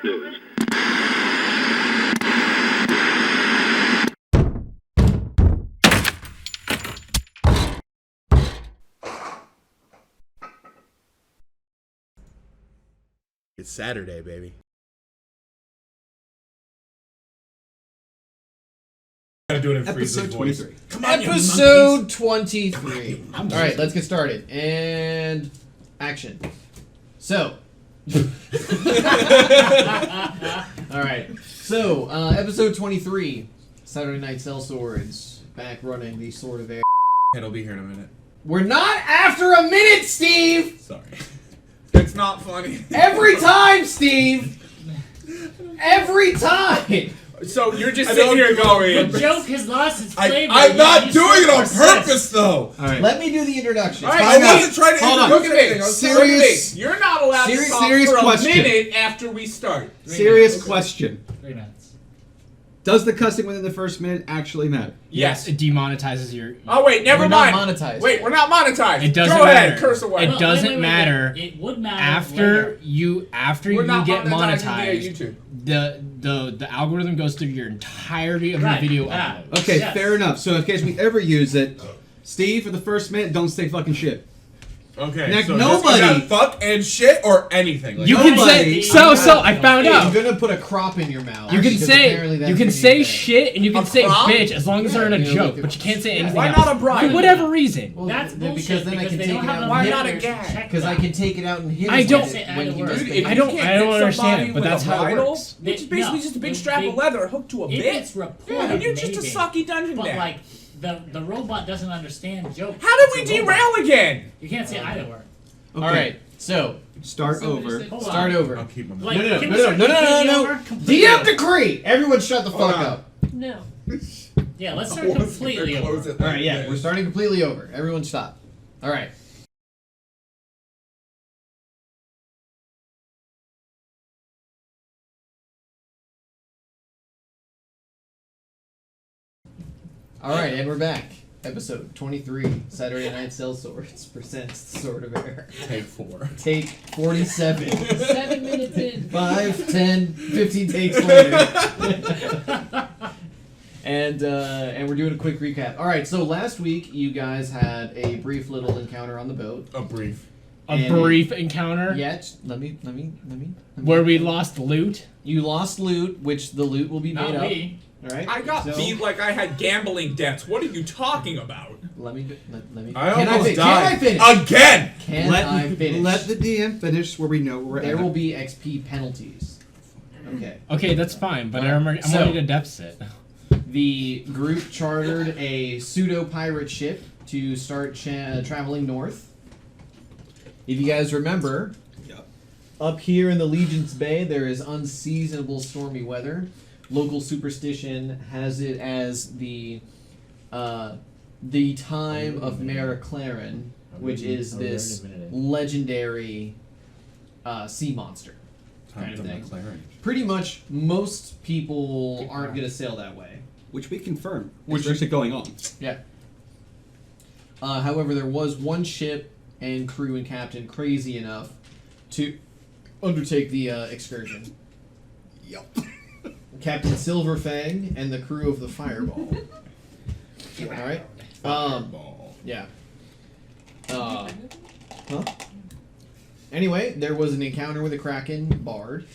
news. It's Saturday, baby. Gotta do it in Episode 23. Come on, Episode 23. All right, let's get started. And action. So. All right. So, episode 23. Saturday Night Sellswords. Back running the Sword of Air. It'll be here in a minute. We're not after a minute, Steve! Sorry. It's not funny. Every time, Steve! Every time! So you're just sitting here going... The joke has lost its flavor. I'm not doing it on purpose, though! Alright. Let me do the introduction. Right, I wasn't trying to introduce anything. Serious. You're not allowed to talk serious for question. a minute after we start. Serious question. 3 minutes. Does the cussing within the first minute actually matter? Yes. It demonetizes your... Oh, wait, never We're mind. not monetized. Wait, we're not monetized. It doesn't Go matter. ahead, curse away. It doesn't wait. matter. It would matter After later. you We're not get monetizing via monetized, the algorithm goes through your entirety of Right, your video yeah. upload. Okay, Yes. fair enough. So in case we ever use it, Steve, for the first minute, don't say fucking shit. Okay, Nick, so nobody- just about fuck and shit or anything. Like You can say... Nobody- So, I found I'm out. gonna put a crop in your mouth. You can because say apparently that's you can what say say. shit and you can A say prompt? bitch as long as they're in a Yeah, joke, look, but you can't say anything Why else. not a bribe? For whatever reason. Well, That's bullshit because then I can they take don't it have out. enough Why and not hit a it. gag? check Because I that. can take it out and hit I it don't- with it when he Dude, does Dude, the if I you don't- can't I don't hit understand, somebody but with that's a how it bridle, works. which is basically just a big strap of leather hooked to a If bit. it's reported, Yeah, you're just a maybe. sucky dungeon But dad. like the robot doesn't understand jokes. How did we It's a robot. derail again? You can't say either word. Okay. All right, so Start over. Hold start on. over. I'll keep my Like, No, can no, we no, start no, no, completely no, over? no. Completely DM over. decree. Everyone, shut the fuck on. up. No. Yeah, let's start completely over. All right, yeah, we're starting completely over. Everyone, stop. All right. All right, and we're back. Episode 23, Saturday Night Sellswords presents The Sword of Air. Take 4. Take 47. 7 minutes in. 5, 10, 15 takes later. And we're doing a quick recap. All right, so last week you guys had a brief little encounter on the boat. A brief. A brief encounter Yet, let me. where we lost loot. You lost loot, which the loot will be Not made up. me. All right. I got so, beat like I had gambling debts. What are you talking about? Let me. Let me. I can almost Can died. I finish? Again! Can I finish? Let the DM finish where we know where we're There at. will be XP penalties. Okay. Okay, that's fine, but Alright, I'm so- already at a deficit. The group chartered a pseudo-pirate ship to start traveling north. If you guys remember, Yep. up here in the Legion's Bay, there is unseasonable stormy weather. Local superstition has it as the time of Mare Claren, which is this legendary sea monster. Kind of thing. Pretty much most people aren't going to sail that way. Which we confirm. Which Which is actually going on. Yeah. However, there was one ship and crew and captain crazy enough to undertake the excursion. Yep. Captain Silverfang and the crew of the Fireball. All right. Yeah. Huh? Anyway, there was an encounter with a Kraken bard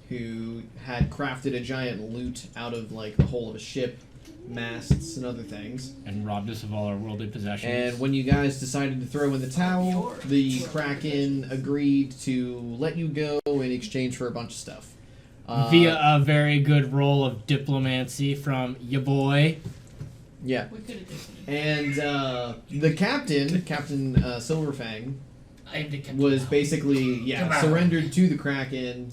who had crafted a giant loot out of like the hull of a ship, masts, and other things. And robbed us of all our worldly possessions. And when you guys decided to throw in the towel, the Kraken agreed to let you go in exchange for a bunch of stuff. Via a very good roll of diplomacy from ya boy. Yeah. We could have taken it. And the captain, Captain Silverfang, I am the captain was now. basically Come on. surrendered to the Kraken,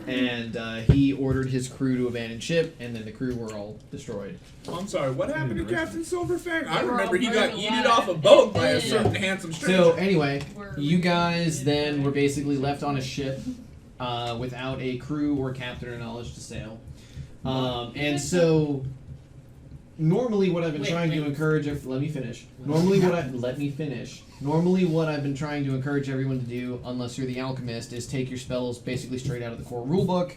and he ordered his crew to abandon ship, and then the crew were all destroyed. I'm sorry, what happened to Captain Silverfang? I We're remember all he got burned eaten alive. off a boat by a Yeah. certain handsome stranger. So anyway, We're you guys then were basically left on a ship without a crew or captain or knowledge to sail, and so normally what I've been trying to encourage. Let me finish. Normally what I've been trying to encourage everyone to do, unless you're the alchemist, is take your spells basically straight out of the core rulebook.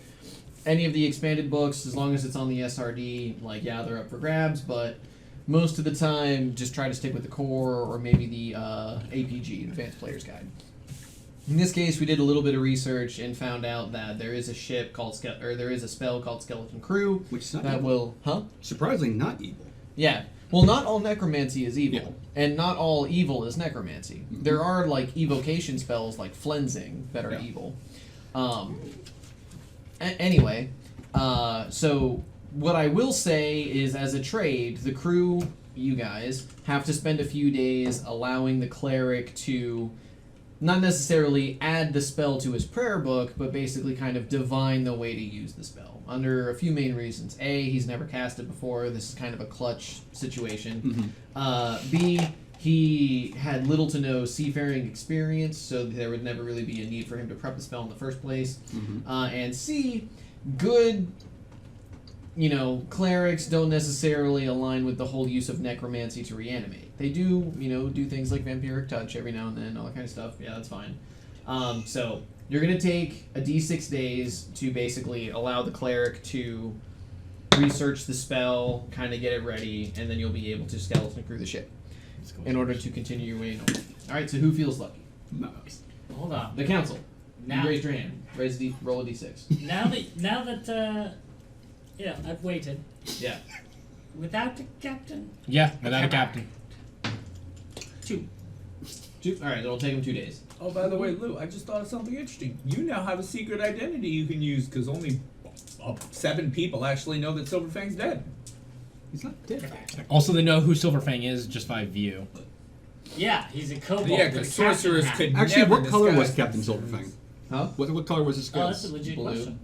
Any of the expanded books, as long as it's on the SRD, like they're up for grabs. But most of the time, just try to stick with the core or maybe the APG, Advanced Player's Guide. In this case, we did a little bit of research and found out that there is a ship called there is a spell called Skeleton Crew, Which is not that evil. Surprisingly not evil. Yeah. Well, not all necromancy is evil, Yeah. and not all evil is necromancy. Mhm. There are like evocation spells like flensing that are Yeah. evil. Anyway, so what I will say is, as a trade, the crew, you guys, have to spend a few days allowing the cleric to not necessarily add the spell to his prayer book, but basically kind of divine the way to use the spell. Under a few main reasons. A, he's never cast it before. This is kind of a clutch situation. B, he had little to no seafaring experience, so there would never really be a need for him to prep the spell in the first place. And C, good, clerics don't necessarily align with the whole use of necromancy to reanimate. They do, do things like vampiric touch every now and then, all that kind of stuff. Yeah, that's fine. So you're going to take a d6 days to basically allow the cleric to research the spell, kind of get it ready, and then you'll be able to skeleton crew the ship in order to continue your way north. All right, so who feels lucky? No. Hold on. The council. Now, You raised your hand. Roll a d6. now that I've waited. Yeah. Without the captain. Yeah, without a captain. 2. All right, it'll take him 2 days. Oh, by the way, Lou, I just thought of something interesting. You now have a secret identity you can use because only 7 people actually know that Silverfang's dead. He's not dead. Also, they know who Silverfang is just by view. Yeah, he's a kobold. Yeah, because sorcerers could Actually, never what color was disguise Captain themselves. Silverfang? Huh? What color was his Oh, that's a scales? legit Blue. question.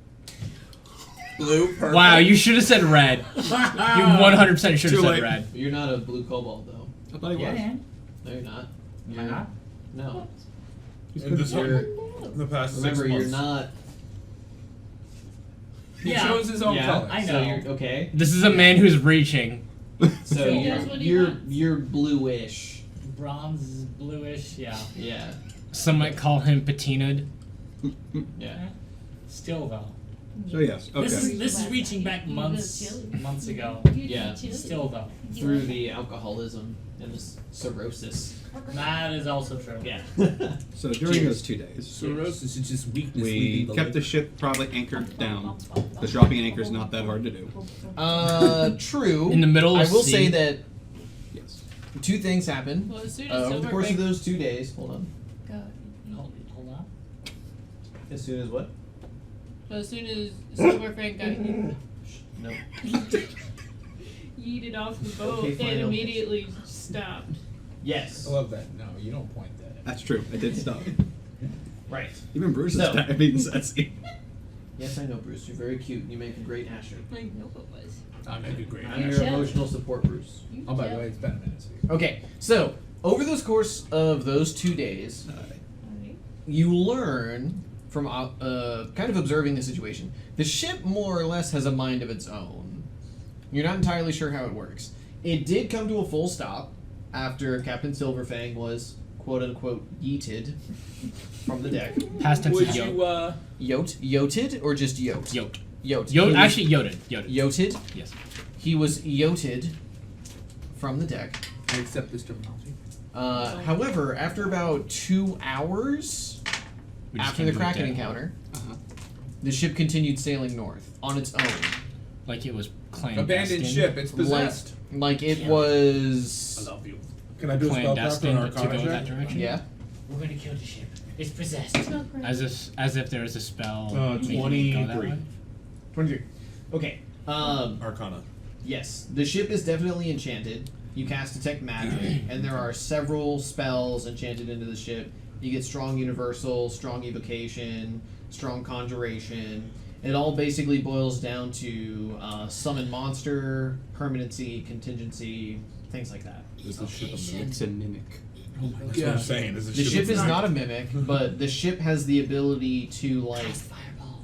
Blue, purple. Wow, you should have said red. You 100% should Too have said late. red. You're not a blue kobold, though. I thought he was. Yeah. No, you're not. Am I not? No. In this You're, the past remember, 6 months. you're not. He Yeah. chose his own color. I So know. you're okay. This is a man who's reaching. So He does what he you're wants. you're bluish. Bronze, bluish, yeah. Yeah. Some might call him patinaed. Yeah. Still though. So yes, okay. This is reaching back months ago. Yeah. Still though. Through the alcoholism and the cirrhosis. That is also true. Yeah. So during Cheers. those 2 days, Cirrhosis is just weakness. we leaving the kept the liquid. ship probably anchored down. Because dropping an anchor is not that hard to do. True. In the middle of I will sea. say that Yes. 2 things happen Well, as soon as over the course of Silverfang those 2 days. Hold on. Hold on. As soon as what? Well, as soon as Silverfang got No. yeeted off the boat, Okay, fine, it I'll- immediately stopped. Yes. I love that. No, you don't point that at. That's true. I did stop. Right. Even Bruce is So- being sassy. Yes, I know, Bruce. You're very cute and you make a great Asher. I know it was. I make a great. I'm your Jealous. emotional support, Bruce. You Oh, by the jealous? way, it's been a minute. Okay, so over the course of those 2 days, Alright. you learn from kind of observing the situation. The ship more or less has a mind of its own. You're not entirely sure how it works. It did come to a full stop after Captain Silverfang was quote unquote yeeted from the deck. Past tense Would is yote. you, Yoted or just yote? Yote. Yote. Yote. He was Actually, yoted. Yoted. yoted. Yes. He was yoted from the deck. I accept this terminology. However, after about 2 hours We just after came the to a Kraken dead encounter, Uh-huh. the ship continued sailing north on its own. Like it was clandestine. Abandoned ship. It's possessed. Like it I was. love you. Can I do a spellcraft Clandestine or to go Arcana in that check? direction. Yeah. We're gonna kill the ship. It's possessed. As if there was a spell. making it go that 23. way. 23. Okay. Arcana. Yes, the ship is definitely enchanted. You cast detect magic, and there are several spells enchanted into the ship. You get strong universal, strong evocation, strong conjuration. It all basically boils down to summon monster, permanency, contingency, things like that. Is the ship a mimic? It's a mimic. That's what I'm saying. Is The ship is not a mimic, but the ship has the ability to like Cast fireball.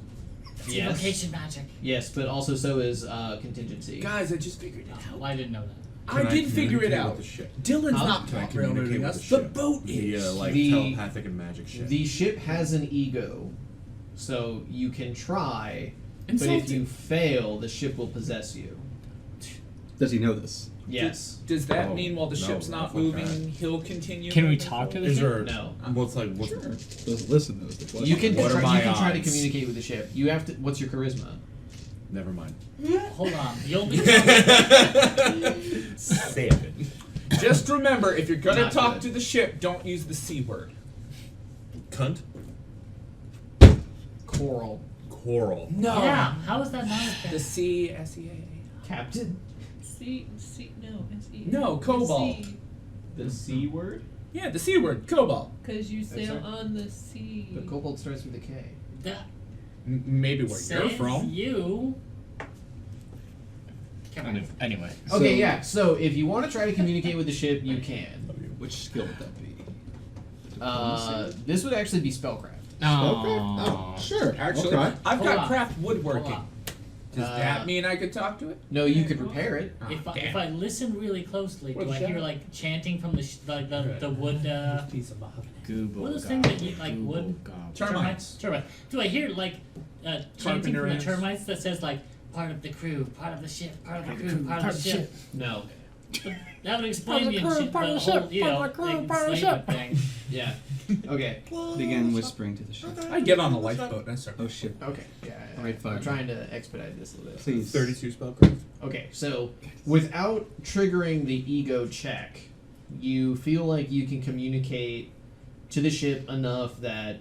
It's Yes. evocation magic. Yes, but also so is contingency. Guys, I just figured it out. Well, I didn't know that. I did figure it communicate out. with the ship? Dylan's Huh? not Can I plot communicate railroading with us. the The ship? boat The is. like The- telepathic and magic shit. The ship has an ego, so you can try, but if Insulting. you fail, the ship will possess you. Does he know this? Yes. Does that Oh, mean while the no, ship's not fuck moving, that. he'll continue? Can we moving talk to forward? the Is ship? there No. what's like what's Doesn't listen though. Is the question. You can What are try, my you can try to odds? communicate with the ship. You have to. What's your charisma? never mind. Hold on. You'll be. 7. Just remember, if you're gonna Not talk good. to the ship, don't use the C word. Cunt. Coral. Coral. No. Yeah. How is that not a The thing? C, S-E-A. Captain. No, S-E. No, cobalt. The C word. Yeah, the C word, cobalt. Because you sail sorry? on the sea. But cobalt starts with a K. That Maybe where you're says from. you. Come on. Anyway. Okay, yeah. So if you want to try to communicate with the ship, you can. Which skill would that be? This would actually be spellcraft. Oh, sure. Actually, Okay. I've Hold got on. craft Hold woodworking. on. Does that mean I could talk to it? No, you could repair it. If I, damn. if I listen really closely, What do I is hear that? like chanting from the the wood? Piece of mahogany. Google. What are those things that eat like wood? Termites. Termites. Do I hear like chanting Carpenter from the ants. termites that says like part of the crew, part of the ship, part of the crew, part of the ship? No. That would explain the, Part of the crew, part of the whole, ship, you part know, of the crew, like, part of the enslavement ship. thing. Yeah. Okay. Begin whispering to the ship. I get on a lifeboat and I start. Oh shit. Okay. Yeah. Alright, fine. I'm trying to expedite this a little bit. Please. 32 spellcraft. Okay, so without triggering the ego check, you feel like you can communicate to the ship enough that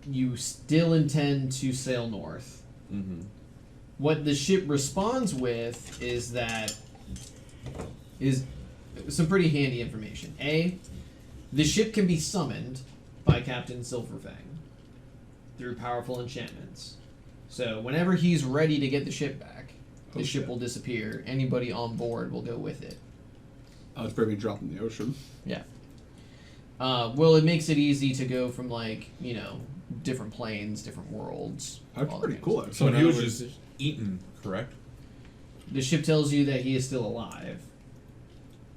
you still intend to sail north. Mm-hmm. What the ship responds with is some pretty handy information. A, the ship can be summoned by Captain Silverfang through powerful enchantments. So whenever he's ready to get the ship back, the ship will disappear. Anybody on board will go with it. I was probably dropped in the ocean. Yeah. Well, it makes it easy to go from different planes, different worlds. That's all pretty that cool. kind of So actually. he was just eaten, correct? stuff. The ship tells you that he is still alive.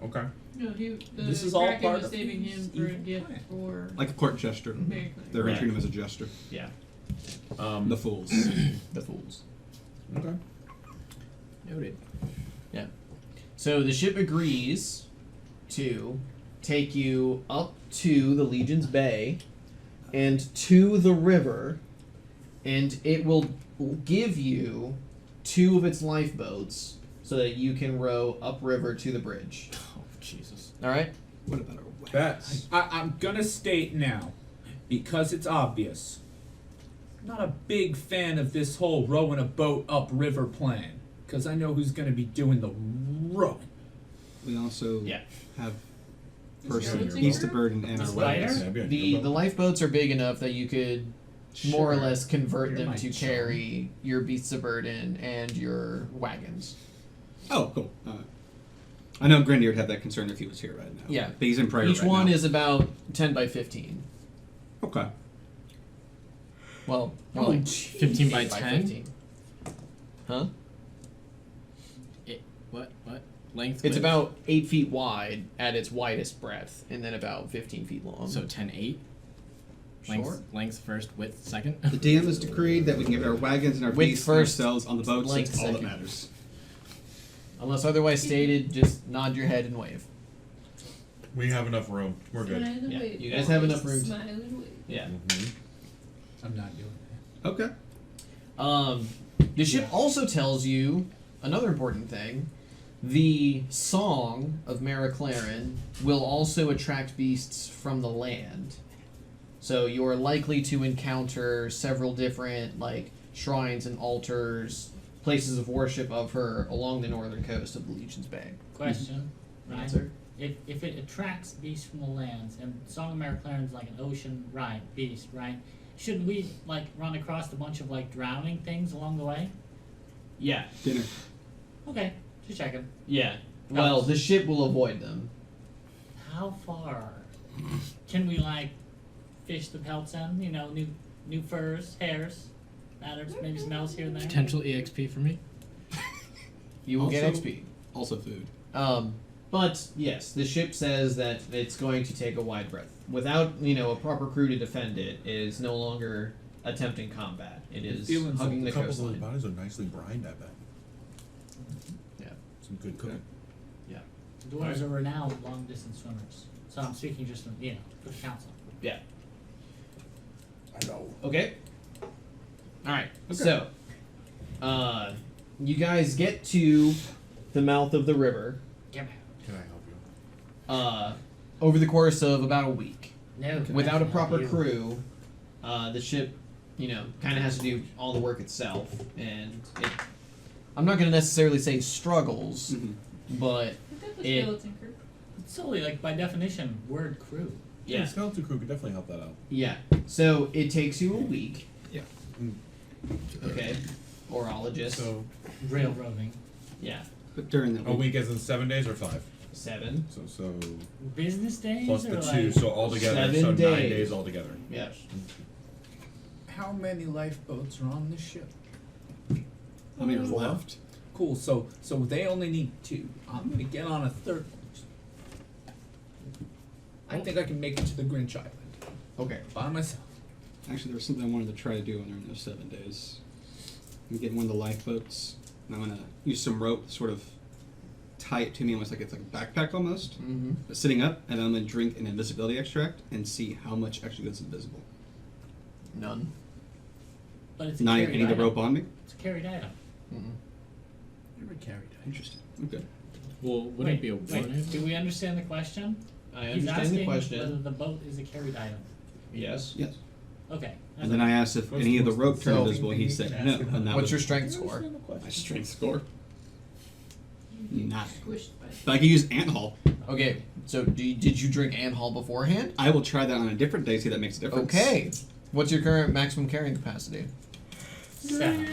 Okay. No, the This is all Kraken part was of saving his him for a evil gift plan. for Like a court gesture. Mary They're Right. entering him as a jester. Yeah. The fools. The fools. Okay. Noted. Yeah. So the ship agrees to take you up to the Legion's Bay and to the river, and it will give you 2 of its lifeboats so that you can row upriver to the bridge. Oh, Jesus. All right? What about our weapons? That's I'm gonna state now, because it's obvious. I'm not a big fan of this whole rowing a boat upriver plan, because I know who's gonna be doing the rowing. We also Yeah. have Is person Skeleton east the here? burden and our Spider? weapons. Yeah, be The lifeboats are big enough that you could more or Sure. less convert You're them my to chum. carry your beasts of burden and your wagons. Oh, cool. I know Grenadier would have that concern if he was here right now. Yeah. But he's in prayer Each right one now. is about 10 by 15. Okay. Well, Oh, like jeez. 15 by 8 10? 15. Huh? What? Length? It's width? about 8 feet wide at its widest breadth, and then about 15 feet long. So 10, 8? Sure. Length first, width second? The DM has decreed that we can get our wagons and our Width beasts and our first, cells on the boats. length That's all that second. matters. Unless otherwise stated, just nod your head and wave. we have enough room. We're good. Smile and Yeah, wave. you guys have enough room to- Smile and wave. Yeah. Mm-hmm. I'm not doing that. Okay. The ship also tells you another important thing. The song of Maraclaren will also attract beasts from the land. So you're likely to encounter several different shrines and altars, places of worship of her along the northern coast of the Legion's Bay. Question. Right? Answer. If it attracts beasts from the lands, and Song of Maraclaren's like an ocean beast, right? Shouldn't we run across a bunch of drowning things along the way? Yeah. Dinner. Okay, just checking. Yeah. Well, the ship will avoid them. How far can we fish the pelts in? You know, new furs, hairs. matters. Maybe some else here and there. Potential EXP for me. You will get Also- XP. Also food. But yes, the ship says that it's going to take a wide berth. Without, a proper crew to defend it, it is no longer attempting combat. It is Feeling hugging the A couple of those coastline. bodies are nicely brined, I bet. Yeah. Some good cooking. Dwarves are renowned long-distance swimmers. So I'm speaking just from, for the council. Yeah. I know. Okay. Alright. So, you guys get to the mouth of the river Get out. Can I help you? over the course of about a week. No. Without a that's not proper you. crew, the ship, kind of has to do all the work itself. And I'm not going to necessarily say struggles, but We've got the It- skeleton crew. It's solely, like, by definition, word crew. Yeah, skeleton crew could definitely help that out. Yeah. So it takes you a week. Yeah. Okay. Orologist. So Railroading. Yeah. But during the a week as in 7 days or 5? 7. So Business days plus or the like 2, so altogether, 7 so 9 days. days altogether. Yes. How many lifeboats are on this ship? How many are left? Cool. So they only need 2. I'm gonna get on a third one. I think I can make it to the Grinch Island Okay. by myself. Actually, there was something I wanted to try to do during those 7 days. I'm getting one of the lifeboats, and I'm gonna use some rope, sort of tie it to me, almost like it's like a backpack almost. Mm-hmm. But sitting up, and I'm gonna drink an invisibility extract and see how much actually goes invisible. None. But it's a Not carried any of the item. rope on me. It's a carried item. Mm-hmm. Never carried it. Interesting. Okay. Well, wouldn't it be a wait, do we understand the question? I He's understand asking the whether question. the boat is a carried item. Yes. Yes. Okay. And then I asked if What's- any of the what's rope the- turned so- invisible. He said no. And that What's was your strength score? my strength score. Not. Squished by But I can use ant haul. Okay. So did you drink Anhall beforehand? I will try that on a different day. See if that makes a difference. Okay. What's your current maximum carrying capacity? 7.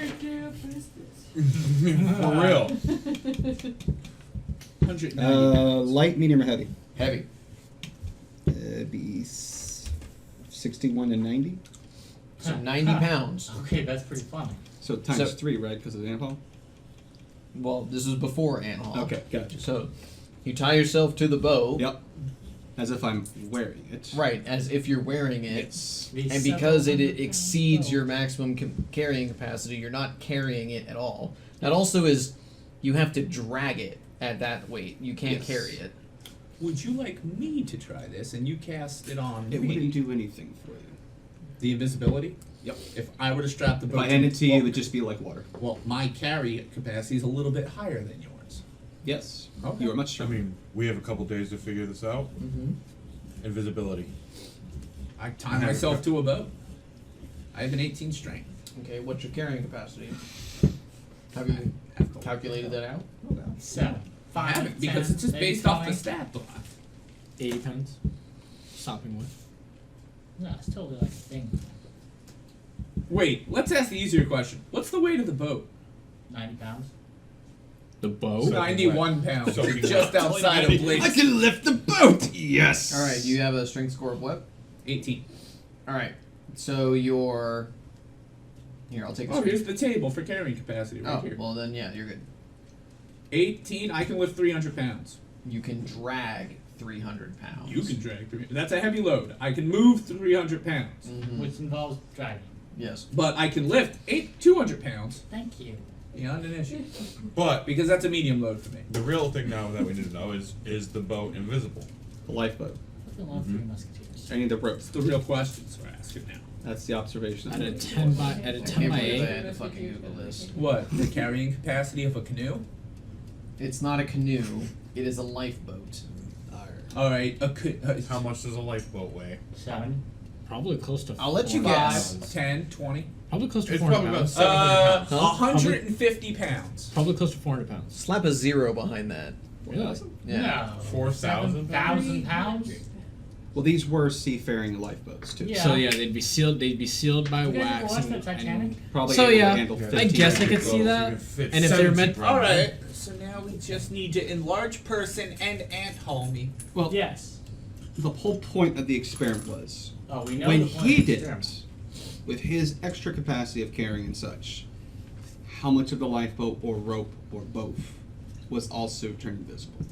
For real. 190. Light, medium, or heavy? Heavy. Be 61 and 90. So 90 pounds. Okay, that's pretty funny. So times So- 3, right? Because of ant haul. Well, this is before Anhall. Okay, gotcha. So you tie yourself to the bow. Yep. As if I'm wearing it. Right, as if you're wearing it. It's And because it exceeds your maximum carrying capacity, you're not carrying it at all. That also is, you have to drag it at that weight. You can't Yes. carry it. Would you like me to try this and you cast it on it me? wouldn't do anything for you. The invisibility? Yep. If I were to strap the If boat I hand it to you, it well, would just be like water. well, my carry capacity is a little bit higher than yours. Yes. Okay. You are much I stronger. mean, we have a couple days to figure this out. Mm-hmm. Invisibility. I tie myself to a boat. I have an 18 strength. Okay, what's your carrying capacity? Have you calculated that out? 7. I 5. haven't, because 10, it's just maybe based off the 20. stat block. 80 pounds. Stopping with. No, it's totally like a thing. Wait, let's ask the easier question. What's the weight of the boat? 90 pounds. The bow? So- 91 pounds. So we just got- outside of Blake's. I can lift the boat! Yes! Alright, you have a strength score of what? 18. Alright, so your... Here, I'll take a Oh, here's strength. the table for carrying capacity right Oh, here. well then, yeah, you're good. 18, I can lift 300 pounds. You can drag 300 pounds. You can drag 300. That's a heavy load. I can move 300 pounds. Mhm. Which involves dragging. Yes. But I can lift 200 pounds Thank you. beyond an issue. But Because that's a medium load for me. the real thing now that we need to know is the boat invisible? The lifeboat. Look at all 3 musketeers. I need the rope. It's the real questions we're asking now. That's the observation. At a 10 by I 10 can't by believe I 8. had to fucking Google this. What? The carrying capacity of a canoe? It's not a canoe, it is a lifeboat. Alright, How much does a lifeboat weigh? 7. Probably close to. I'll let you 400 guess. pounds. 10, 20. Probably close to It's 400 probably about pounds. 700 pounds. 150 pounds. Probably close to 400 pounds. Slap a 0 behind that. Really? Yeah. No. 4,000? 7,000 pounds? Well, these were seafaring lifeboats, too. Yeah. So yeah, they'd be sealed. They'd be sealed by You guys wax. ever watched and, the Titanic? Probably So, able to yeah, handle I 15 guess I could people. see that. And if they're meant, Alright, so now we just need to enlarge person and ant haul me. Well, Yes. the whole point of the experiment was Oh, we know when the point he of the did experiment. it, with his extra capacity of carrying and such, how much of the lifeboat or rope or both was also turned invisible?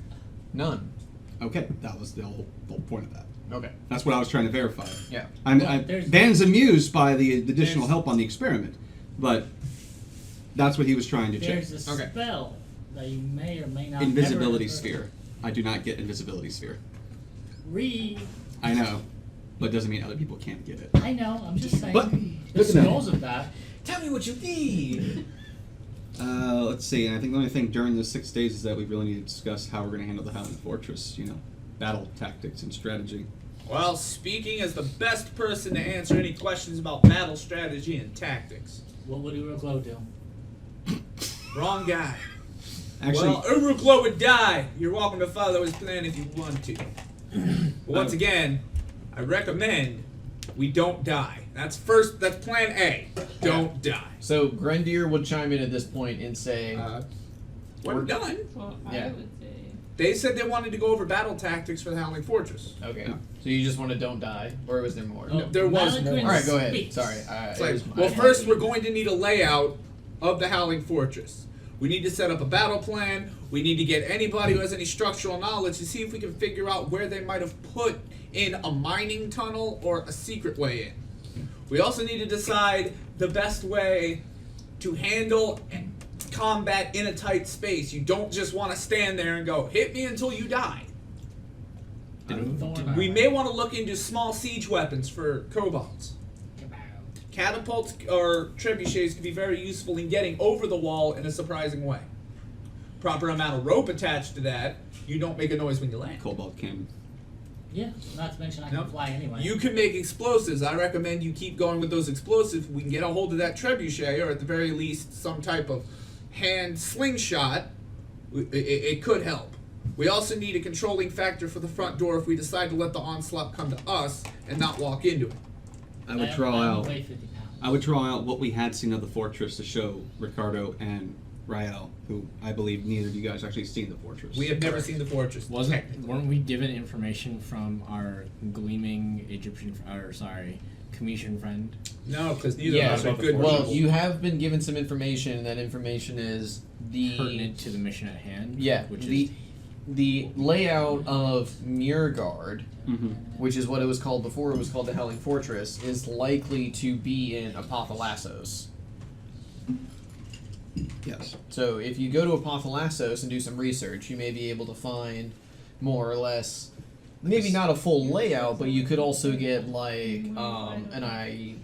None. Okay, that was the whole point of that. Okay. That's what I was trying to verify. Yeah. Dan's amused by the additional help on the experiment, but that's what he was trying to check. There's a Okay. spell that you may or may not Invisibility ever sphere. I do not get invisibility sphere. read. I know, but it doesn't mean other people can't get it. I know. I'm just saying. But- the skills of that. Tell me what you need. Let's see. And I think the only thing during the 6 days is that we really need to discuss how we're going to handle the Howling Fortress. You know, battle tactics and strategy. Well, speaking as the best person to answer any questions about battle strategy and tactics. What would Uruglow do? Wrong guy. Actually, Well, Uruglow would die. You're welcome to follow his plan if you want to. But once again, I recommend we don't die. That's plan A. Don't die. So Grendir would chime in at this point and say, We're done. Well, Yeah. I would say. They said they wanted to go over battle tactics for the Howling Fortress. okay. Yeah. So you just want to don't die, or was there more? Oh, there was Malakrin more. All right, go ahead. speaks. Sorry. It's it like, was- well, I- first we're going to need a layout of the Howling Fortress. We need to set up a battle plan. We need to get anybody who has any structural knowledge to see if we can figure out where they might have put in a mining tunnel or a secret way in. We also need to decide the best way to handle combat in a tight space. You don't just want to stand there and go, hit me until you die. We may want to look into small siege weapons for kobolds. Catapults or trebuchets can be very useful in getting over the wall in a surprising way. Proper amount of rope attached to that, you don't make a noise when you land. Cobalt Cannon. Yeah, not to mention I can Nope. fly anyway. You can make explosives. I recommend you keep going with those explosives. We can get a hold of that trebuchet, or at the very least, some type of hand slingshot. It could help. We also need a controlling factor for the front door if we decide to let the onslaught come to us and not walk into it. I would I draw only out. weigh 50 pounds. I would draw out what we had seen of the fortress to show Ricardo and Rael, who I believe neither of you guys actually seen the fortress. We have never seen the fortress. Weren't we given information from our gleaming Commission friend? No, because neither Yeah, of us are about the good fortress. Well, people. you have been given some information, and that information is the Pertinent to the mission at hand. yeah Which the is the layout of Muirgard, Mm-hmm. which is what it was called before it was called the Howling Fortress, is likely to be in Apothalassos. Yes. So if you go to Apothalassos and do some research, you may be able to find more or less, maybe not a full layout, but you could also get like an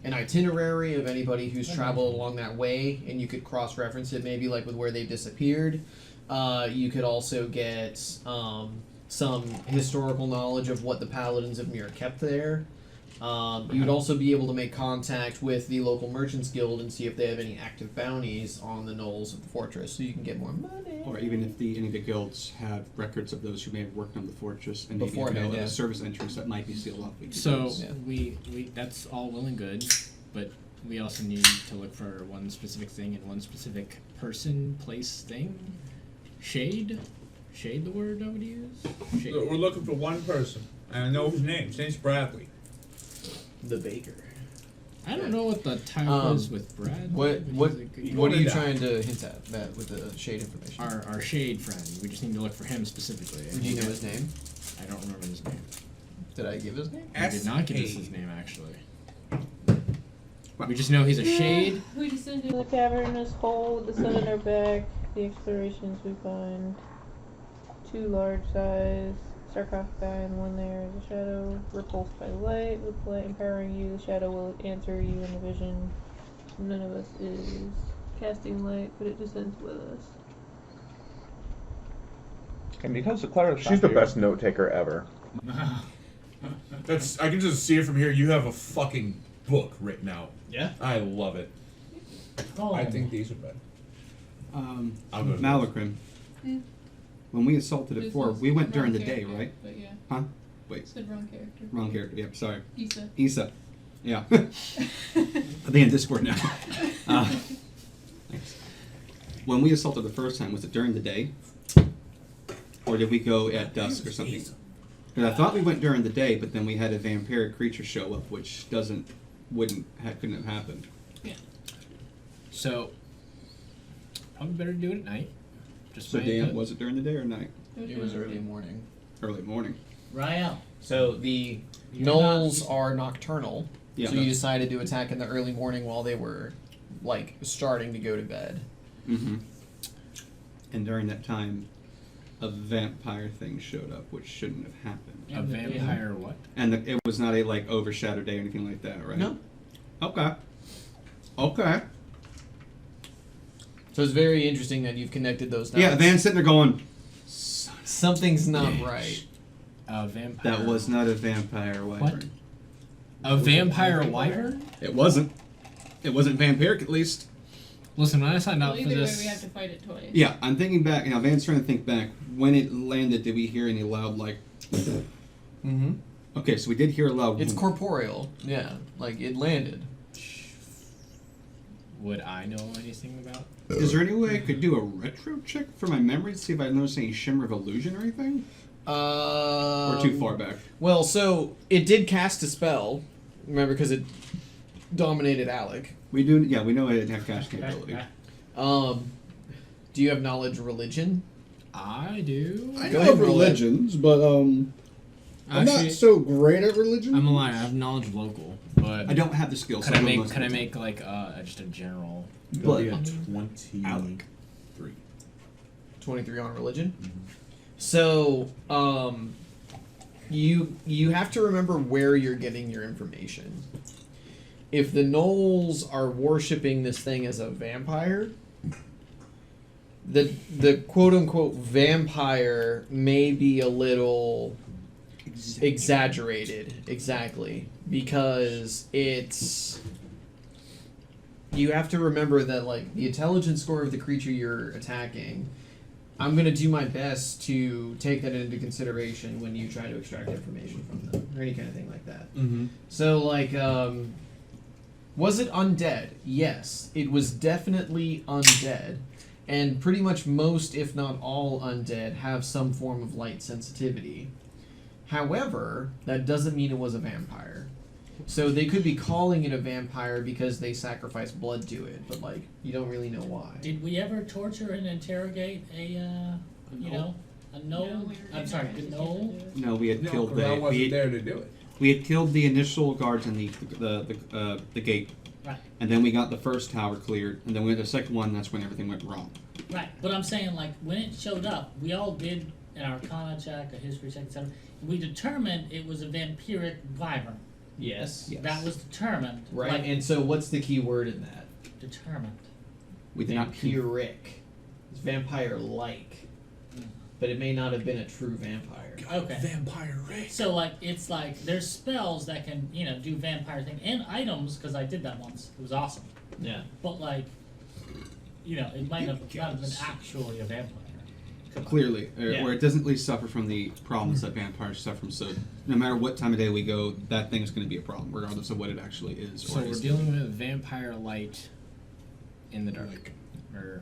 itinerary of anybody who's traveled along that way, and you could cross-reference it maybe like with where they've disappeared. You could also get some historical knowledge of what the Paladins of Mir kept there. You'd also be able to make contact with the local Merchants Guild and see if they have any active bounties on the knolls of the fortress, so you can get more money. Or even if any of the guilds have records of those who may have worked on the fortress and maybe Beforehand, a yeah. service entrance that might be sealed off. We could so use. Yeah. we that's all well and good, but we also need to look for one specific thing and one specific person, place, thing. Shade the word I would use. Shade. We're looking for one person. I know his name. His name's Bradley. The baker. I don't know what the title is with Brad. What which is a good- what are you that. trying to hint at that with the shade information? Our shade friend. We just need to look for him specifically. Do you know his name? I don't remember his name. Did I give his name? You did not give us S.A.. his name actually. We just know he's a shade. We descended. In the cavernous hole with the sun in our back, the explorations we find two large size sarcophagi, and one there is a shadow repulsed by light. With light empowering you, the shadow will answer you in the vision. None of us is casting light, but it descends with us. And because the Clara's She's the not here- best note taker ever. I can just see it from here. You have a fucking book written out. Yeah. I love it. Oh, I think these are better. I'll go to Malakrim. Yeah. When we assaulted it This before, was we went wrong during the day, character, right? But yeah. Huh? Wait, Said wrong character. wrong character. Yep, sorry. Issa. Issa. Yeah. I'll be in Discord now. Thanks. When we assaulted the first time, was it during the day? Or did we go at dusk or something? Because I thought we went during the day, but then we had a vampiric creature show up, which doesn't couldn't have happened. So, probably better to do it at night. Just So my Dan, input. was it during the day or night? It was early morning. Early morning. Rael. So the You're gnolls not- are nocturnal. Yeah. So you decided to attack in the early morning while they were like starting to go to bed. Mm-hmm. And during that time, a vampire thing showed up, which shouldn't have happened. A vampire what? And it was not a like overshadowed day or anything like that, right? No. Okay. Okay. So it's very interesting that you've connected those dots. Yeah, Van's sitting there going, Something's not right. A vampire. that was not a vampire wyvern. A vampire wyvern? It wasn't. It wasn't vampiric, at least. Listen, when I signed Well, up for either way, this, we have to fight it twice. Yeah, I'm thinking back. Van's trying to think back. When it landed, did we hear any loud, like... Mm-hmm. Okay, so we did hear a loud... It's corporeal. Yeah, like it landed. would I know anything about? Is there any way I could do a retro check for my memory to see if I noticed any shimmer of illusion or anything? Or too far back? Well, so it did cast a spell. Remember, because it dominated Alec. We do. Yeah, we know I didn't have casting ability. Do you have knowledge religion? I do. I Go know ahead, of roll it. religions, but I'm Actually, not so great at religion. I'm a liar. I have knowledge local, but I don't have the skill. Could so I make? most Could I of the make like just a general? It'll be a But 23. 23 on religion. So, you have to remember where you're getting your information. If the gnolls are worshiping this thing as a vampire, the quote unquote vampire may be a little exaggerated, exactly, because it's. You have to remember that, like, the intelligence score of the creature you're attacking, I'm going to do my best to take that into consideration when you try to extract information from them, or any kind of thing like that. Mm-hmm. So, like, was it undead? Yes, it was definitely undead. And pretty much most, if not all, undead have some form of light sensitivity. However, that doesn't mean it was a vampire. So they could be calling it a vampire because they sacrificed blood to it, but like you don't really know why. Did we ever torture and interrogate a gnome? No, we were I'm sorry, given a our gnome? certificate to do it. No, we had No, killed 'cause I the. wasn't there to do it. We had killed the initial guards in the gate, Right. and then we got the first tower cleared, and then we had the second one. That's when everything went wrong. Right, but I'm saying, like, when it showed up, we all did an Arcana check, a history check, etc. And we determined it was a vampiric wyvern. Yes. That was determined. Right, Like, and so what's the key word in that? determined. We did not. Vampiric. It's vampire-like. But it may not have been a true vampire. Okay. Vampire Rick. So, like, it's like there's spells that can, do vampire thing, and items, because I did that once. It was awesome. Yeah. But, like, it might not have been actually a vampire. Clearly, Yeah. where it doesn't really suffer from the problems that vampires suffer from. So, no matter what time of day we go, that thing is going to be a problem, regardless of what it actually is. So or we're is. dealing with vampire light in the dark, or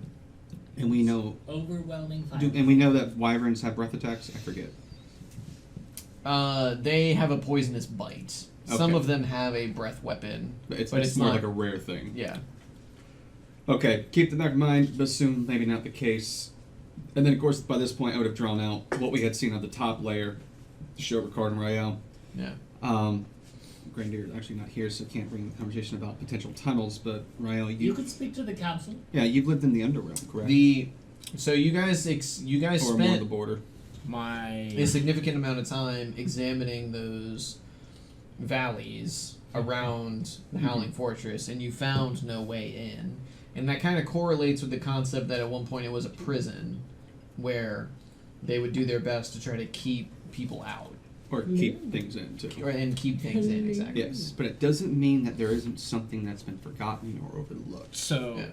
And we know, Overwhelming fire. and we know that wyverns have breath attacks. I forget. They have a poisonous bite. Some Okay. of them have a breath weapon. But it's But it's more not- like a rare thing. Yeah. Okay, keep the back of mind, but assume maybe not the case. And then, of course, by this point, I would have drawn out what we had seen on the top layer to show Ricard and Rael. Yeah. Grandier is actually not here, so can't bring the conversation about potential tunnels. But Rael, You could speak to the council. yeah, you've lived in the Underrealm, correct? So you guys or more spent the border. my a significant amount of time examining those valleys around the Howling Fortress, and you found no way in. And that kind of correlates with the concept that at one point it was a prison where they would do their best to try to keep people out. Or keep things in, too. And keep things in, exactly. Yes, but it doesn't mean that there isn't something that's been forgotten or overlooked. So Yeah.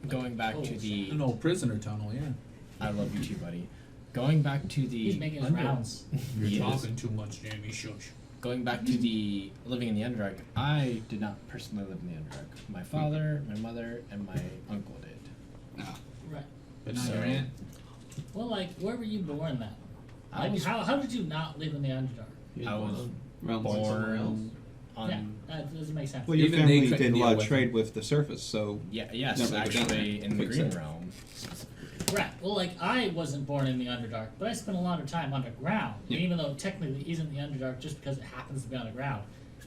going back to the An old prisoner tunnel, yeah. I love you too, buddy. Going back to the He's making his rounds. You're He is. talking too much, Jamie. Shush. Going back to the living in the Underdark, I did not personally live in the Underdark. My father, my mother, and my uncle did. Right. But not So- your aunt. Well, like, where were you born then? I Like, was how did you not live in the Underdark? I was Around somewhere else. born on. Yeah, that doesn't make sense. Well, your Even they family couldn't did a deal lot of with trade with the surface, so Yeah, yes, Never go down actually, there. in the Fix Green it. Realm. Right. Well, like I wasn't born in the Underdark, but I spent a lot of time underground. And Yeah. even though it technically isn't the Underdark, just because it happens to be underground,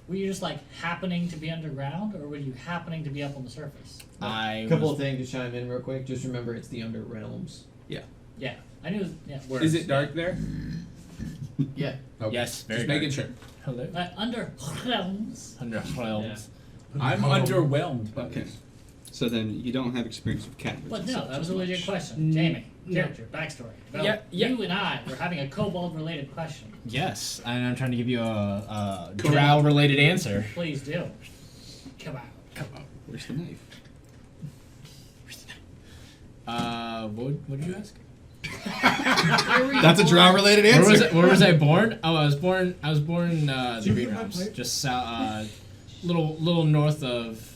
were you just like happening to be underground, or were you happening to be up on the surface? I A couple was, of things to chime in real quick. Just remember, it's the Under Realms. Yeah, I knew. It was, yeah, words. Is it dark there? Yeah. Okay. Yes, very Just dark. making sure. Hello. Under realms. Under realms. I'm underwhelmed. But okay. So then you don't have experience with caverns. But and no, such that was as a legit much. question. Jamie, character, backstory. Yeah, yeah. You and I were having a kobold-related question. Yes, and I'm trying to give you a drow-related answer. Please do. Come on. Come on. Where's the knife? What did you ask? That's a drow-related answer. Where was I born? Oh, I was born the Green Realms, just little north of.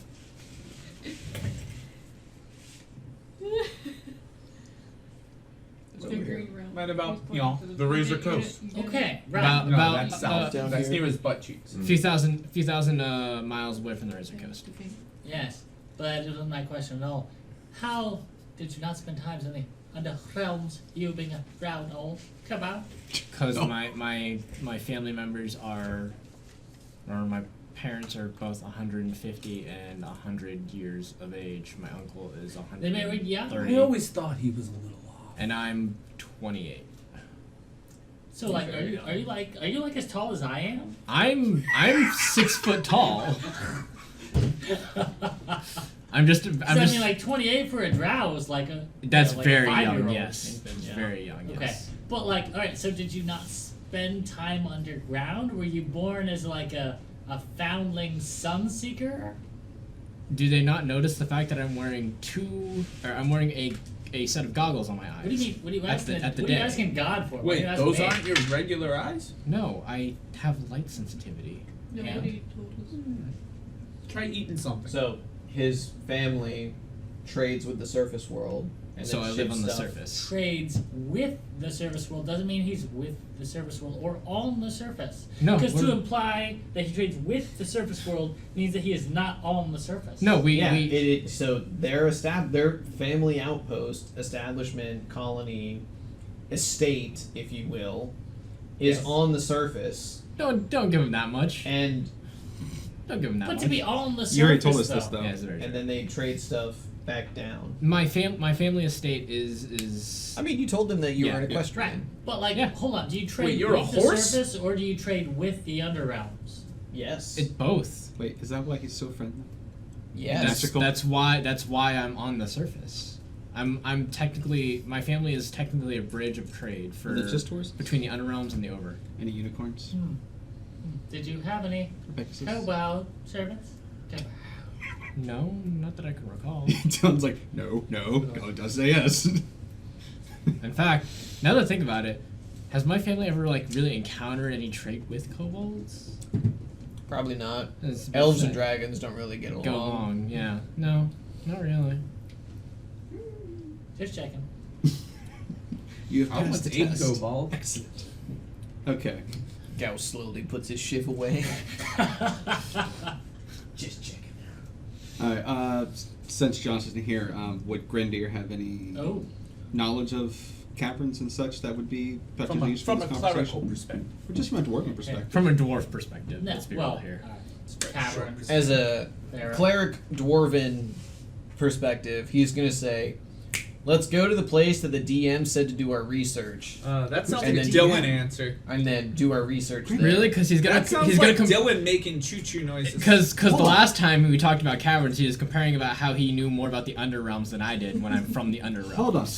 Right about, you know, the Razor Coast. Okay, right. About- no, about, that's south. down That's here. near his butt cheeks. few thousand miles away from the Razor Coast. Yes, but it wasn't my question at all. How did you not spend time in the under realms, you being a drow old? Come on. Because my family members or my parents are both 150 and 100 years of age. My uncle is 130. They married young? I always thought he was a little off. And I'm 28. So like, are you like as tall as I am? I'm 6 foot tall. I'm just. So I mean, like 28 for a drow is like a. That's like very a young. 5-year-old. Yes, that's very young. Yes. Okay, but like, all right. So did you not spend time underground? Were you born as like a foundling sun seeker? Do they not notice the fact that I'm wearing I'm wearing a set of goggles on my eyes? What do you mean? What are you asking? at the what are you day. asking God for? What are Wait, you asking those me? aren't your regular eyes? No, I have light sensitivity. Nobody told us. Try eating something. So his family trades with the surface world, and So then I live ships on the stuff. surface. Trades with the surface world doesn't mean he's with the surface world or on the surface. No, because to we're- imply that he trades with the surface world means that he is not on the surface. No, we So their family outpost, establishment, colony, estate, if you will, is Yes. on the surface, don't give him that much. and But much. to be on the surface, You already told us this, though. though. Yeah, it's very true. and then they trade stuff back down. My family estate is I mean, you told them that you Yeah, were an yeah. Right, equestrian. but like, Yeah. hold on. Do you trade Wait, you're a with the horse? surface or do you trade with the underrealms? Yes. it's both. Wait, is that why he's so friendly? yes. Magical. That's why I'm on the surface. I'm technically my family is technically a bridge of trade for Is it just horses? between the underrealms and the over. Any unicorns? Did you have any Pegasus? kobold servants? Kobold. No, not that I can recall. John's like, no, God does say yes. In fact, now that I think about it, has my family ever like really encountered any trade with kobolds? Probably not. It's a bit Elves and sad. dragons don't really get along. Go along, yeah. No, not really. Just checking. You have I passed was the a test. kobold. Excellent. Okay. Gauss slowly puts his shiv away. Just checking. Alright, since Josh isn't here, would Grendir have any Oh. knowledge of caverns and such that would be effectively used From for a this clerical conversation? perspective. Or just from a dwarven perspective? From a dwarf perspective, No, let's be well, real here. Caverns. As a There. cleric dwarven perspective, he's gonna say, "Let's go to the place that the DM said to do our research, That sounds And like a then- Dylan answer. and then do our research there." Really? Because he's gonna That sounds he's like gonna Dylan making choo-choo noises. because the Hold on. last time we talked about caverns, he was comparing about how he knew more about the underrealms than I did when I'm from the underrealms. Hold on.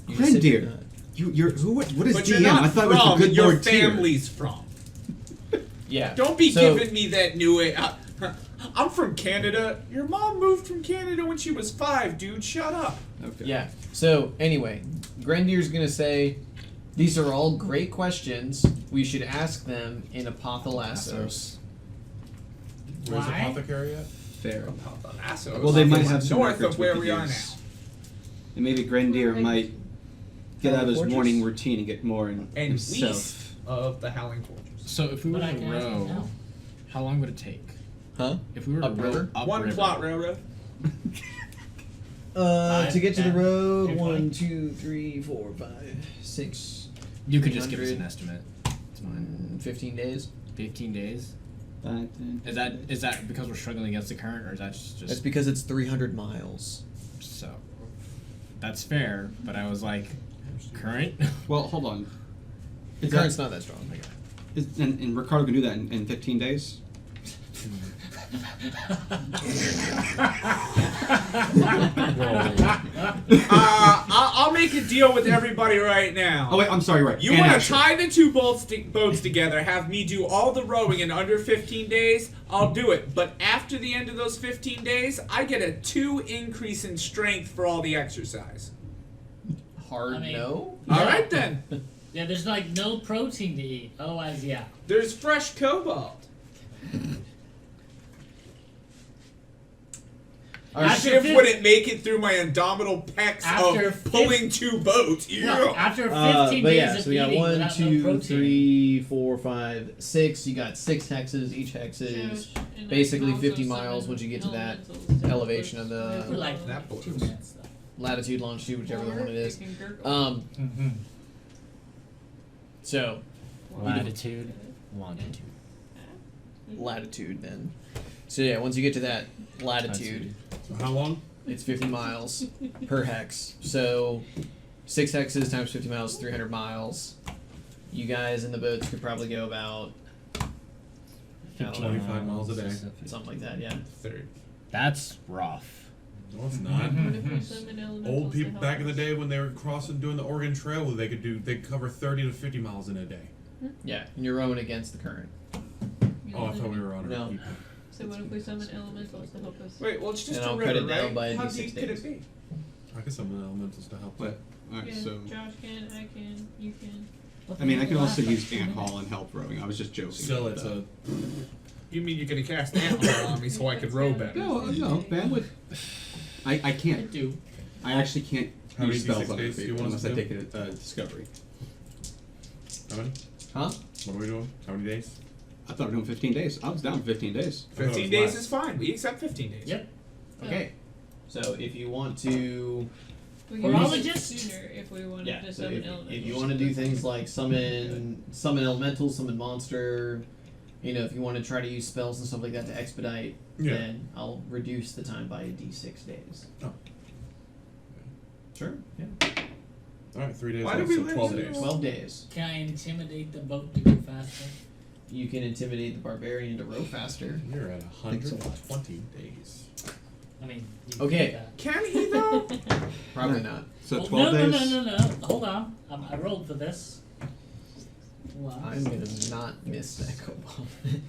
You just said you're Grendir. not. You're what is but DM? you're not I thought from, it was the good your Lord tier. family's from. Yeah. Don't be So- giving me that new. I'm from Canada. Your mom moved from Canada when she was 5, dude. Shut up. Okay. Yeah. So anyway, Grendir's gonna say, "These are all great questions. We should ask them in Apothelassos." Where's Why? Apothecary at? Fair. Assos. Well, they might have some north records of where could we are now. use. And maybe Grendir might get out of his Fortress? morning routine and get more in And himself. east of the Howling Fortress. So if we were But I to can ask him row, now. how long would it take? Huh? If we were to Upriver? row One upriver, plot railroad. To get to the 10, road, 220. 1, 2, 3, 4, 5, 6. you could just give us 300. an estimate. It's fine. 15 days. 15 days. 5, 10. Is that because we're struggling against the current, or is that just That's because it's 300 miles. so? That's fair, but I was like, current. Well, hold on. The current's not that strong. And Ricardo can do that in 15 days? I'll make a deal with everybody right now. Oh, wait, I'm sorry, right. You And want to Asher. tie the two boats together, have me do all the rowing in under 15 days? I'll do it. But after the end of those 15 days, I get a 2 increase in strength for all the exercise. Hard I mean- no? All right then. Yeah, there's like no protein to eat. Otherwise, yeah. There's fresh cobalt. After Shiv fif- wouldn't make it through my indomitable pecs After of pulling 2 boats. Yeah. No, after 15 But days yeah, of so we got eating 1, without no 2, protein. 3, 4, 5, 6. You got 6 hexes. Each hex is basically 50 miles once you get to that elevation of For the like That 2 boat. minutes though. latitude, longitude, whichever one it is. Mm-hmm. So Latitude, longitude. latitude then. So yeah, once you get to that latitude, So how long? it's 50 miles per hex. So 6 hexes times 50 miles, 300 miles. You guys in the boats could probably go about I don't know, 25 miles a day. something like that. Yeah. 30. That's rough. No, it's not. What if we summon elementals Old to people help back in the us? day when they were crossing doing the Oregon Trail, they could cover 30 to 50 miles in a day. Yeah, and you're rowing against the current. You Oh, I know, thought we were on No. our people. So what if we summon elementals to help us? Wait, well, it's just And a I'll river, cut it down right? by How D6 deep could days. it be? I guess some of the elementals to help. But, alright, Yeah, so. Josh can, I can, you can. I mean, I can also use ant haul and help rowing. I was just joking. Still, about it's that. You mean you're gonna cast antler on me so I could row better? No, bandwidth. I I can't. do. I actually can't How many use spells D6 on other days do you people want us unless I to take a discovery. How many? Huh? What are we doing? How many days? I thought we were doing 15 days. I was down for 15 days. I thought it 15 was days less. is fine. We accept 15 days. Yep. Okay. So if you want to, We We're can all use it just- sooner if we wanted yeah. to So summon if elementals. you want to do things like summon elemental, summon monster, you know, if you want to try to use spells and stuff like that to expedite, Yeah. then I'll reduce the time by a d6 days. Oh. Sure. Yeah. Alright, 3 days. Why did left, we so live 12 in days. 12 days. Can I intimidate the boat to go faster? You can intimidate the barbarian to row faster. You're at Thanks a lot. 120 days. I mean, you Okay. can do Can he though? Probably not. So that. 12 no, days. no. Hold on. I rolled for this. Wow. I'm gonna not miss that cobalt.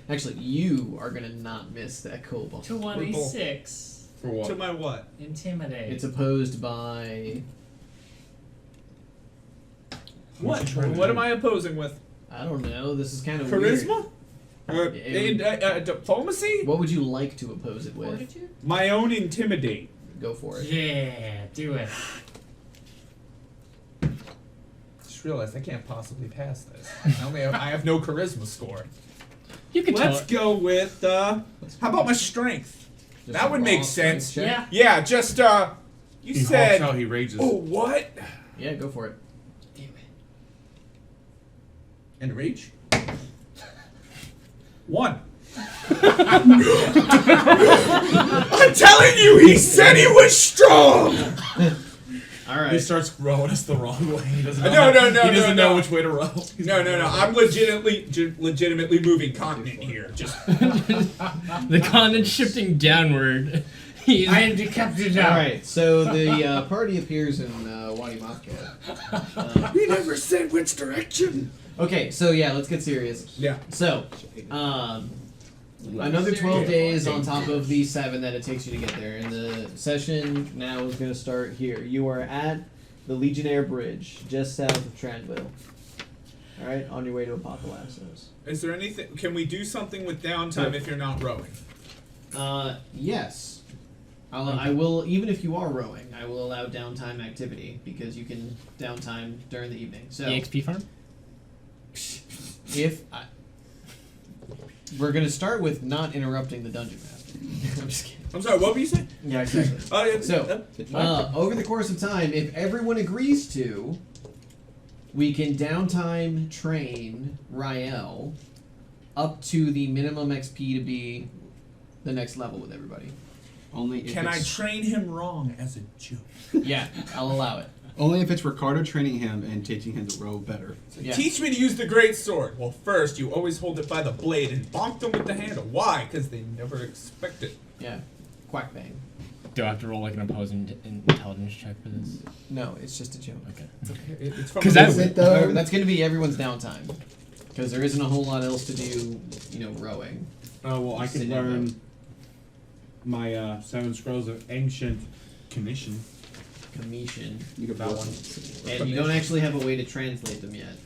Actually, you are gonna not miss that cobalt. 26. For what? To my what? Intimidate. It's opposed by What? you trying to What do? am I opposing with? I don't know. This is kind of weird. Charisma? Diplomacy? What would you like to oppose it with? Fortitude? My own intimidate. Go for it. Yeah, do it. Just realized I can't possibly pass this. I have no charisma score. You can Let's go with how about my strength? Just That a would raw make strength sense. check? Yeah. Yeah, just you He said hawks how he rages. oh what? Yeah, go for it. And rage? 1. I'm telling you, he said he was strong. All He right. starts rowing us the wrong way. He doesn't No, know. no, no, He doesn't no, know no. which way to row. No. I'm legitimately moving continent here. Just The continent's shifting downward. He's I am the captain All now. right. So the party appears in Wadi Mafka. we never said which direction. Okay. So yeah, let's get serious. Yeah. So, another 12 days on top of the 7 that it takes you to get there. And the session now is going to start here. You are at the Legionnaire Bridge, just south of Tranville. All right, on your way to Apocalypse. Is there anything? Can we do something with downtime if you're not rowing? Yes. I will, even if you are rowing, I will allow downtime activity because you can downtime during the evening. So, EXP farm? if I, we're gonna start with not interrupting the dungeon master. I'm just kidding. I'm sorry, what were you saying? Yeah, exactly. So, over the course of time, if everyone agrees to, we can downtime train Rael up to the minimum XP to be the next level with everybody. Only if Can I it's, train him wrong as a joke? Yeah, I'll allow it. only if it's Ricardo training him and teaching him to row better. Yeah. Teach me to use the great sword. Well, first, you always hold it by the blade and bonk them with the handle. Why? Because they never expect it. Yeah. Quack bang. Do I have to roll like an opposing intelligence check for this? No, it's just a joke. Okay. It's from 'Cause a that's- movie. it though? That's going to be everyone's downtime. Because there isn't a whole lot else to do, rowing. Oh, well, I could Sitting learn my 7 scrolls of ancient commission. Commission. You could That roll one. And you don't actually have a way to translate them yet.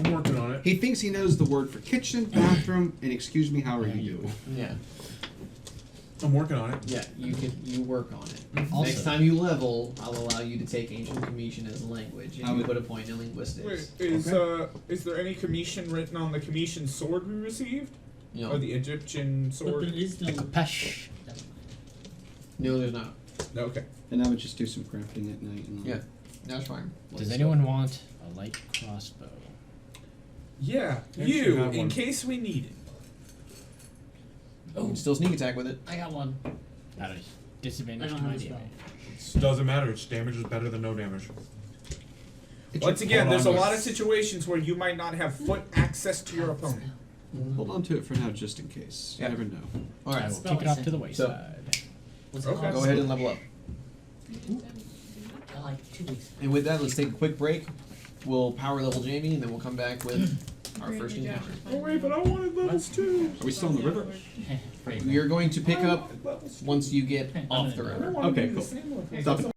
I'm working on it. He thinks he knows the word for kitchen, bathroom, and excuse me, how are you doing? Yeah. I'm working on it. Yeah, you work on it. Also- Next time you level, I'll allow you to take ancient Commission as a language, and I you would- put a point in linguistics. Wait, is there any commission written on the commission sword we received? No, Or the Egyptian But sword? there is no. Pesh. no, there's not. Okay. And I would just do some crafting at night. And Yeah, that's fine. Does anyone want a light crossbow? Yeah, Actually you, have in one. case we need it. You can still sneak attack with it. I got one. At a I disadvantage don't to my have a spell. damage. It doesn't matter. Its damage is better than no damage. Once again, hold there's a on to lot it. of situations where you might not have foot access to your opponent. hold on to it for now, just in case. Yeah. You never know. All I right, will Spell kick it off to the is wayside. What's it Okay. called? go ahead and level up. Like 2 weeks. And with that, let's take a quick break. We'll power level Jamie, and then we'll come back with our Great first job. encounter. Oh wait, but I wanted levels too. Are we still in the river? Great. We are going to pick I up wanted levels too. once you get Okay, off I'm the gonna I river. wanted Okay, to do the cool. same one. Stop it.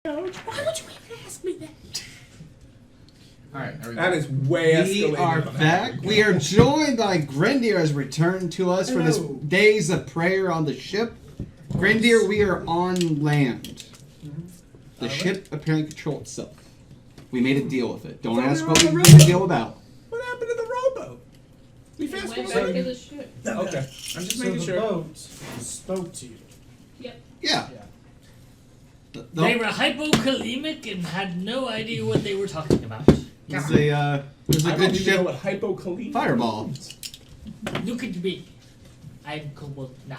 Why would you even ask me that? All right, are we That back? is way We escalated. are back. We are joined by Grendir has returned to us for this days of prayer on the ship. Grendir, we are on land. The ship apparently controls itself. We made a deal with it. Don't Thought we ask were what on we the made a river. deal about. What happened to the rowboat? We It fast went back forwarded. to the ship. Okay, I'm just So making the sure. boat spoke to you. Yep. Yeah. Yeah. They were hypokalemic and had no idea what they were talking about. It was a I don't good even know ship. what hypokalemia. Fireball. Look at me. I'm cool now.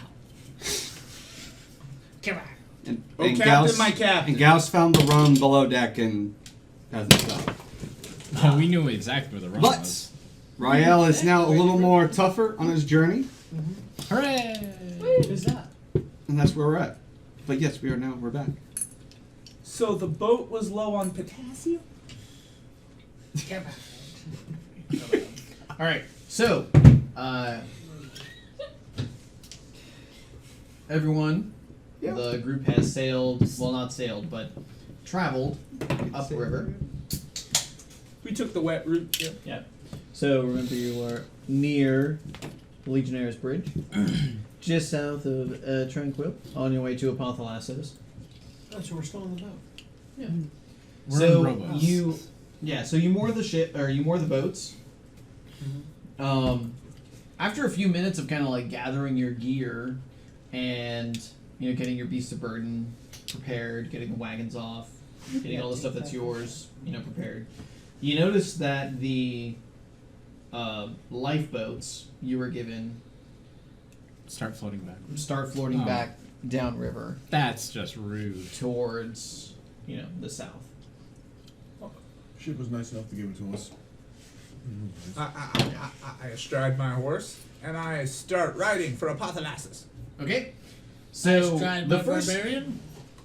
Come on. And, Oh, and Captain, Gauss, my captain. And Gauss found the rum below deck and hasn't stopped. Oh, we knew exactly where the run But was. Rael is now a little more tougher on his journey, Hooray! Who's that? and that's where we're at. But yes, we're back. So the boat was low on potassium? Come on. All right, so everyone, Yeah. the group has sailed. Well, not sailed, but traveled upriver. We took the wet route. Yep. Yeah. So remember, you are near Legionnaires Bridge, just south of Tranquil, on your way to Apothelassos. Oh, so we're still on the boat. Yeah. We're So in rowboats. so you moor the ship, or you moor the boats. After a few minutes of kind of like gathering your gear, and getting your beasts of burden prepared, getting the wagons off, getting all the stuff that's yours, prepared. You notice that the lifeboats you were given Start floating back. start floating Oh. back downriver That's just rude. towards the south. Ship was nice enough to give it to us. I astride my horse and I start riding for Apothelassus. Okay. So Stride the my first. barbarian.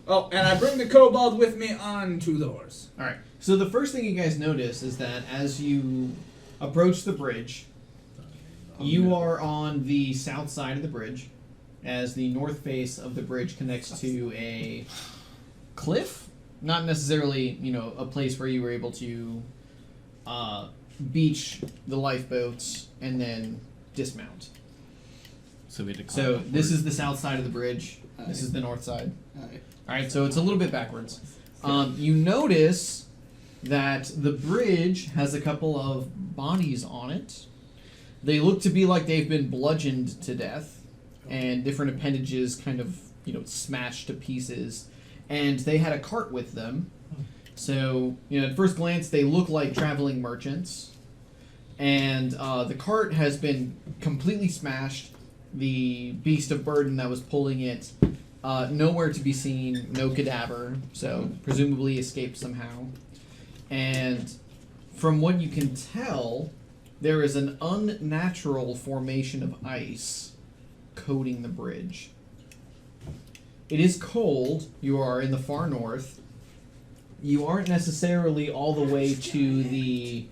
Oh, and I bring the kobold with me onto the horse. All right. So the first thing you guys notice is that as you approach the bridge, you are on the south side of the bridge, as the north face of the bridge connects to a cliff. Not necessarily, a place where you were able to beach the lifeboats and then dismount. So we had to climb So upward. this is the south side of the bridge. This is the north side. Alright. All right, so it's a little bit backwards. You notice that the bridge has a couple of bodies on it. They look to be like they've been bludgeoned to death, and different appendages kind of, smashed to pieces. And they had a cart with them. So, at first glance, they look like traveling merchants. And the cart has been completely smashed. The beast of burden that was pulling it, nowhere to be seen, no cadaver, so presumably escaped somehow. And from what you can tell, there is an unnatural formation of ice coating the bridge. It is cold. You are in the far north. You aren't necessarily all the way to the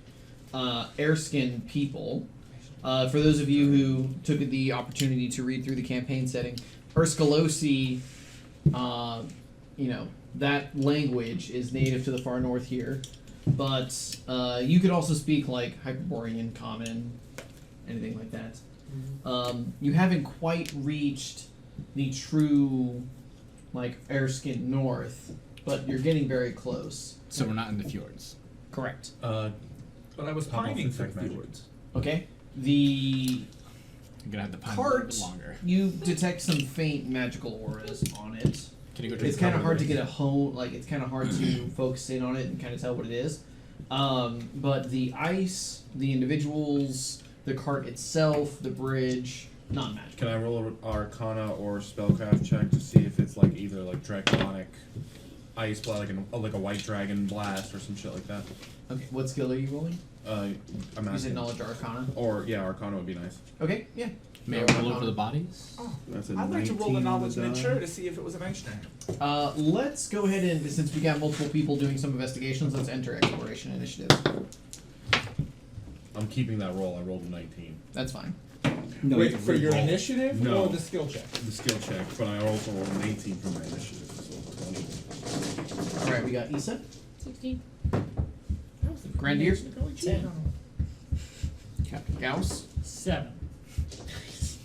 Airskin people. For those of you who took the opportunity to read through the campaign setting, Erskalosi, that language is native to the far north here. But you could also speak like Hyperborean Common, anything like that. You haven't quite reached the true, Airskin North, but you're getting very close. So we're not in the fjords. Correct. But I was Pop off pining for insect magic. fjords. Okay. The I'm gonna have to pine a little cart, bit longer. you detect some faint magical auras on it. Can you go to It's the kind of cover hard to base? get it's kind of hard to focus in on it and kind of tell what it is. But the ice, the individuals, the cart itself, the bridge, not magical. Can I roll an Arcana or Spellcraft check to see if it's either draconic ice blast, like a white dragon blast or some shit like that? Okay, what skill are you rolling? I'm You asking. said knowledge or arcana. Or Arcana would be nice. Okay, yeah. May I Roll roll over arcana. the bodies? That's a I'd like to roll 19 the on knowledge the die. nature to see if it was an ice dragon. Let's go ahead and, since we got multiple people doing some investigations, let's enter exploration initiative. I'm keeping that roll. I rolled a 19. That's fine. No, Wait, it's for your roll. initiative No. or the skill check? The skill check, but I also rolled an 18 for my initiative. So All right, we got Issa, 16. Grandier, 10. Captain Gauss, 7.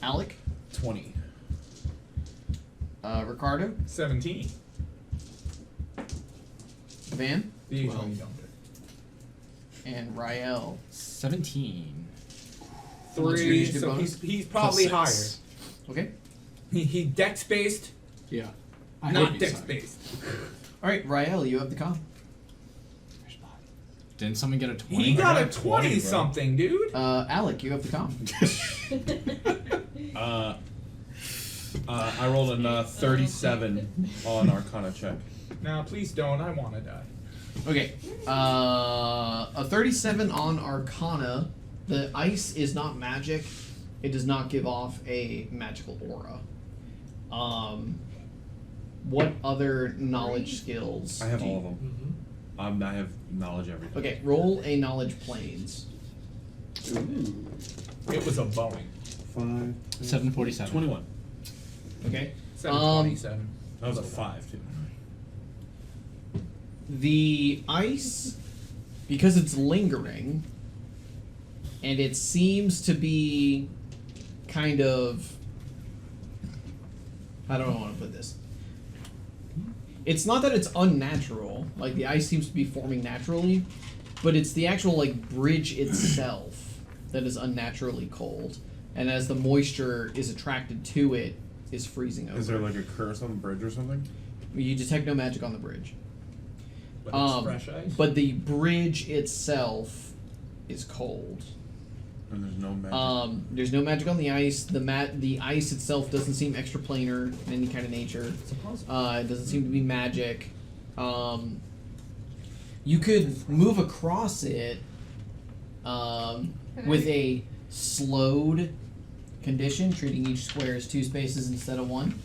Alec, 20. Ricardo, 17. Van, The Well. you don't. and Rael. 17. What's your 3, initiative so bonus? he's probably higher. +6. Okay. He dex based, Yeah. not dex based. All right, Rael, you have the com. Didn't someone get a 20? He got a got 20, 20 bro. something, dude. Alec, you have the com. I rolled a 37 on Arcana check. Now, please don't. I want to die. Okay. A 37 on Arcana. The ice is not magic. It does not give off a magical aura. What other knowledge skills? I have do all you- of them. I have knowledge everything. Okay, roll a knowledge planes. Ooh. It was a Boeing. 5. 747. 21. Okay. 727. That was a 5 too. The ice, because it's lingering, and it seems to be kind of. I don't know how to put this. It's not that it's unnatural, like the ice seems to be forming naturally, but it's the actual bridge itself that is unnaturally cold. And as the moisture is attracted to it, is freezing over. Is there a curse on the bridge or something? You detect no magic on the bridge. But it's fresh ice. But the bridge itself is cold. And there's no magic. There's no magic on the ice. The ice itself doesn't seem extraplanar in any kind of nature. It doesn't seem to be magic. You could move across it with a slowed condition, treating each square as 2 spaces instead of 1,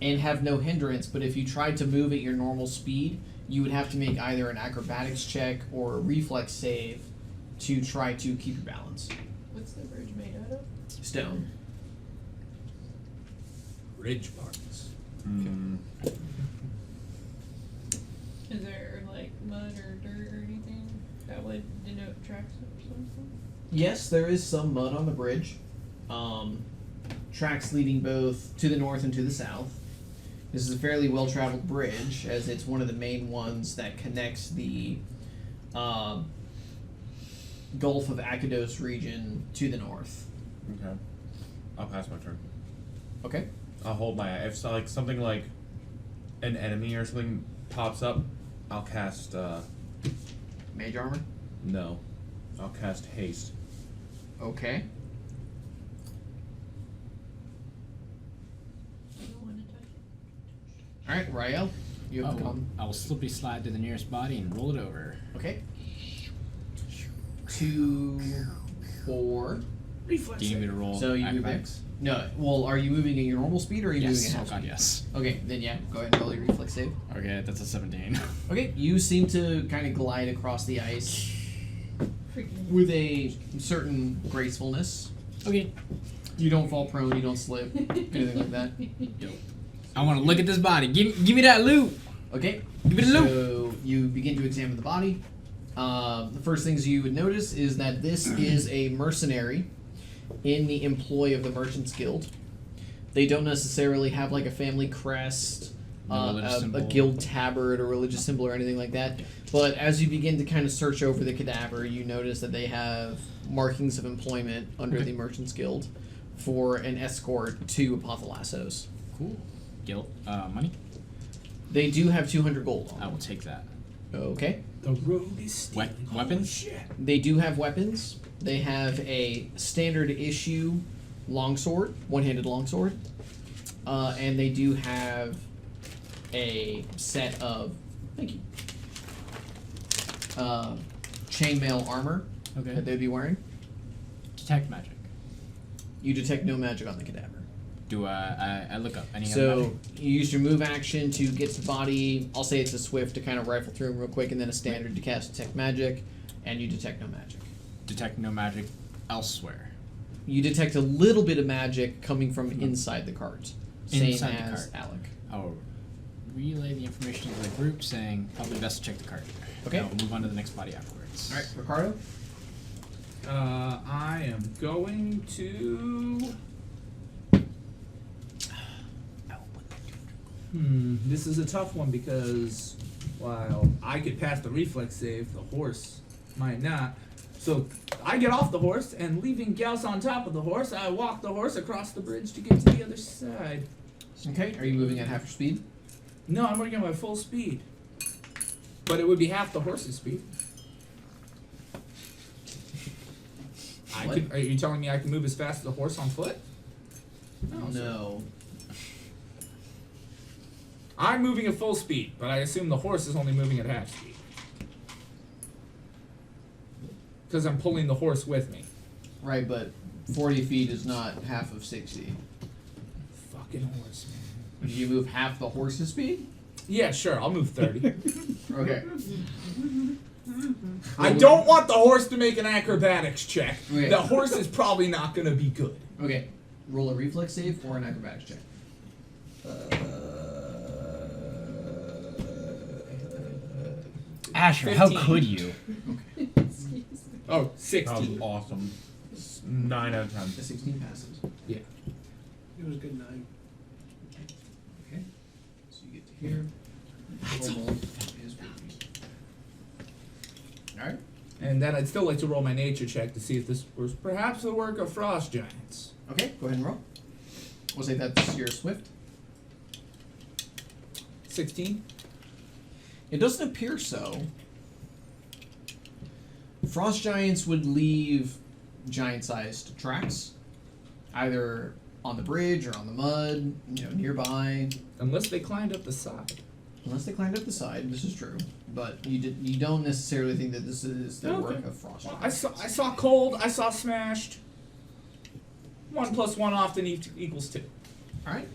and have no hindrance. But if you tried to move at your normal speed, you would have to make either an acrobatics check or a reflex save to try to keep your balance. What's the bridge made out of? Stone. Bridge parts. Mm. Is there mud or dirt or anything that would denote tracks or something? Yes, there is some mud on the bridge. Tracks leading both to the north and to the south. This is a fairly well-traveled bridge, as it's one of the main ones that connects the Gulf of Akados region to the north. Okay. I'll pass my turn. Okay. I'll hold my. If like something like an enemy or something pops up, I'll cast. Mage armor? No. I'll cast haste. Okay. Alright, Rael, you have come. I will slippy slide to the nearest body and roll it over. Okay. 2, 4. Reflex. Do you need me to roll So you move in? acrobatics? No, well, are you moving at your normal speed or are you moving Yes. at Oh half god, speed? yes. Okay, then yeah, go ahead and roll your reflex save. Okay, that's a 17. Okay, you seem to kind of glide across the ice with a certain gracefulness. Okay. You don't fall prone, you don't slip, anything like that. I want to look at this body. Give me that loot. Okay, Give it a loot. so you begin to examine the body. The first things you would notice is that this is a mercenary in the employ of the Merchants Guild. They don't necessarily have like a family crest, No religious a symbol. guild tabard or religious symbol or anything like that. But as you begin to kind of search over the cadaver, you notice that they have markings of employment under Okay. the Merchants Guild for an escort to Apothalassos. Cool. Guilt. Money. They do have 200 gold on I them. will take that. Okay. The rogue is stealing. Weapons? Shit. They do have weapons. They have a standard issue longsword, one-handed longsword, and they do have a set of chainmail armor Okay. that they'd be wearing. Detect magic. You detect no magic on the cadaver. Do I look up any other So magic? you use your move action to get to the body. I'll say it's a swift to kind of rifle through him real quick, and then a standard to cast detect magic, and you detect no magic. Detect no magic elsewhere. You detect a little bit of magic coming from inside the cart, same Inside the as cart. Alec. I'll relay the information to the group, saying probably best to check the cart. Okay. And we'll move on to the next body afterwards. All right, Ricardo. I am going to. This is a tough one because while I could pass the reflex save, the horse might not. So I get off the horse and leaving Gauss on top of the horse, I walk the horse across the bridge to get to the other side. Okay. Are you moving at half your speed? No, I'm working at my full speed. But it would be half the horse's speed. What? Are you telling me I can move as fast as a horse on foot? No. I'm moving at full speed, but I assume the horse is only moving at half speed. Because I'm pulling the horse with me. Right, but 40 feet is not half of 60. Fucking horse, man. Do you move half the horse's speed? Yeah, sure, I'll move 30. Okay. I don't want the horse to make an acrobatics check. Okay. The horse is probably not going to be good. Okay. Roll a reflex save or an acrobatics check. Asher, 15. how could you? Oh, That was 60. awesome. 9 out of 10. The 16 passes. Yeah. It was a good night. Okay. So you get to here. Alright. And then I'd still like to roll my nature check to see if this was perhaps the work of frost giants. Okay, go ahead and roll. We'll say that's your swift. 16? It doesn't appear so. Frost giants would leave giant-sized tracks, either on the bridge or on the mud, nearby. Unless they climbed up the side. Unless they climbed up the side, this is true. But you don't necessarily think that this is the Okay. work of frost Well, giants. I saw cold, I saw smashed. 1 + 1 often equals 2. Alright.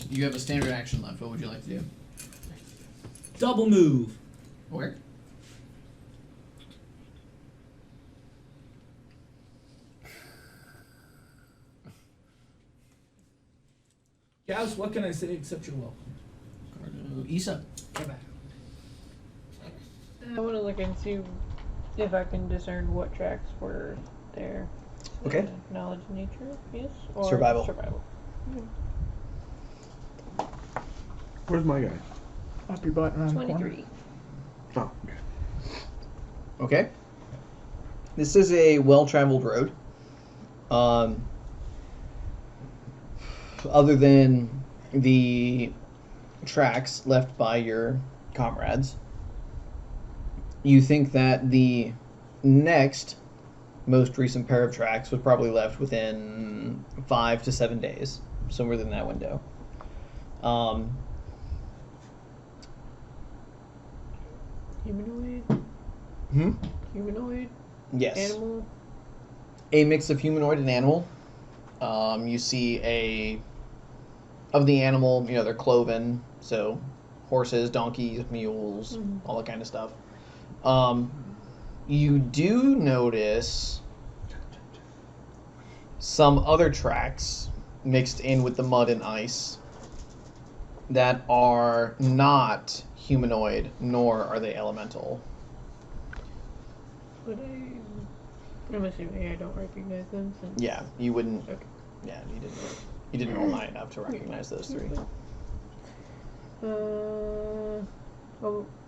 You have a standard action left. What would you like to do? Double move. Where? Guys, what can I say except you're welcome? Issa. Come back. I want to look and see if I can discern what tracks were there. Okay. Knowledge, nature, yes, or Survival. Survival. Where's my guy? Up your butt around the corner. 23. Oh, okay. Okay. This is a well-traveled road. Other than the tracks left by your comrades, you think that the next most recent pair of tracks was probably left within 5 to 7 days, somewhere within that window. Humanoid? Humanoid? Yes. Animal? A mix of humanoid and animal. You see of the animal, they're cloven, so horses, donkeys, mules, all that kind of stuff. You do notice some other tracks mixed in with the mud and ice that are not humanoid, nor are they elemental. But I'm assuming I don't recognize them. Since Yeah, you wouldn't. Okay. Yeah, you didn't roll high enough to recognize those three.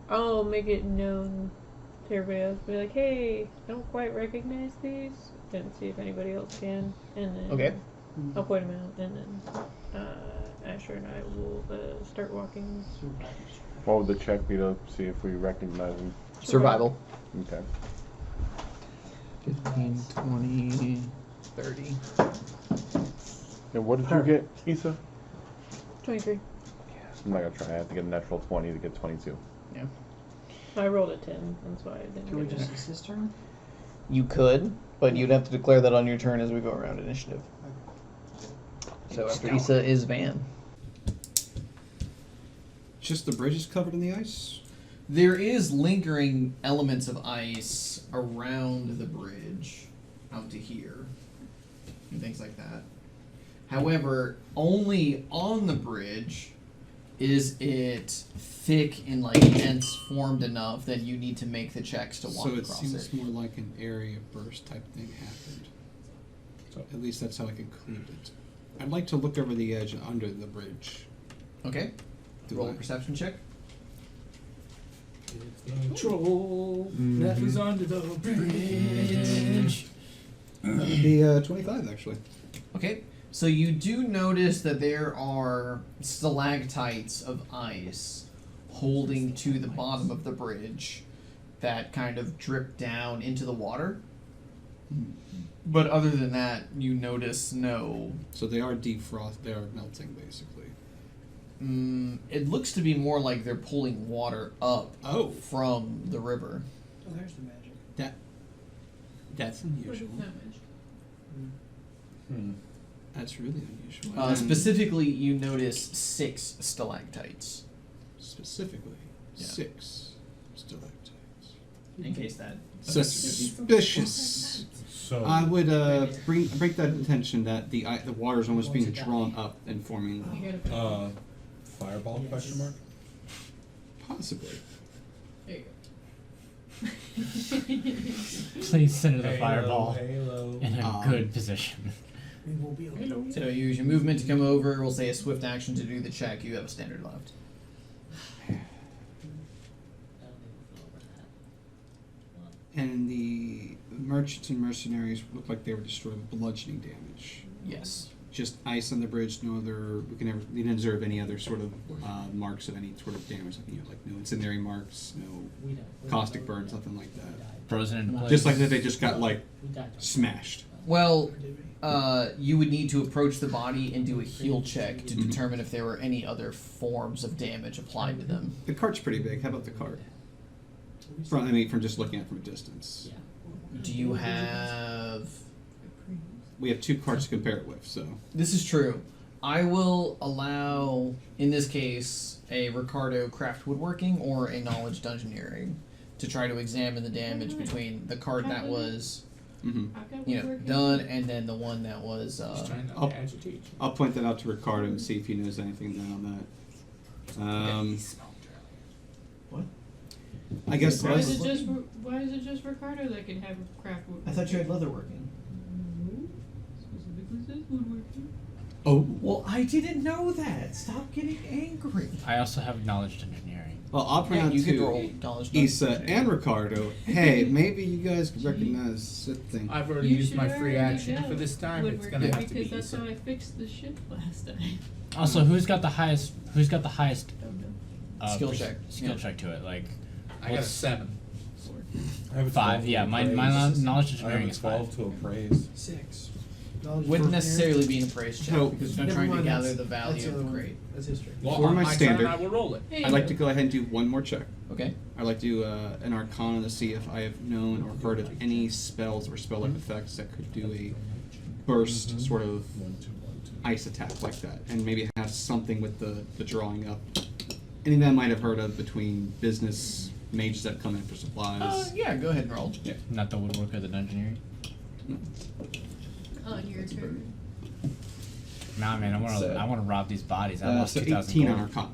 I'll make it known to everybody else. Be like, hey, I don't quite recognize these, and see if anybody else can. And then Okay. I'll point them out, and then Asher and I will start walking. What would the check be to see if we recognize him? Survival. Okay. 15, 20, 30. And what did you get, Issa? 23. I'm not gonna try. I have to get a natural 20 to get 22. Yeah. I rolled a 10. That's why I didn't. Can we get it. just assist her? You could, but you'd have to declare that on your turn as we go around initiative. So after Issa is Van. Just the bridge is covered in the ice? There is lingering elements of ice around the bridge out to here and things like that. However, only on the bridge is it thick and dense formed enough that you need to make the checks to walk So it across seems it. more like an area burst type thing happened. So at least that's how I conclude it. I'd like to look over the edge and under the bridge. Okay. Roll a perception check. Troll that was under the bridge. That would be 25 actually. Okay. So you do notice that there are stalactites of ice holding to the bottom of the bridge that kind of drip down into the water. But other than that, you notice no... So they are defrost, they are melting basically. It looks to be more like they're pulling water up from the river. Oh, there's the magic. That's unusual. That's really unusual. Specifically, you notice 6 stalactites. Specifically, Yeah. 6 stalactites. In case that... Suspicious. So I would bring that attention that the water is almost being drawn up and forming. fireball question mark? Possibly. There you Please center the Halo, fireball halo. in a good position. We won't be able to. So you use your movement to come over. We'll say a swift action to do the check. You have a standard left. And the merchants and mercenaries look like they were destroyed with bludgeoning damage. Yes. Just ice on the bridge. No other. We didn't observe any other sort of marks of any sort of damage. Like no incendiary marks, no caustic burns, nothing like that. Frozen in place. Just like that, they just got smashed. Well, you would need to approach the body and do a heal check to determine if there were any other forms of damage applied to them. The cart's pretty big. How about the cart? From just looking at it from a distance. Do you have... We have 2 carts to compare it with, so... This is true. I will allow, in this case, a Ricardo craft woodworking or a knowledge dungeoneering to try to examine the damage between the cart that was, done and then the one that was... I'll point that out to Ricardo and see if he knows anything then on that. What? I guess... Why is it just Ricardo that can have craft woodworking? I thought you had leatherworking. Specifically says woodworking. Oh. Well, I didn't know that. Stop getting angry. I also have knowledge engineering. Well, I'll point out you could to roll knowledge. Issa and Ricardo, hey, maybe you guys could recognize that thing. I've already You used should my already free action know for this time. when It's we're gonna good, have to be because that's Issa. how I fixed the ship last time. Also, who's got the highest Don't know. Skill check. skill Yeah. check to it? Like I got a what's- 7. I have a 5. 12 Yeah, to my appraise. knowledge I engineering have a is 12 5. to appraise. 6. Knowledge Wouldn't for necessarily be an appraise check So- because you're Never trying to mind, gather that's- the value that's of the the other one. crate. That's history. Well, For on my my standard- turn, I will roll it. Hey, I'd like to go ahead and do one more check. Okay. I'd like to do an Arcana to see if I have known or heard of any spells or spell-like effects that could do a burst sort of ice attack like that, and maybe it has something with the drawing up. Anything I might have heard of between business mages that come in for supplies. Yeah, go ahead and roll. Yeah. Not the woodworker, the dungeoneering. on your turn. Nah, man, So- I wanna rob these bodies. I lost So 2,000 18 gold. on Arcana.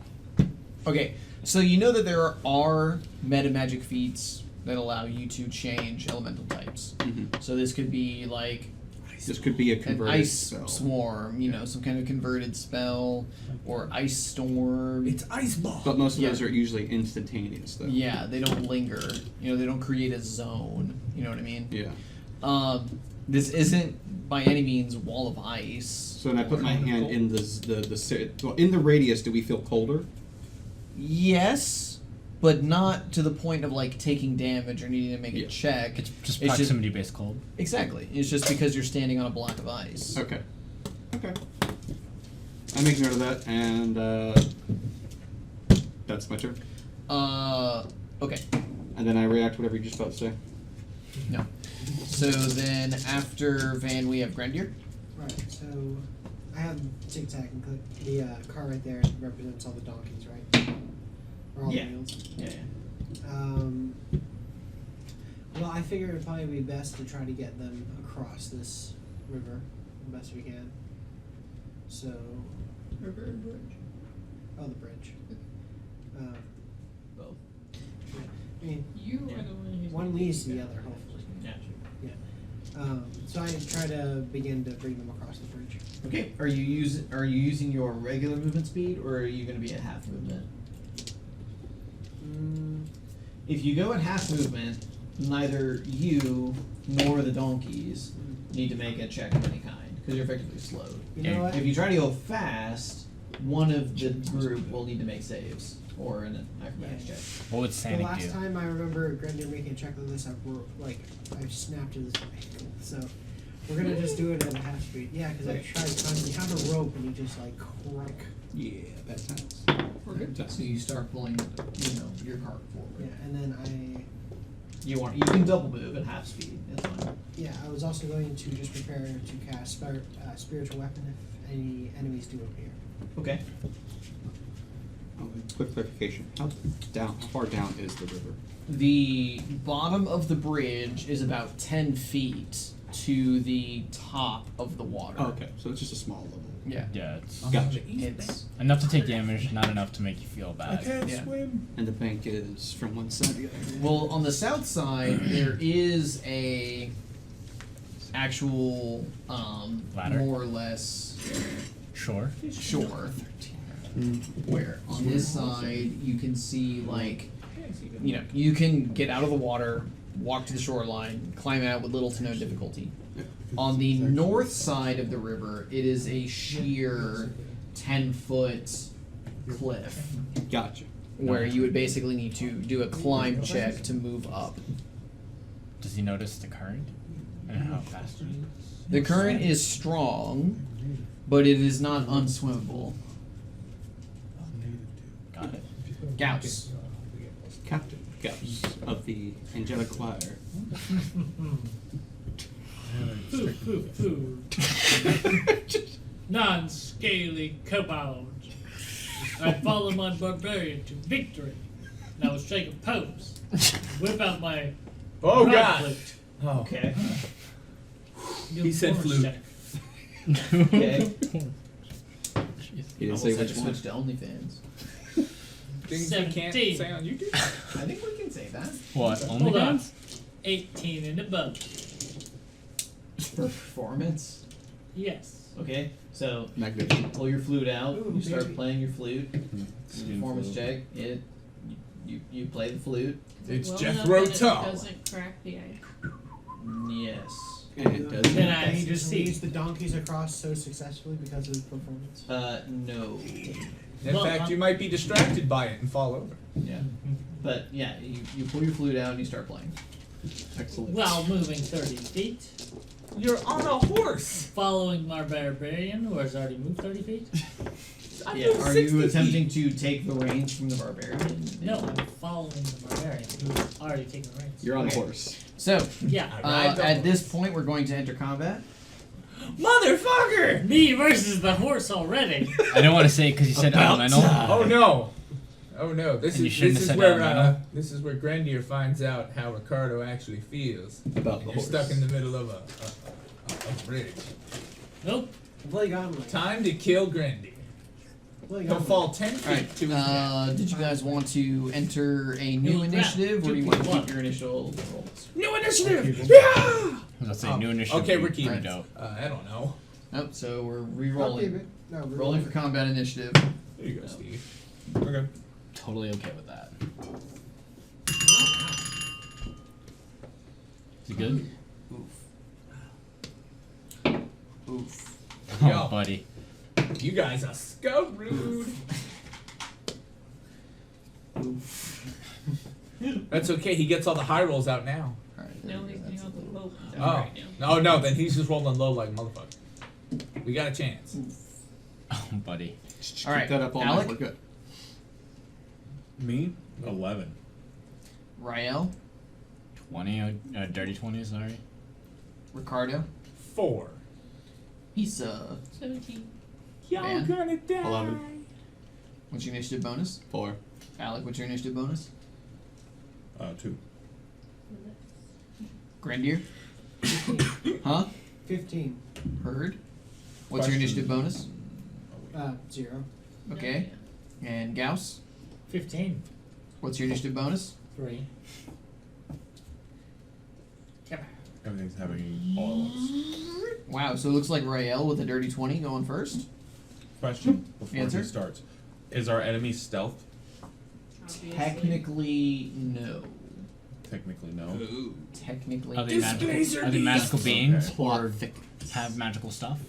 Okay, so you know that there are meta magic feats that allow you to change elemental types. So this could be like This could be a an converted ice spell. swarm, you know, some kind of converted spell, or ice storm. It's Ice Ball. But most of Yeah. those are usually instantaneous, though. Yeah, they don't linger. You know, they don't create a zone. You know what I mean? Yeah. This isn't by any means wall of ice. So when I put my hand in well, in the radius, do we feel colder? Yes, but not to the point of like taking damage or needing to make a check. It's just It's proximity based cold. Exactly. It's just because you're standing on a block of ice. Okay. Okay. I make note of that, and that's my turn. Okay. And then I react whatever you just about to say. No. So then after Van, we have Grendier. Right, so I have Tic Tac and click the car right there represents all the donkeys, right? Or all Yeah. the wheels. Yeah. Well, I figure it'd probably be best to try to get them across this river the best we can. So, River and bridge. oh, the bridge. Both. I mean, You are the one who's one leads to the other, hopefully. Gotcha. So I try to begin to bring them across the bridge. Okay. Are you using your regular movement speed, or are you going to be at half movement? If you go at half movement, neither you nor the donkeys need to make a check of any kind because you're effectively slowed. You know what? If you try to go fast, one of the group will need to make saves or an acrobatics check. What would The Sanic last do? time I remember Grendier making a check of this, I snapped his ankle. So we're gonna just do it at a half speed. Yeah, because I tried timing. You have a rope and you just like crack. Yeah, bad times. So you start pulling, your cart forward. Yeah, and then You can double move at half speed. That's fine. I was also going to just prepare to cast spiritual weapon if any enemies do appear. Okay. Oh, quick clarification. How far down is the river? The bottom of the bridge is about 10 feet to the top of the water. Oh, okay, so it's just a small level. Yeah. Yeah, it's Gotcha. It's enough to take damage, not enough to make you feel bad. yeah. swim. And the bank is from one side to the other. Well, on the south side there is a actual Ladder? more or less Sure. shore where on this side you can see you can get out of the water, walk to the shoreline, climb out with little to no difficulty. On the north side of the river, it is a sheer 10-foot cliff Gotcha. where you would basically need to do a climb check to move up. Does he notice the current and how fast it is? The current is strong, but it is not unswimmable. Got it. Gauss. Captain Gauss of the Angelic Choir. Non-scaly kobolds. I follow my barbarian to victory. Now shake a pose. Whip out my Oh rod god. flute. Okay. Do He said force flute. check. Okay. He didn't Almost say had to which one. switch to OnlyFans. Things you can't 17. say on YouTube. I think we can say that. What? Hold on. OnlyFans? 18 and above. For performance. Yes. Okay, so Magnificent. pull your flute out. Ooh, You start baby. playing your flute. Skin Performance flute. check. You play the flute. It's well Jethro enough that Tull. It doesn't crack the ice. Yes. And it does. Then And I he just see. leads the donkeys across so successfully because of his performance. No. In Well, fact, you might be distracted by it and fall over. Yeah. But yeah, you pull your flute out and you start playing. Excellent. While moving 30 feet, You're on a horse. following my barbarian, who has already moved 30 feet. I Yeah. moved Are 60 you feet. attempting to take the reins from the barbarian? No, I'm following the barbarian, who's already taken the reins. You're on the Okay. horse. So, Yeah. I ride the at this horse. point, we're going to enter combat. Motherfucker! Me versus the horse already. I don't want to say it because you said About elemental. time. Oh no! Oh no! This And you is shouldn't this have is said where elemental. this is where Grendier finds out how Ricardo actually feels. About the You're horse. stuck in the middle of a bridge. Nope. Play Godly. Time to kill Grendier. Play He'll Godly. fall 10 feet Alright, to his death. did you guys want to enter a new New initiative, or do you round. want to keep 2.1. your initial rolls? New initiative! I Yeah! was gonna say new initiative. Okay, would we're be keeping. dope. I don't know. Nope, so we're I'll keep re-rolling. it. No, we're Rolling for combat initiative. There you go, No. Steve. Okay. Totally okay with that. Is he good? Oof. Oh, Yo. buddy. You guys are so rude. That's okay. He gets all the high rolls out now. Alright. No, he's doing all the low Oh. right now. No, then he's just rolling low like a motherfucker. We got a chance. Oh, buddy. Just All right, keep that up all Alec? night. We're good. Me? 11. Rael, 20, dirty 20, sorry. Ricardo, 4. Issa. 17. Y'all Man. gonna die. 11. What's your initiative bonus? 4. Alec, what's your initiative bonus? 2. Grandier? Huh? 15. Heard? What's your initiative bonus? 0. Okay. And Gauss? 15. What's your initiative bonus? 3. Come on. Everything's happening all at once. Wow, so it looks like Rael with a dirty 20 going first. Question before Answer? he starts. Is our enemy stealth? Obviously. Technically, no. Technically, no. Technically, Are they, This laser are they beam. magical beings Okay. or have magical stuff?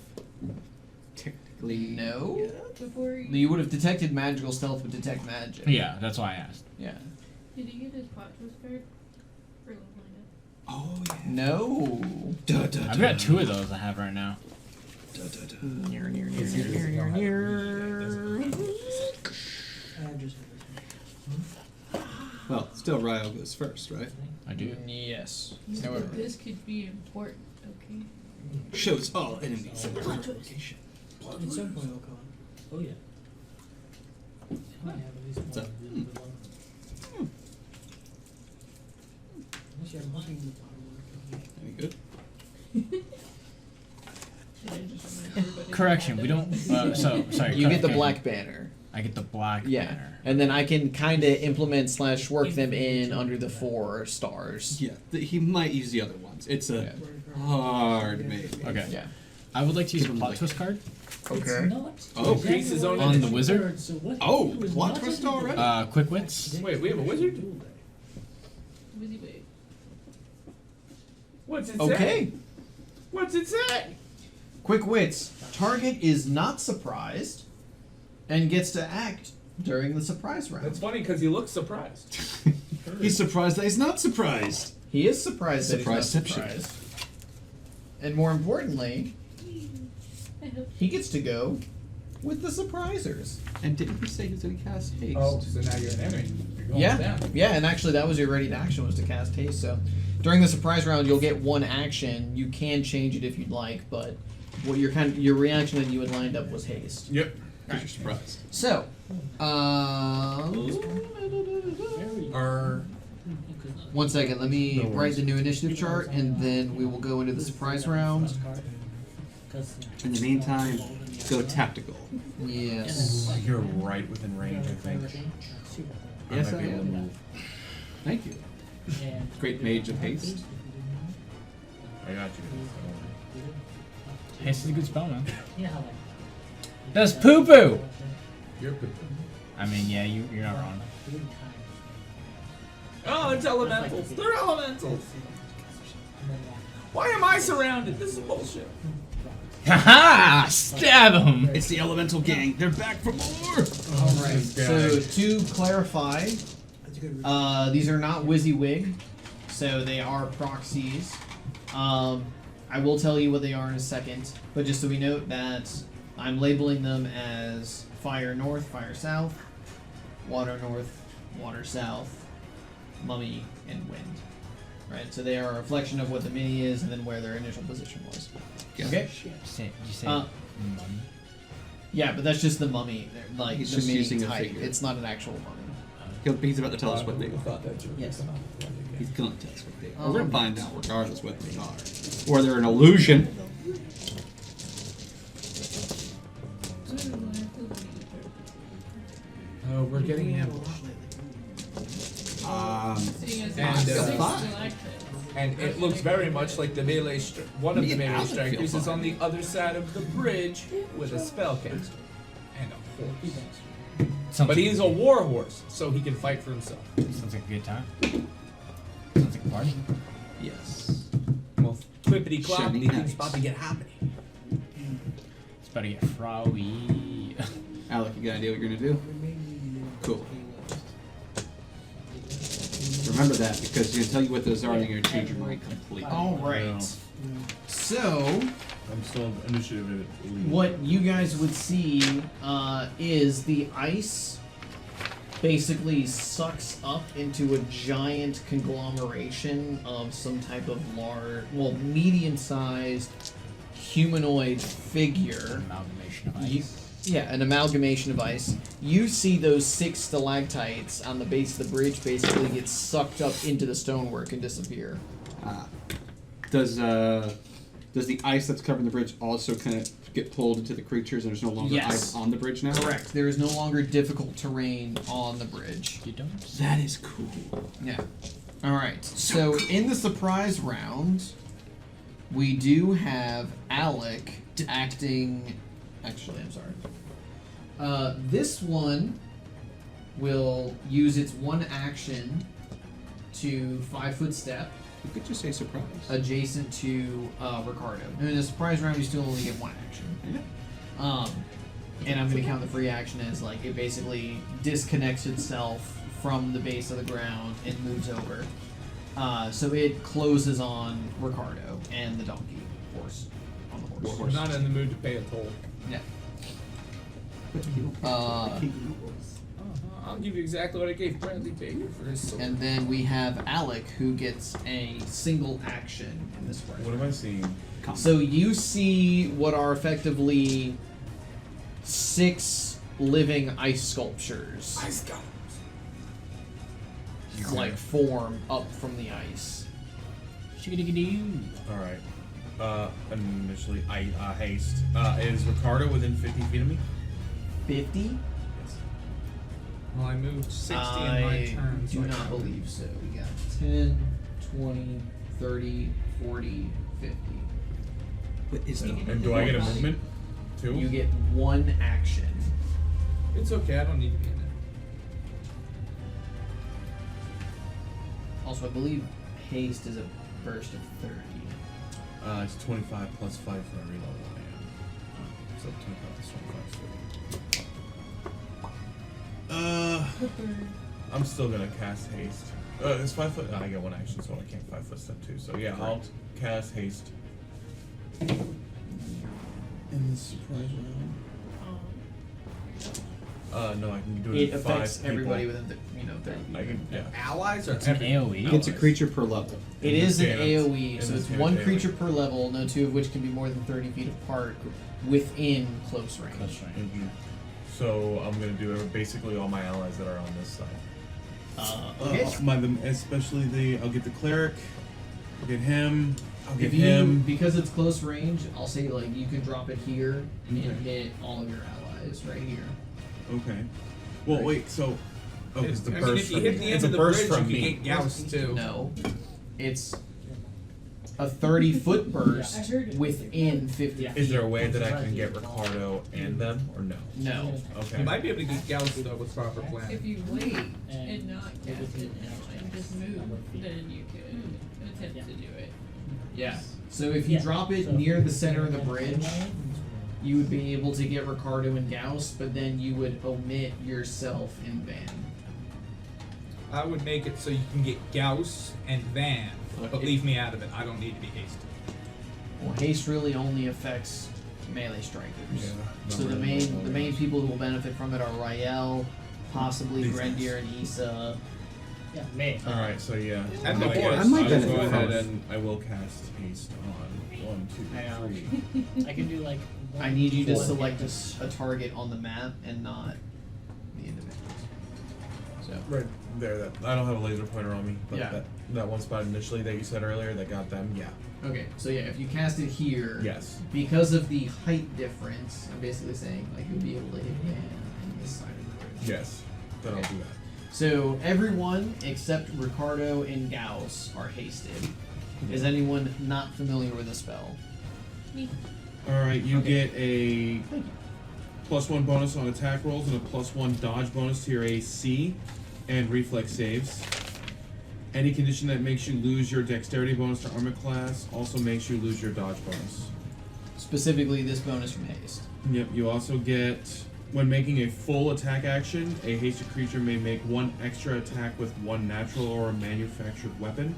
Technically, no. Before he, You would have detected magical stealth, would detect magic. Yeah, that's why I asked. Yeah. did he get his plot twist card? For leveling Oh, yeah. No. Da, da, I've got 2 of those I have right now. Da, da, da. Near, near, near, It's near, because near, they don't near, have a near. I just Well, still Ryle goes first, right? I do. Yes. it? However, This could be important, okay? Shows all enemies in their location. At some point, I'll call him. Oh, yeah. I have at least What's one up? really good one. Actually, I'm looking at the bottom one. Any good? Should I just remind everybody? Correction, we don't. Sorry. you get the clarification. black banner. I get the black Yeah. banner. And then I can kind of implement / work them in under the 4 stars. Yeah, he might use the other ones. It's a hard made. Okay. Yeah. I would like to use a Give him plot like- twist card. Okay. It's not Oh. Increase his own January On the wizard? 23rd, so what Oh, he was plot not twist illegal. already? Quick wits. Wait, we have a wizard? Wizzy wait. What's it say? Okay. What's it say? Quick wits. Target is not surprised and gets to act during the surprise round. That's funny because he looks surprised. He's surprised that he's not surprised. He is surprised that he's not Surpriseception. surprised. And more importantly, I hope he gets to go with the surprisers. And didn't he say he was going to cast haste? Oh, so now you're an enemy. You're going Yeah, down. yeah, and actually that was your ready to action was to cast haste. So during the surprise round, you'll get 1 action. You can change it if you'd like, but what your reaction that you had lined up was haste. Yep. Because you're surprised. So, Our 1 second. Let me No write worries. the new initiative chart, and then we will go into the surprise round. In the meantime, go tactical. Yes. you're right within range, I think. Yes, might be I able to am. move. Thank you. Great mage of haste. I got you. Haste is a good spell, man. Yeah, like. That's poo-poo! You're poop. I mean, yeah, you're not wrong. Oh, it's elementals. They're elementals. Why am I surrounded? This is bullshit. Haha! Stab him! It's the elemental gang. They're back for more. Alright, so to clarify, That's a good. these are not WYSIWYG, so they are proxies. I will tell you what they are in a second, but just so we note that I'm labeling them as fire north, fire south, water north, water south, mummy, and wind. Right, so they are a reflection of what the mini is and then where their initial position was. Okay? Did you say Uh, mummy? Yeah, but that's just the mummy, like He's the just mini using a type. figure. It's not an actual mummy. He's about to tell us what they are. thought that joke Yes. He's going to tell us what they are. We're going to find out regardless what they are. Or they're an illusion. Oh, we're getting ambushed. Seeing as And, it's six fine. stalactites. And it looks very much like the melee. One of the Me and melee Alec feel strikers is fine. on the other side of the bridge with a spellcaster and a horse. Sounds But like he's a war horse, so he can fight for himself. Sounds like a good time. Sounds like a party. Yes. Well, clippity cloppity, Shiny things nights. about to get happening. It's about to get frowy. Alec, you got an idea what you're going to do? Cool. Remember that, because he's going to tell you what those are and you're going to change your mind completely. Alright. So, I'm still initiative lead. what you guys would see is the ice basically sucks up into a giant conglomeration of some type of large, well, medium-sized humanoid figure. Amalgamation of You- ice. Yeah, an amalgamation of ice. You see those 6 stalactites on the base of the bridge basically get sucked up into the stonework and disappear. Does the ice that's covering the bridge also kind of get pulled into the creatures and there's no longer Yes. ice on the bridge now? Correct. There is no longer difficult terrain on the bridge. You don't? That is cool. Yeah. Alright. So in the surprise round, we do have Alec acting. Actually, I'm sorry. This one will use its one action to 5-foot step You could just say surprise. adjacent to Ricardo. And in a surprise round, you still only get one action. Yeah. And I'm going to count the free action as like it basically disconnects itself from the base of the ground and moves over. So it closes on Ricardo and the donkey horse on the horse. We're not in the mood to pay a toll. Yeah. I'll give you exactly what I gave Bradley Baker for his sword. And then we have Alec, who gets a single action in this round. What am I seeing? So you see what are effectively 6 living ice sculptures, Ice golems. like form up from the ice. Shiggity-gidoo. Alright. Initially, haste. Is Ricardo within 50 feet of me? 50? Yes. Well, I moved 60 in my I turn. do not believe so. We got 10, 20, 30, 40, 50. What is the And do I get a movement too? You get 1 action. It's okay, I don't need to be in it. Also, I believe haste is a burst of 30. It's 25 plus 5 for every level I am. So 25 plus 25 is 30. I'm still gonna cast haste. It's 5 foot. I get 1 action, so I can't 5 foot step 2. So yeah, I'll cast haste. In this surprise round. No, I can do it. It with affects 5 everybody people. within 30 I can, yeah. Allies or It's an AoE. It's a creature per level. It is an Yeah, AoE, it's- so it's it's 1 AoE. creature per level, no 2 of which can be more than 30 feet apart within close range. Close range. Mhm. So I'm gonna do basically all my allies that are on this side. Okay. Especially I'll get the cleric. I'll get him. I'll get If you, him. because it's close range, I'll say like you can drop it here and Okay. hit all of your allies right here. Okay. Well, Right. wait. So, it's the I burst mean, if you from hit me. the It's end a of the burst bridge, from you me. can get Gauss too. No, it's a 30-foot I burst heard it. within 50 Yeah. feet. Is there a way that I can get Ricardo and them, or no? No. Okay. You might be able to get Gauss though with proper If planning. you wait And and not cast everything it now else and just move, then you could attempt Yeah. to do it. Yeah. So if you Yeah. drop it So- near the center of the bridge, you would be able to get Ricardo and Gauss, but then you would omit yourself and Van. I would make it so you can get Gauss and Van, but Okay. leave me out of it. I don't need to be hasty. Well, haste really only affects melee strikers. Yeah, So not the really. main people who will benefit from it are Rael, possibly These Grendir and Issa. Yeah, me. Alright, so yeah. And So the I horse. guess I might will benefit go from ahead it. and I will cast haste on 1, 2, Hang on. 3. I can do like. I need you to one select damage. a target on the map and not the individuals. So Right there, that I don't have a laser pointer on me, but Yeah. that one spot initially that you said earlier that got them, yeah. okay, so yeah, if you cast it here, Yes. because of the height difference, I'm basically saying like you'll be able to hit Van on this side of the bridge. Yes. Then I'll Okay. do that. So everyone except Ricardo and Gauss are hasted. Is anyone not familiar with the spell? Alright, you Okay. get a +1 bonus on attack rolls and a +1 dodge bonus to your AC and reflex saves. Any condition that makes you lose your dexterity bonus to armor class also makes you lose your dodge bonus. Specifically, this bonus from haste. Yep, you also get, when making a full attack action, a hasted creature may make one extra attack with one natural or a manufactured weapon.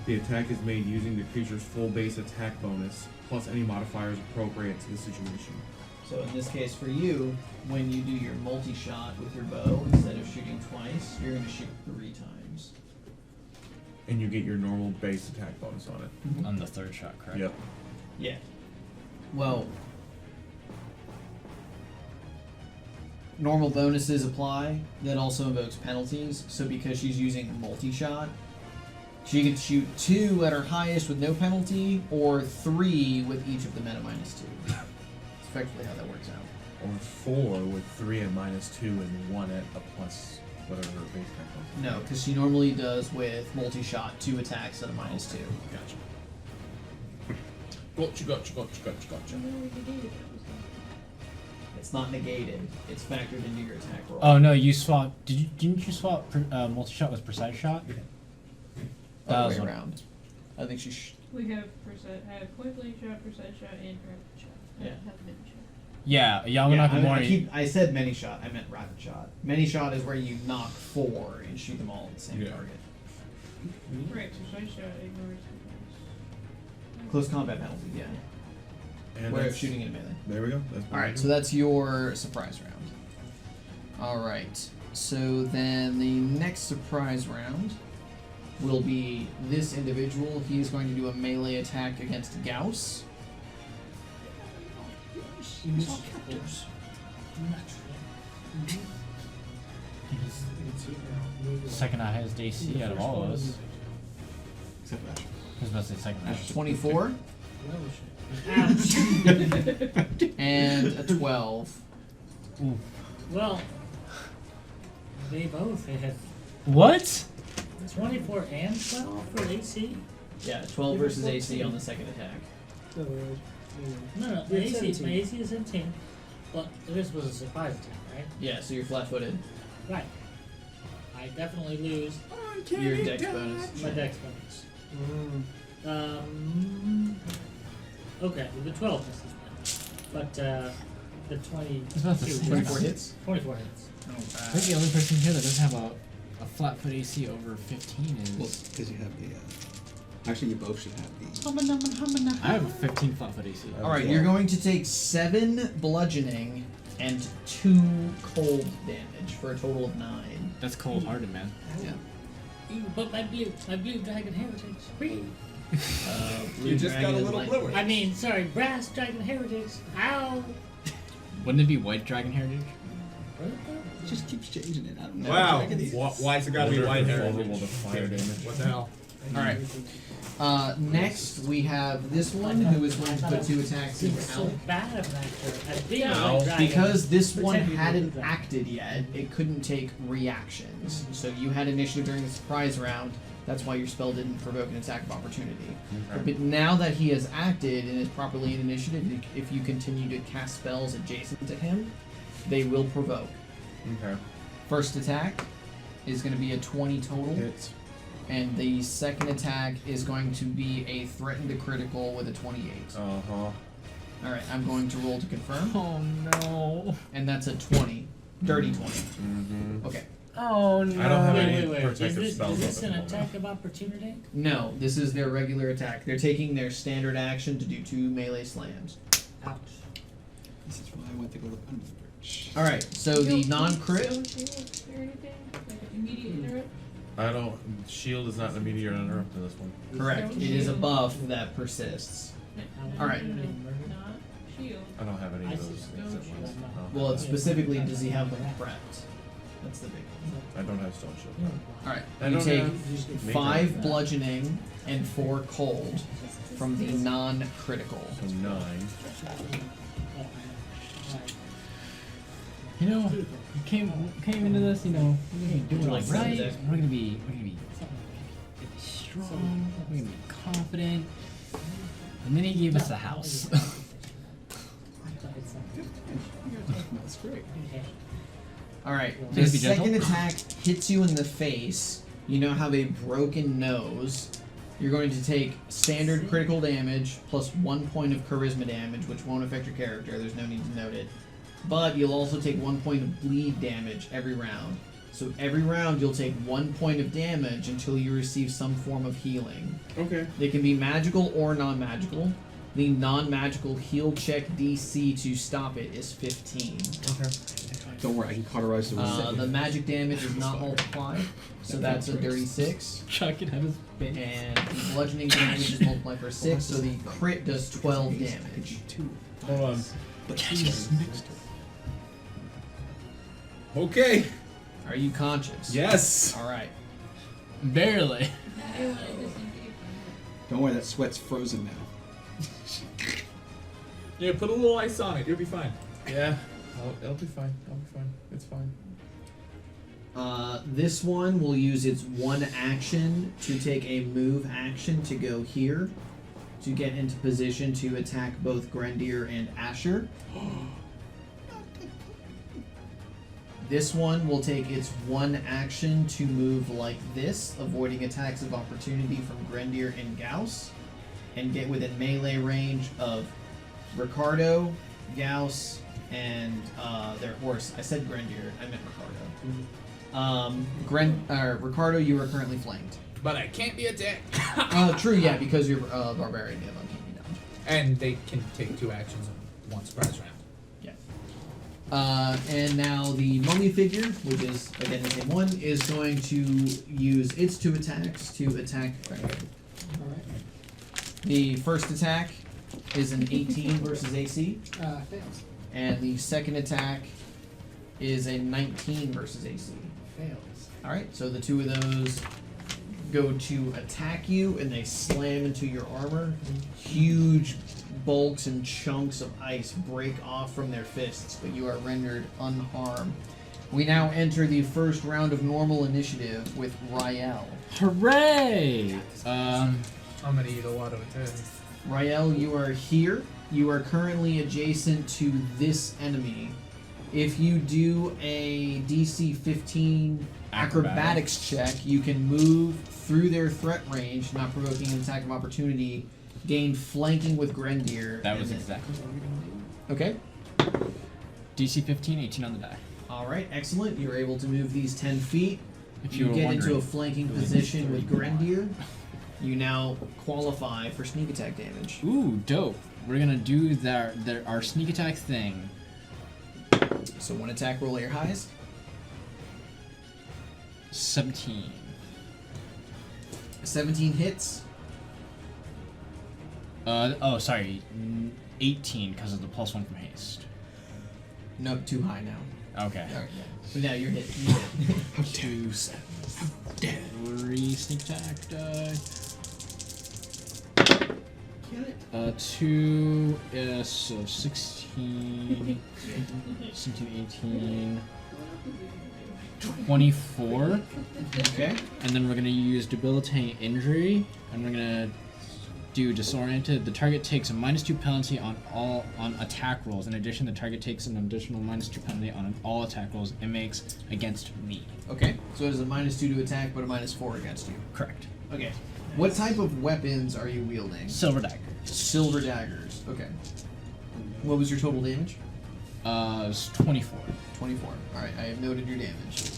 The attack is made using the creature's full base attack bonus, plus any modifiers appropriate to the situation. So in this case, for you, when you do your multi-shot with your bow, instead of shooting twice, you're going to shoot 3 times. And you get your normal base attack bonus on it. On the third shot, correct? Yep. Yeah. Well, normal bonuses apply. That also invokes penalties. So because she's using multi-shot, she can shoot 2 at her highest with no penalty, or 3 with each of them at a -2. That's effectively how that works out. Or 4 with 3 at -2 and 1 at a plus whatever her base attack bonus. No, because she normally does with multi-shot 2 attacks at a -2. Gotcha. Gotcha. It's not negated. It's factored into your attack roll. Oh no, you swapped. Didn't you swap multi-shot with precise shot? That Other was way one. around. I think she. We have I have point blank shot, precise shot, and rapid shot. I Yeah. don't have mid shot. Yeah, Yeah, Yamanaka I said many shot. I meant rapid shot. Many shot is where you knock 4 and shoot them all at the same Yeah. target. Right, precise shot ignores the Close combat penalty. Yeah. And Way of that's- shooting in melee. There we go. That's All right, so that's your surprise round. All right, so then the next surprise round will be this individual. He is going to do a melee attack against Gauss. Oops. second highest AC out of all of us. Except Ash. I was about to say second highest. 24 and a 12. Well, they both hit. What? 24 and 12 for AC? Yeah, 12 versus AC on the second attack. No, the You're AC, 17. my AC is 17. But this was a surprise attack, right? Yeah, so you're flat-footed. Right. I definitely lose Your dex bonus. my dex bonus. Okay, the 12 misses then. But the 22 was about to say, 24 hits. 24 hits. I think the only person here that doesn't have a flat foot AC over 15 Well, is. because you have the. Actually, you both should have the. I have a 15 flat foot AC. All right, you're going to take 7 bludgeoning and 2 cold damage for a total of 9. That's cold hearted, man. Yeah. But my blue dragon heritage. Whee! Blue You just dragon got a is little light. bluer. I mean, sorry, brass dragon heritage. Ow! Wouldn't it be white dragon heritage? It just keeps changing it. I don't know. Wow. Dragon is- Why's it gotta be white Vulnerable heritage? to fire damage. What the hell? All right. Next, we have this one who is going to put 2 attacks into It's so Alec. bad of an actor at being a Ow. white dragon. Because this one Pretend you hadn't did that. acted yet, it couldn't take reactions. So you had initiative during the surprise round. That's why your spell didn't provoke an attack of opportunity. Okay. But now that he has acted and is properly in initiative, if you continue to cast spells adjacent to him, they will provoke. Okay. First attack is going to be a 20 total. Hits. And the second attack is going to be a threatened to critical with a 28. Alright, I'm going to roll to confirm. Oh no. And that's a 20. Dirty 20. Mm-hmm. Okay. Oh no. I don't have any Wait. protective Is spells. this up an at the attack of opportunity? No, this is their regular attack. They're taking their standard action to do 2 melee slams. Ouch. This is why I went to go look under the bridge. Alright, so the non-crit. Don't shield or anything? Like immediate interrupt? I don't. Shield is not an immediate interrupt to this one. Correct. It is a buff that persists. Alright. Not shield. I don't have any I of see. those things at once. No. Well, it's specifically, does he have them prepped? That's the big one. I don't have stone shield. Alright, I you don't take have major 5 bludgeoning and 4 cold from the non-critical. So 9. You know, we came into this, you know, we're gonna do it like right. We're gonna be strong. We're gonna be confident. And then he gave us a house. That's great. Alright, the Please be gentle. second attack hits you in the face. You now have a broken nose. You're going to take standard critical damage plus 1 point of charisma damage, which won't affect your character. There's no need to note it. But you'll also take 1 point of bleed damage every round. So every round you'll take 1 point of damage until you receive some form of healing. Okay. They can be magical or non-magical. The non-magical heal check DC to stop it is 15. Okay. Don't worry, I can cauterize the wound. The magic damage is not multiplied, so that's a dirty 6. Chuck it at his face. And the bludgeoning damage is multiplied for 6, so the crit does 12 damage. Hold on. But he's next to Okay. Are you conscious? Yes. Alright. Barely. I want to disengage. Don't worry, that sweat's frozen now. Yeah, put a little ice on it. You'll be fine. Yeah. It'll be fine. I'll be fine. It's fine. This one will use its one action to take a move action to go here to get into position to attack both Grendir and Asher. This one will take its one action to move like this, avoiding attacks of opportunity from Grendir and Gauss, and get within melee range of Ricardo, Gauss, and their horse. I said Grendir, I meant Ricardo. Ricardo, you are currently flanked. But I can't be attacked. True, yeah, because you're barbarian, you have uncanny dodge. And they can take 2 actions in 1 surprise round. And now the mummy figure, which is again the same one, is going to use its 2 attacks to attack Grendir. Alright. The first attack is an 18 versus AC, Fails. and the second attack is a 19 versus AC. Fails. Alright, so the 2 of those go to attack you, and they slam into your armor. Huge bulks and chunks of ice break off from their fists, but you are rendered unharmed. We now enter the first round of normal initiative with Rael. Hooray! I'm gonna eat a lot of attacks. Rael, you are here. You are currently adjacent to this enemy. If you do a DC 15 acrobatics check, you can move through their threat range, not provoking an attack of opportunity, gain flanking with Grendir. That and was then- exactly what we were gonna do. Okay. DC 15, 18 on the die. Alright, excellent. You're able to move these 10 feet. If You you were get into wondering, a flanking it was position with 30 more. Grendir. You now qualify for sneak attack damage. Ooh, dope. We're gonna do our sneak attack thing. So 1 attack, roll your highs. 17. 17 hits. Sorry. 18 because of the +1 from haste. No, too high now. Okay. Alright, yeah. But now you're hit. You're hit. How dare you, Seth? 3 sneak attack die. 2 is so 16, 17, 18, 24. Okay. And then we're gonna use debilitating injury, and we're gonna do disoriented. The target takes a -2 penalty on attack rolls. In addition, the target takes an additional -2 penalty on all attack rolls it makes against me. Okay. So it is a -2 to attack, but a -4 against you. Correct. Okay. What type of weapons are you wielding? Silver dagger. Silver daggers. Okay. What was your total damage? It's 24. 24. Alright, I have noted your damage.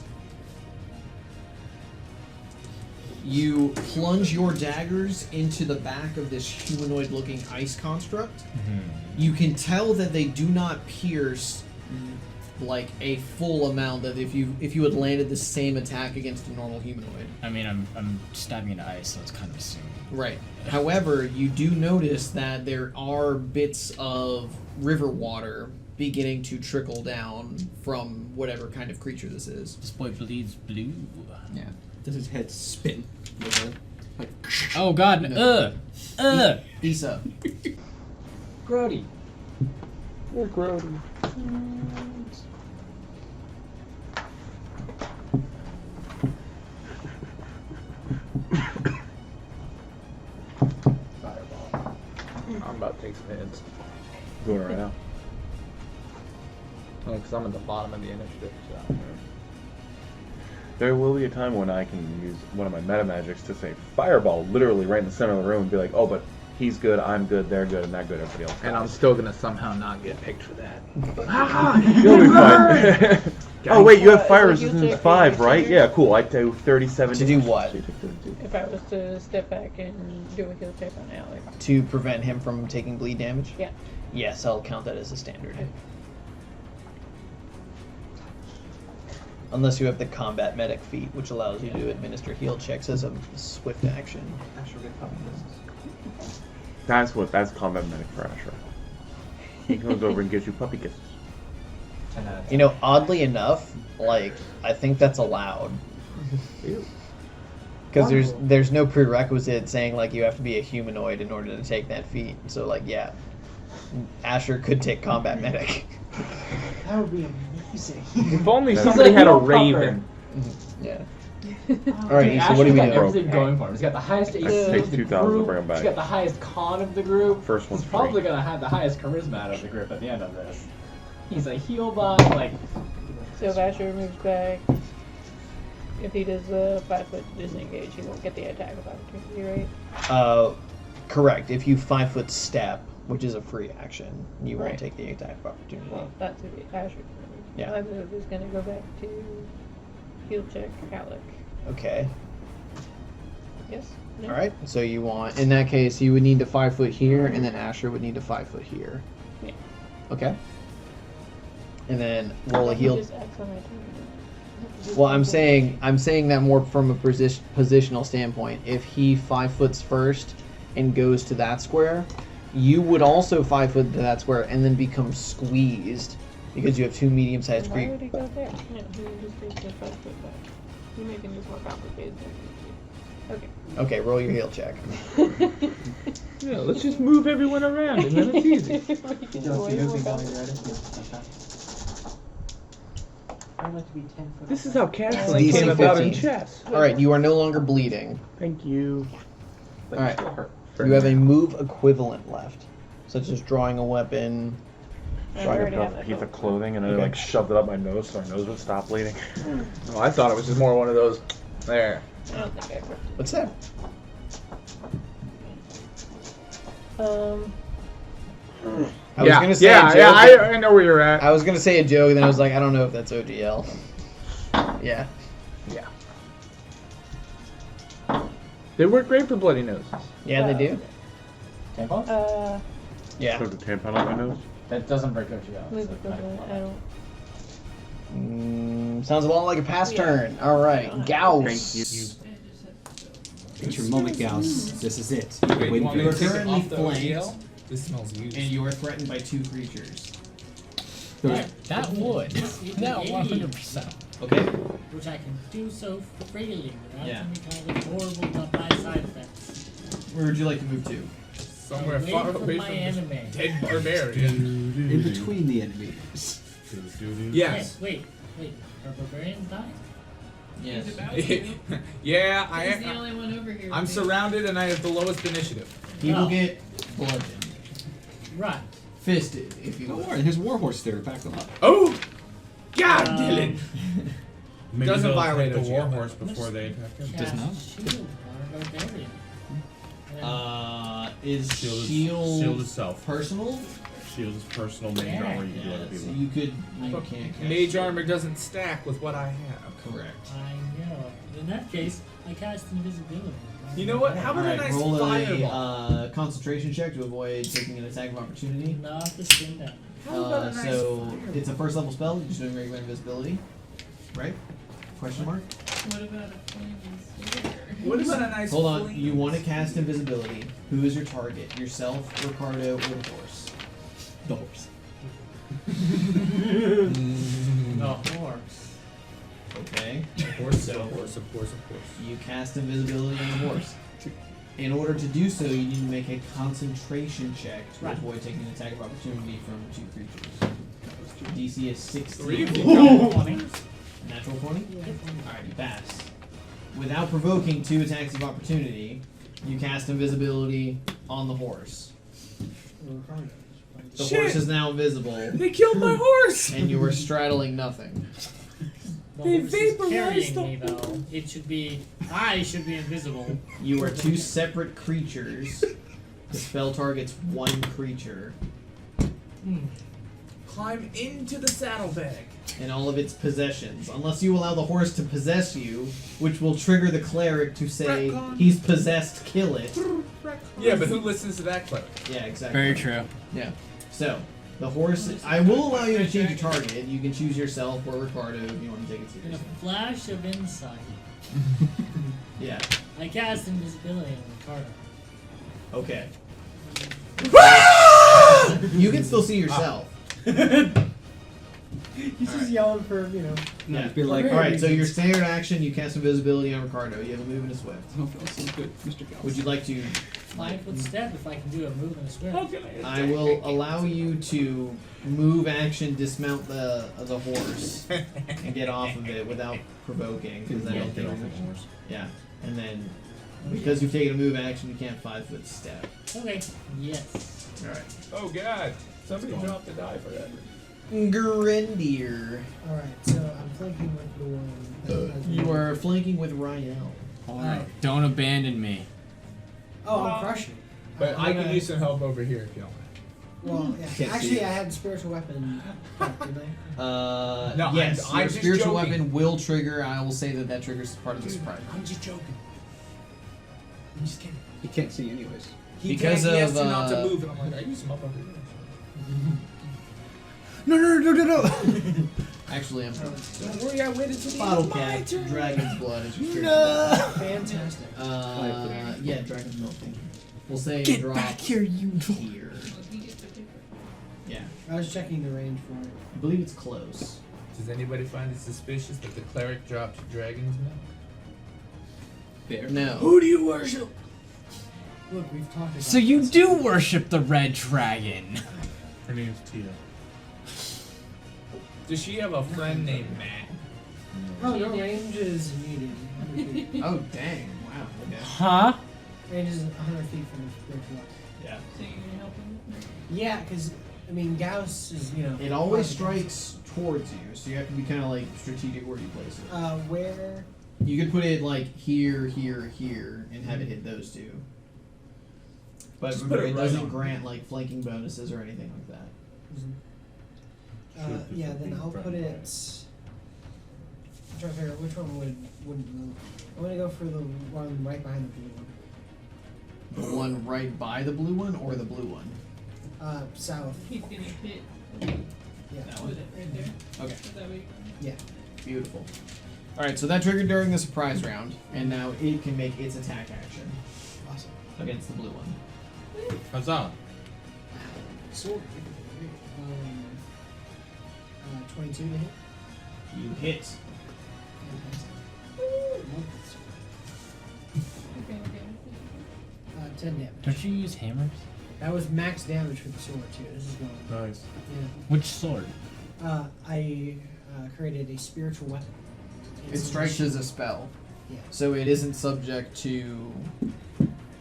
You plunge your daggers into the back of this humanoid-looking ice construct. You can tell that they do not pierce like a full amount. That if you had landed the same attack against a normal humanoid. I mean, I'm stabbing into ice, so it's kind of assumed. Right. However, you do notice that there are bits of river water beginning to trickle down from whatever kind of creature this is. This boy bleeds blue. Yeah. Does his head spin? Like, Oh God! No. Issa. Grody. You're grody. Fireball. I'm about to take some hits. Doing it right now. Well, because I'm at the bottom of the initiative, so. There will be a time when I can use one of my meta magics to say fireball literally right in the center of the room and be like, oh, but he's good, I'm good, they're good, and that good, everybody else. And I'm still gonna somehow not get picked for that. You'll be fine. Oh wait, you have fire Like, you resistance take 5, the right? trigger? Yeah, cool. I do 37. To do what? So you take 32. If I was to step back and do a heal check on Alec. To prevent him from taking bleed damage? Yeah. Yes, I'll count that as a standard. Unless you have the combat medic feat, which allows you to administer heal checks as a swift action. That's combat medic for Asher. He comes over and gives you puppy kisses. You know, oddly enough, like, I think that's allowed. Because there's no prerequisite saying, like, you have to be a humanoid in order to take that feat. So, like, yeah, Asher could take combat medic. That would be amazing. If only That's somebody like had a Hero raven. Yeah. Alright, so what do we got do? everything going for him. He's got the highest AC It takes of the 2,000 to group. bring him back. He's got the highest con of the group. First one's He's probably free. gonna have the highest charisma out of the group at the end of this. He's a heal bot, like. So if Asher moves back, if he does a 5-foot disengage, he won't get the attack of opportunity, right? Correct. If you 5-foot step, which is a free action, you won't Right. take the attack of opportunity. Well, that's who Asher's move. Yeah. My move is gonna go back to heal check Alec. Okay. Yes? No? Alright, so you want, in that case, you would need to 5-foot here, and then Asher would need to 5-foot here. Yeah. Okay. And then roll a He heal. just acts on my turn. Well, I'm saying that more from a positional standpoint. If he 5-foots first and goes to that square, you would also 5-foot to that square and then become squeezed because you have two medium-sized Why creatures. would he go there? No, he would just take the 5-foot back. You're making this more complicated than it needs to be. Okay, roll your heal check. Yeah, let's just move everyone around and then it's easy. Make it way more complicated. I'd like to be 10 foot. This is how DC canceling came about in 15. chess. Alright, you are no longer bleeding. Thank you. But Alright. still hurt. You have a move equivalent left, such as drawing a weapon. I So I already got have a that piece book. of clothing and I Okay. like shoved it up my nose so my nose would stop bleeding. Oh, I thought it was just more one of those. There. I don't think I equipped it. What's that? I was gonna say a joke. I know where you're at. I was gonna say a joke, and then I was like, I don't know if that's OGL. Yeah. Yeah. They work great for bloody noses. Yeah, they do. Tampons? Yeah. Put the tampon on my nose. That doesn't break OGL. Move so equivalent, I don't. Sounds a lot like a pass turn. All right, Gauss. It's your moment, Gauss. This is it. Wait, Waiting you for want me your to take it currently off the flanked. OGL? This smells used. And you are threatened by two creatures. turn. That would. That Idiot. 100%. Okay. Which I can do so freely without Yeah. any kind of horrible bad side effects. Where would you like to move to? Somewhere Away far from away my from anime. this dead barbarian. In between the enemies. Yes. Wait. Are barbarians dying? Yes. He's about to. Yeah, I He's the am. only one over here. I'm surrounded and I have the lowest initiative. He will Oh. get bludgeoned. Right. Fisted, if you Don't will. worry, his warhorse there back them up. Oh! God, Um, Dylan! Maybe Doesn't they'll violate attack the the warhorse before they attack him. Does not. Shield on a barbarian. Is Shield shield itself. personal? Shield is personal mage armor. You can do Yeah, other so people. you could. You can't cast Mage shield. armor doesn't stack with what I have. Correct. I know. In that case, I cast invisibility. You know what? How about Alright, a nice roll fireball? a concentration check to avoid taking an attack of opportunity. Not the skin down. How about a nice So fireball? it's a first level spell. You're just doing regular invisibility, right? Question mark. What about a flaming spear? What about a nice Hold on. flame? You want to cast invisibility. Who is your target? Yourself, Ricardo, or the horse? The horse. The horse. Okay. Of course, of course. You cast invisibility on the horse. In order to do so, you need to make a concentration check to Right. avoid taking an attack of opportunity from 2 creatures. DC is 16. Natural 20. Natural 20? Alright, you pass. Without provoking 2 attacks of opportunity, you cast invisibility on the horse. The Shit. horse is now invisible, They killed my horse! and you are straddling nothing. The They horse is vaporized carrying me though. It should be. I should be invisible. You are 2 separate creatures. The spell targets 1 creature, Climb into the saddlebag. and all of its possessions. Unless you allow the horse to possess you, which will trigger the cleric to say, Retcon. he's possessed, kill it. Yeah, but who listens to that cleric? Yeah, exactly. Very true. Yeah. So, the horse, I will allow you to change your target. You can choose yourself or Ricardo if you want to take it In a seriously. flash of insight, Yeah. I cast invisibility on Ricardo. Okay. You can still see yourself. He's just yelling for, Yeah. Be like, Alright, so your standard action, you cast invisibility on Ricardo. You have a move and a swift. oh, that sounds good, Mr. Gauss. Would you like to? 5 foot step if I can do a move and a swim. I will allow you to move action, dismount the horse, and get off of it without provoking. Because I don't think there's- Yeah, and then because you've taken a move action, you can't 5 foot step. Okay. Yes. All right. Oh god. Somebody dropped a die for that. Grendier, Alright, so I'm flanking with the one that has you me. are flanking with Ryan. Alright. Don't abandon me. Oh, I'm crushing. But I'm I could gonna- use some help over here if you don't want. Well, yeah. Can't see Actually, it. I had spiritual weapon. Didn't I? No, Yes, I'm your just spiritual joking. weapon will trigger. I will say that triggers part of the surprise. I'm just joking. I'm just kidding. He can't see anyways. Because he has of, to not to uh, move, and I'm like, I use some help over here. No. Actually, I'm sorry. Don't worry, I waited till the Bottle end of my cap, turn. dragon's blood is your spiritual weapon. Fantastic. Yeah, dragon's milk. Thank you. We'll say Get drop back here, you. here. He gets the paper. Yeah, I was checking the range for it. I believe it's close. Does anybody find it suspicious that the cleric dropped dragon's milk? There. No. Who do you worship? Look, we've talked about So you this. do worship the red dragon. Her name's Tia. Does she have a friend named Matt? Oh, no, range is needed. 100 feet. Oh dang! Wow. Okay. Huh? Range is 100 feet from the spiritual weapon. Yeah. So you're gonna help him? Yeah, because, I mean, Gauss is, It always strikes towards you, so you have to be kind of like strategic where you place it. Where? You could put it like here, here, here, and have it hit those two. But Just remember, put it it right doesn't on. grant like flanking bonuses or anything like that. Yeah, then I'll put it. I'm trying to figure out which one would move. I'm gonna go for the one right behind the blue one. The one right by the blue one or the blue one? South. He's gonna hit Yeah. That one. with it right there. Okay. So that way. Yeah. Beautiful. Alright, so that triggered during the surprise round, and now it can make its attack action Awesome. against the blue one. Huzzah. Sword. 22 to hit. You hit. Okay. 10 damage. Don't you use hammers? That was max damage for the sword too. This is going. Nice. Yeah. Which sword? I created a spiritual weapon. It strikes as a spell. Yeah. So it isn't subject to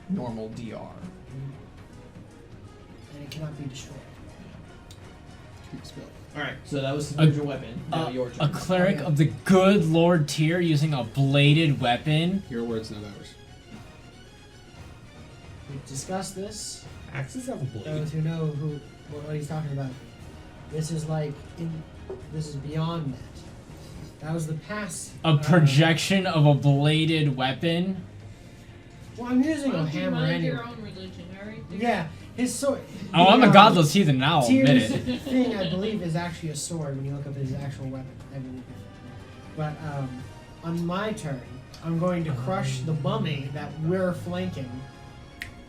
normal DR. And it cannot be destroyed. Alright, so that was spiritual weapon. Now your turn. A cleric Oh, yeah. of the good Lord tier using a bladed weapon. Your words, not ours. We've discussed this. Axes have a blade. Those who know what he's talking about. This is this is beyond that. That was the past. A projection of a bladed weapon. Well, I'm using a Don't you hammer mind anyway. your own religion, alright? Yeah, his sword. Oh, I'm a godless heathen now, I'll admit Tyr's it. thing, I believe, is actually a sword when you look up his actual weapon. I believe. But on my turn, I'm going to crush the mummy that we're flanking.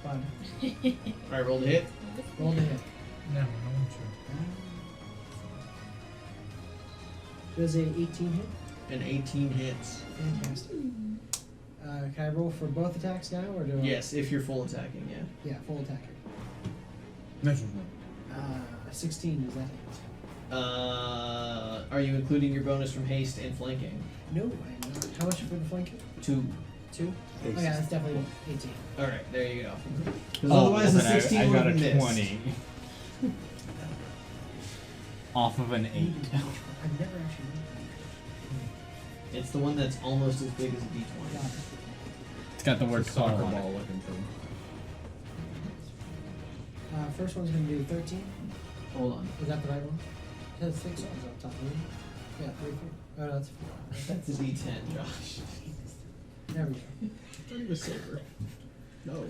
But Alright, roll the hit. roll the hit. No, no one should. Does a 18 hit? An 18 hits. Fantastic. Can I roll for both attacks now, or do I? Yes, if you're full attacking, yeah. Yeah, full attack. Natural 16 is that hit? Are you including your bonus from haste and flanking? No, I'm not. How much for the flanking? 2. 2? Oh yeah, that's definitely 18. Alright, there you go. Because otherwise the 16 I would got have a missed. 20. Off of an 8. I've never actually rolled It's the one that's almost as big as a that. d20. It's got the word soccer call on ball it. looking thing. First one's going to do 13. Hold on. Is that the right one? It has 6 ones on top of it. Yeah, 3, 4. Oh, no, that's 4. That's a d10, Josh. There we go. I thought he was silver. No.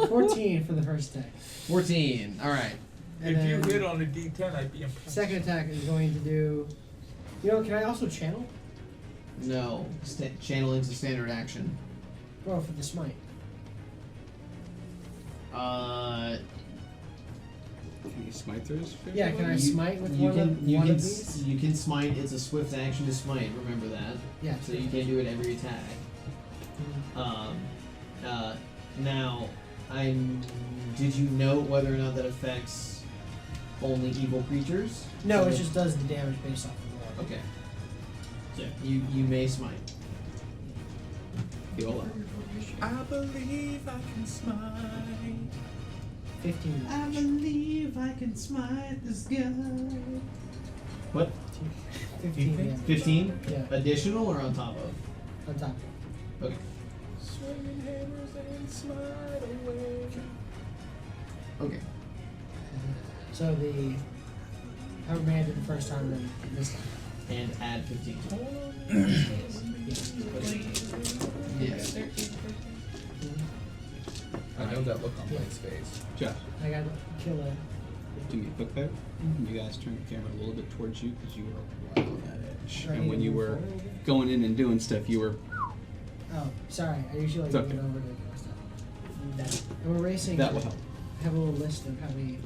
14 for the first attack. 14. Alright. And If you then hit on a D10, I'd be impressed. second attack is going to do. Can I also channel? No. Channeling's a standard action. Well, for the smite. Can you smite through his figure? Yeah, can I smite with You one can of these? you can smite. It's a swift action to smite. Remember that. Yeah. So you can't do it every attack. Now, did you note whether or not that affects only evil creatures? No, So it just does the damage based off of the okay. So you may smite. Viola. I believe I can smite. 15. I believe I can smite this guy. What? 15 damage. 15? Yeah, Additional or on top of? on top. Okay. Swinging hammers and smite away. Okay. So however many I did the first time, then this time. And add 15. Yes. 13 I know that look on Blake's face. Josh, I got to kill a. do me a quick favor. You guys turn the camera a little bit towards you because you were right on that edge. Should I And when need you to move were forward again? going in and doing stuff, you were. Oh, sorry. I usually It's like okay. moving over to the stuff. And we're racing. That will help. I have a little list of how many.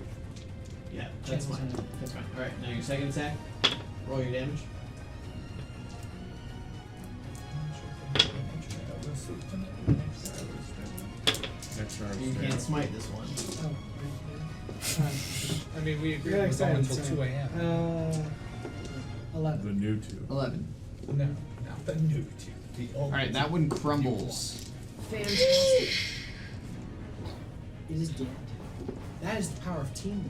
Yeah, that's fine. channels That's fine. Alright, now your second attack. Roll your damage. Next round. You can't smite this one. Oh, right. I mean, we agreed Yeah, it was on excited, until 2 a.m. 11. The new two. 11. No, not the new two. The old Alright, that one crumbles. Fantastic. It is dead. That is the power of teamwork.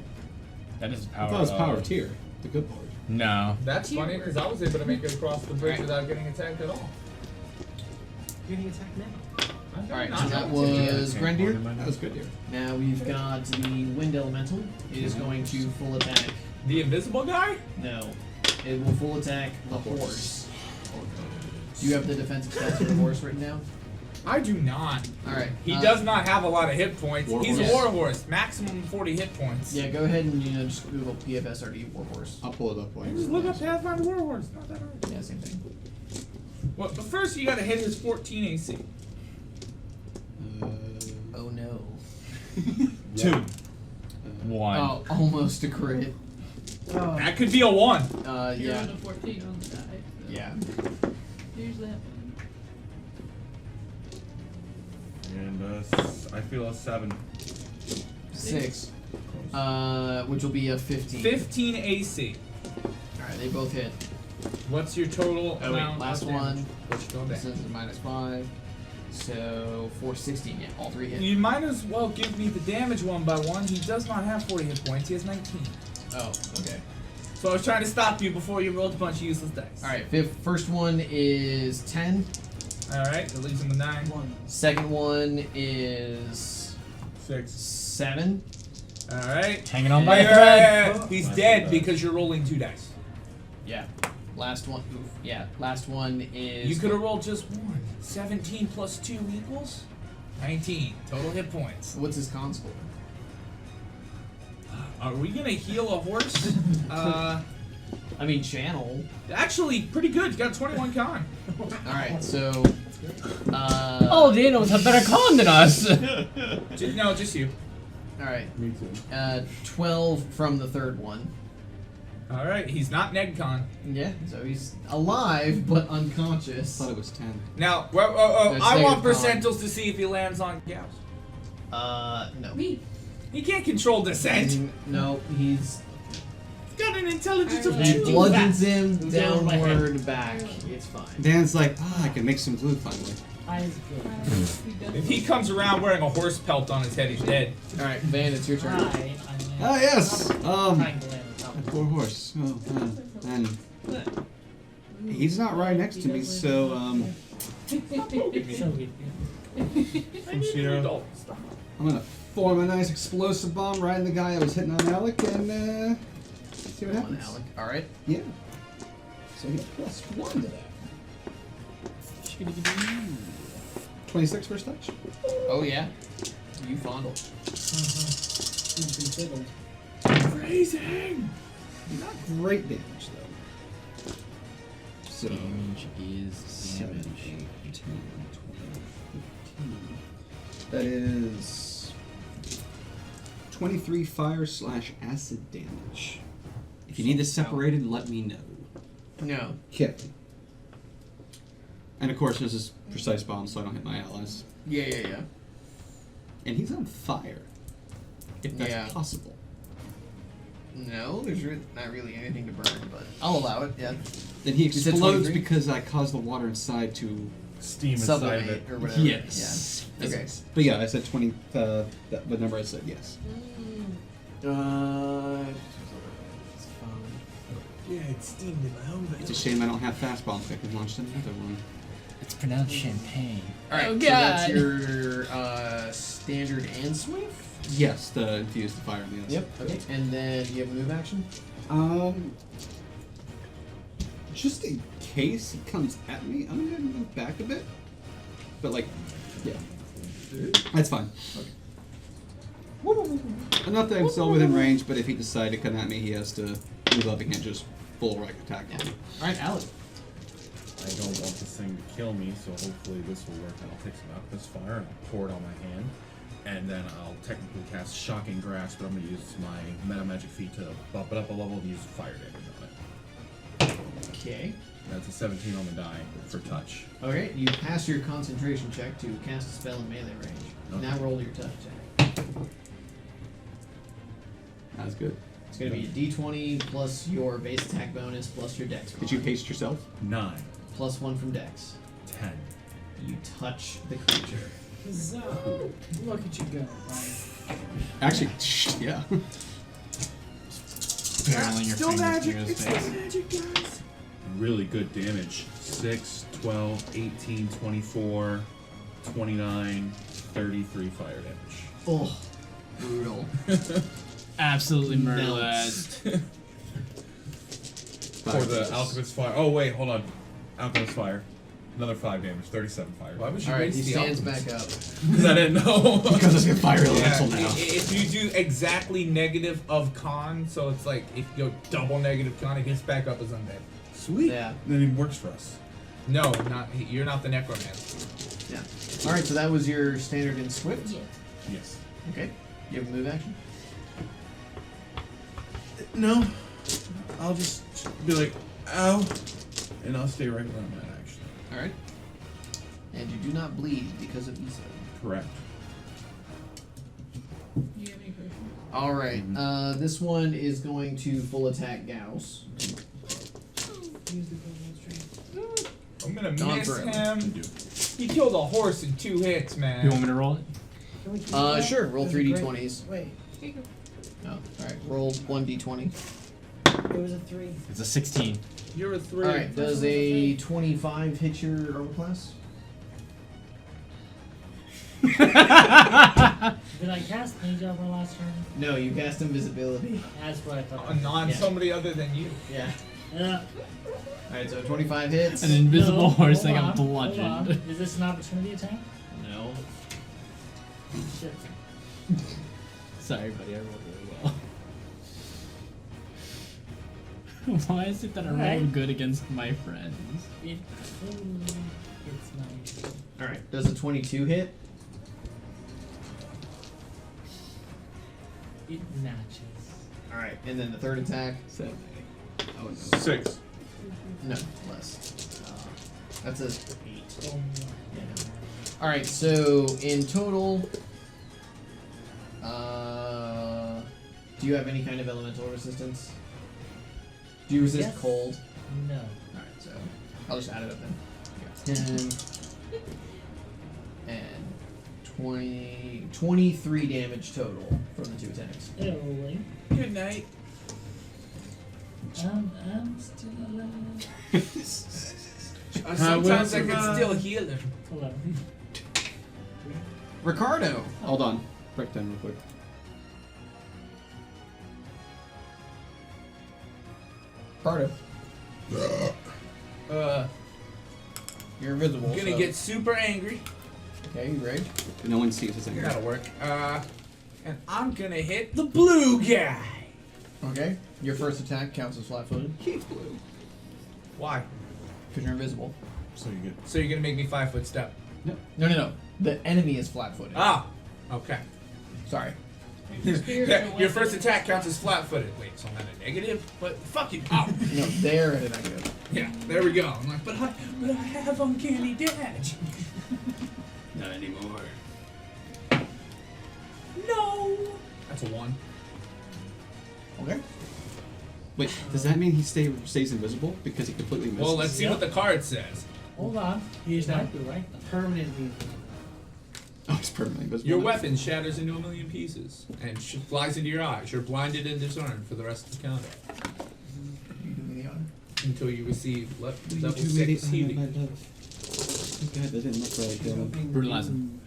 That is I power. thought it was power of tier. The good Lord. No. That's funny because I was able to make it across the bridge without getting attacked at all. You're getting attacked now. Alright, so that was Grendir. That was good, dear. Now we've got the Wind Elemental. It is going to full attack. The invisible guy? No. It will full attack the horse. Do you have the defensive stats for the horse written down? I do not. Alright. He does not have a lot of hit points. War He's horse. a war horse. Maximum 40 hit points. Yeah, go ahead and just Google PFSRD Warhorse. I'll pull it up for you. Just look up Pathfinder war horse. Not that hard. Yeah, same thing. Well, but first you gotta hit his 14 AC. Oh no. 2. 1. Oh, almost a crit. Oh, That could be a 1. You're Yeah. on a 14 on the die. Yeah. Usually happens. And I feel a 7. 6. Which will be a 15. 15 AC. Alright, they both hit. What's your total Oh, wait, amount last of damage? one. What's your total This damage? is -5. So 416, yeah, all 3 hit. You might as well give me the damage one by one. He does not have 40 hit points. He has 19. Oh, okay. So I was trying to stop you before you rolled a bunch of useless dice. Alright, first one is 10. Alright, that leaves him with 9. Second one is 7. Alright. Hanging on by a thread. He's Last dead one because you're rolling 2 dice. Yeah. Last one. Oof. Yeah. Last one is. You could have rolled just 1. 17 plus 2 equals 19. Total hit points. What's his con score? Are we gonna heal a horse? I mean, channel. Actually, pretty good. You got 21 con. Alright, so. All Danos have better con than us. No, just you. Alright. Me too. 12 from the third one. Alright, he's not Negcon. Yeah, so he's alive but unconscious. I thought it was 10. Now, That's I want negative con. percentiles to see if he lands on gals. No. He can't control descent. No, he's. He's got an intelligence of It 2. bludgeons him Who's over my head? downward back. It's fine. Dan's like, I can make some glue finally. Eyes good. If he comes around wearing a horse pelt on his head, he's dead. Alright, Van, it's your turn. Ah, yes! Trying to land on top A of poor horse. Oh, man. And he's not right next to me, so, So good. From Sierra. I'm gonna form a nice explosive bomb right in the guy I was hitting on Alec and, see what happens. Alec. Alright. Yeah. So he got +1 to that. 26 first touch. Oh, yeah. You fondle. Freezing! Not great damage, though. So, Damage is 7, 8, 10, damage. 12, 15. That is 23 fire/acid damage. If you need this separated, let me know. No. Okay. And of course, this is precise bomb, so I don't hit my allies. Yeah. And he's on fire. If that's Yeah. possible. No, there's not really anything to burn, but I'll allow it, yeah. Then he said explodes 23? because I caused the water inside to. Steam inside of Sublimate it. or whatever. Yes. Yeah. Okay. But yeah, I said 20. The number I said, yes. It's fine. Yeah, it's steamed in my own It's a shame I don't have fast bombs. I can launch another one. It's pronounced champagne. Alright, Oh, so that's God. your standard and swift? Yes, the infuse the fire in the other. Yep. Okay. And then you have a move action? Just in case he comes at me, I'm gonna move back a bit. But like, yeah, that's fine. Okay. Enough that I'm still within range, but if he decides to come at me, he has to move up. He can't just full right attack on me. Alright, Alec. I don't want this thing to kill me, so hopefully this will work. I'll take some alchemist fire and I'll pour it on my hand. And then I'll technically cast Shocking Grasp, but I'm going to use my meta magic feat to bump it up a level and use fire damage on it. Okay. That's a 17 on the die for touch. Okay, you pass your concentration check to cast a spell in melee range. Okay. Now roll your touch attack. That's good. It's going to be a d20 plus your base attack bonus plus your dex. Did you mod. haste yourself? 9. Plus 1 from dex. 10. You touch the creature. Look at you go, Brian. Actually, yeah. Barreling your Still fingers magic. through his It's face. still magic, guys. Really good damage. 6, 12, 18, 24, 29, 33 fire damage. Oh, brutal. Absolutely murderless. For the alchemist fire. Oh wait, hold on. Alchemist fire. Another 5 damage. 37 fire. Why would you Alright, waste he the stands alchemist? back up. Because I didn't know. Because it's a fire elemental Yeah, now. if you do exactly negative of con, so it's like if you go double negative con, it gets back up as undead. Sweet. Yeah. Then it works for us. No, not you're not the necromancer. Yeah. Alright, so that was your standard and swift? Yeah. Yes. Okay. You have a move action? No. I'll just be like, ow. And I'll stay right where I'm at, actually. Alright. And you do not bleed because of Iso. Correct. Do you have any questions? All right. This one is going to full attack Gauss. Use the golden string. I'm gonna Gone miss forever. him. He killed a horse in 2 hits, man. You want me to roll it? Can we keep that? Sure. Roll That's a 3d20s. Wait, Oh, all right. Roll 1d20. it was a 3. It's a 16. You're a 3. All right. Does a 25 hit your armor class? Did I cast Mage Armor last turn? No, you cast invisibility. That's what I thought. On Yeah. somebody other than you. Yeah. Yeah. All right. So 25 hits. An invisible No, horse that hold got on, hold on. bludgeoned. Is this an opportunity attack? No. Shit. Sorry, buddy. I rolled really well. Why is it that I rolled Alright. good against my friends? It totally hits my. All right. Does a 22 hit? It matches. All right. And then the third attack? 7. Oh no. 6. No, less. That's a 8. Oh, Yeah. All right. So in total, do you have any kind of elemental resistance? Do you resist Yes. cold? no. All right. So I'll just add it up then. 10 and 20, 23 damage total from the 2 attacks. Early. Good night. I'm still alive. Sometimes I can still heal him. 11. Ricardo. Hold on. Break down real quick. Ricardo, Uh, you're invisible. I'm gonna so- get super angry. Okay, you rage. No one sees his anger. That'll work. And I'm gonna hit the blue guy. Okay. Your first attack counts as flat-footed. He's blue. Why? Because you're invisible. So you get. So you're gonna make me 5-foot step? No. The enemy is flat-footed. Ah, okay. Sorry. Your first attack counts as flat-footed. Wait, so I'm at a negative? But fuck you. Oh. No, they're at a negative. Yeah, there we go. I'm like, but I have uncanny dodge. Not anymore. No. That's a 1. Okay. Wait, does that mean he stays invisible because he completely misses? Well, let's see what the card says. Hold on. He's Might not be right though. permanently. Oh, he's permanently invisible. Your now. weapon shatters into a million pieces and flies into your eyes. You're blinded and disarmed for the rest of the countdown You do me the honor. until you receive level What are you doing? 6 healing. God, that didn't look right. Brutalize him.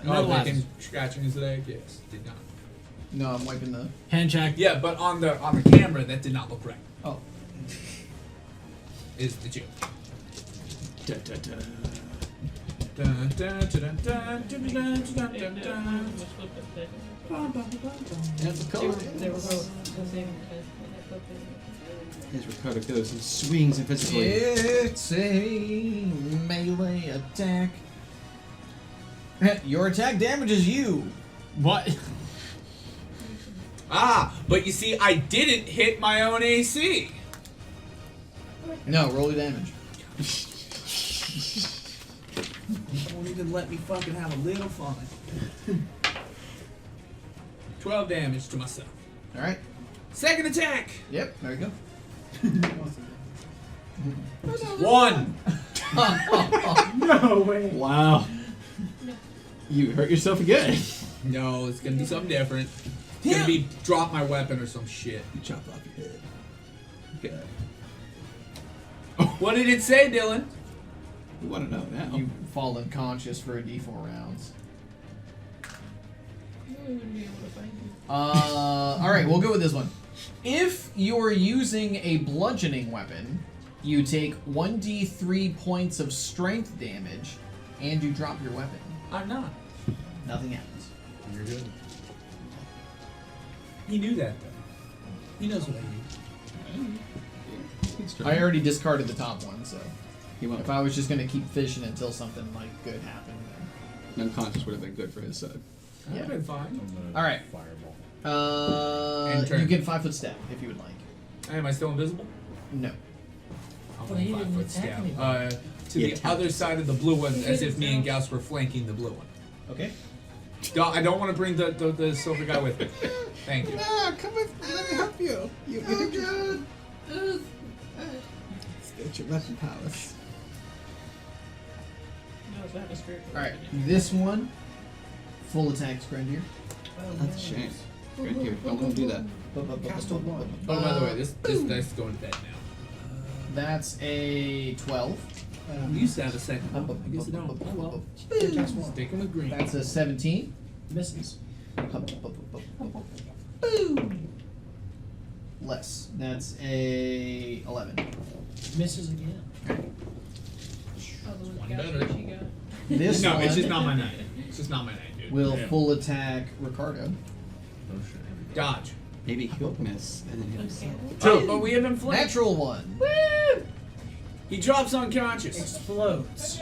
Oh, Brutalize him him. scratching his leg? Yes, did not. No, I'm wiping the. Hand check. Yeah, but on the camera, that did not look right. Oh. Is the joke. Da, da, da. Dun, dun, dun, dun, dun, dun, dun, dun, dun, dun. That's the color. They were both the same. As Ricardo goes and swings invisibly. It's a melee attack. Your attack damages you. What? Ah, but you see, I didn't hit my own AC. No, roll the damage. Won't even let me fucking have a little fun. 12 damage to myself. All right. Second attack. Yep. There you go. 1. No way. Wow. You hurt yourself again. No, it's gonna be something different. It's gonna be drop my weapon or some shit. You chop off your head. Okay. What did it say, Dylan? We want to know now. You fall unconscious for a d4 rounds. We wouldn't be able to find you. All right, we'll go with this one. If you're using a bludgeoning weapon, you take 1d3 points of strength damage, and you drop your weapon. I'm not. Nothing happens. You're good. He knew that though. He knows what I do. I already discarded the top one, so He went if I was just gonna keep fishing until something like good happened, then unconscious would have been good for his side. I've Yeah. been fine. all right. And turn. You can 5-foot step if you would like. Am I still invisible? No. I'll But he didn't 5-foot attack step. anybody. To He the attacked other us. side of the blue one, He as did if me and himself. Gauss were flanking the blue one. Okay. I don't want to bring the silver guy with me. Thank you. No, come with me. Let me help you. You did your spiritual weapon powers. No, it's not a spiritual. All right. This one, full attack Grenadier. That's a shame. Grenadier, don't want to do that. Cast a one. Oh, by the way, this dice is going to bed now. That's a 12. We used to have a second one. I guess I don't. Oh well. Cast one. Sticking with green. That's a 17. Misses. Boom. Less. That's a 11. Misses again. Oh, the One gas better. she got. This No, one it's just not my night. It's just not my night, dude. will Yeah. full attack Ricardo. Dodge. Maybe he'll miss and then he'll miss. Oh, but we have him flanked. Natural 1. Woo! He drops unconscious. Explodes.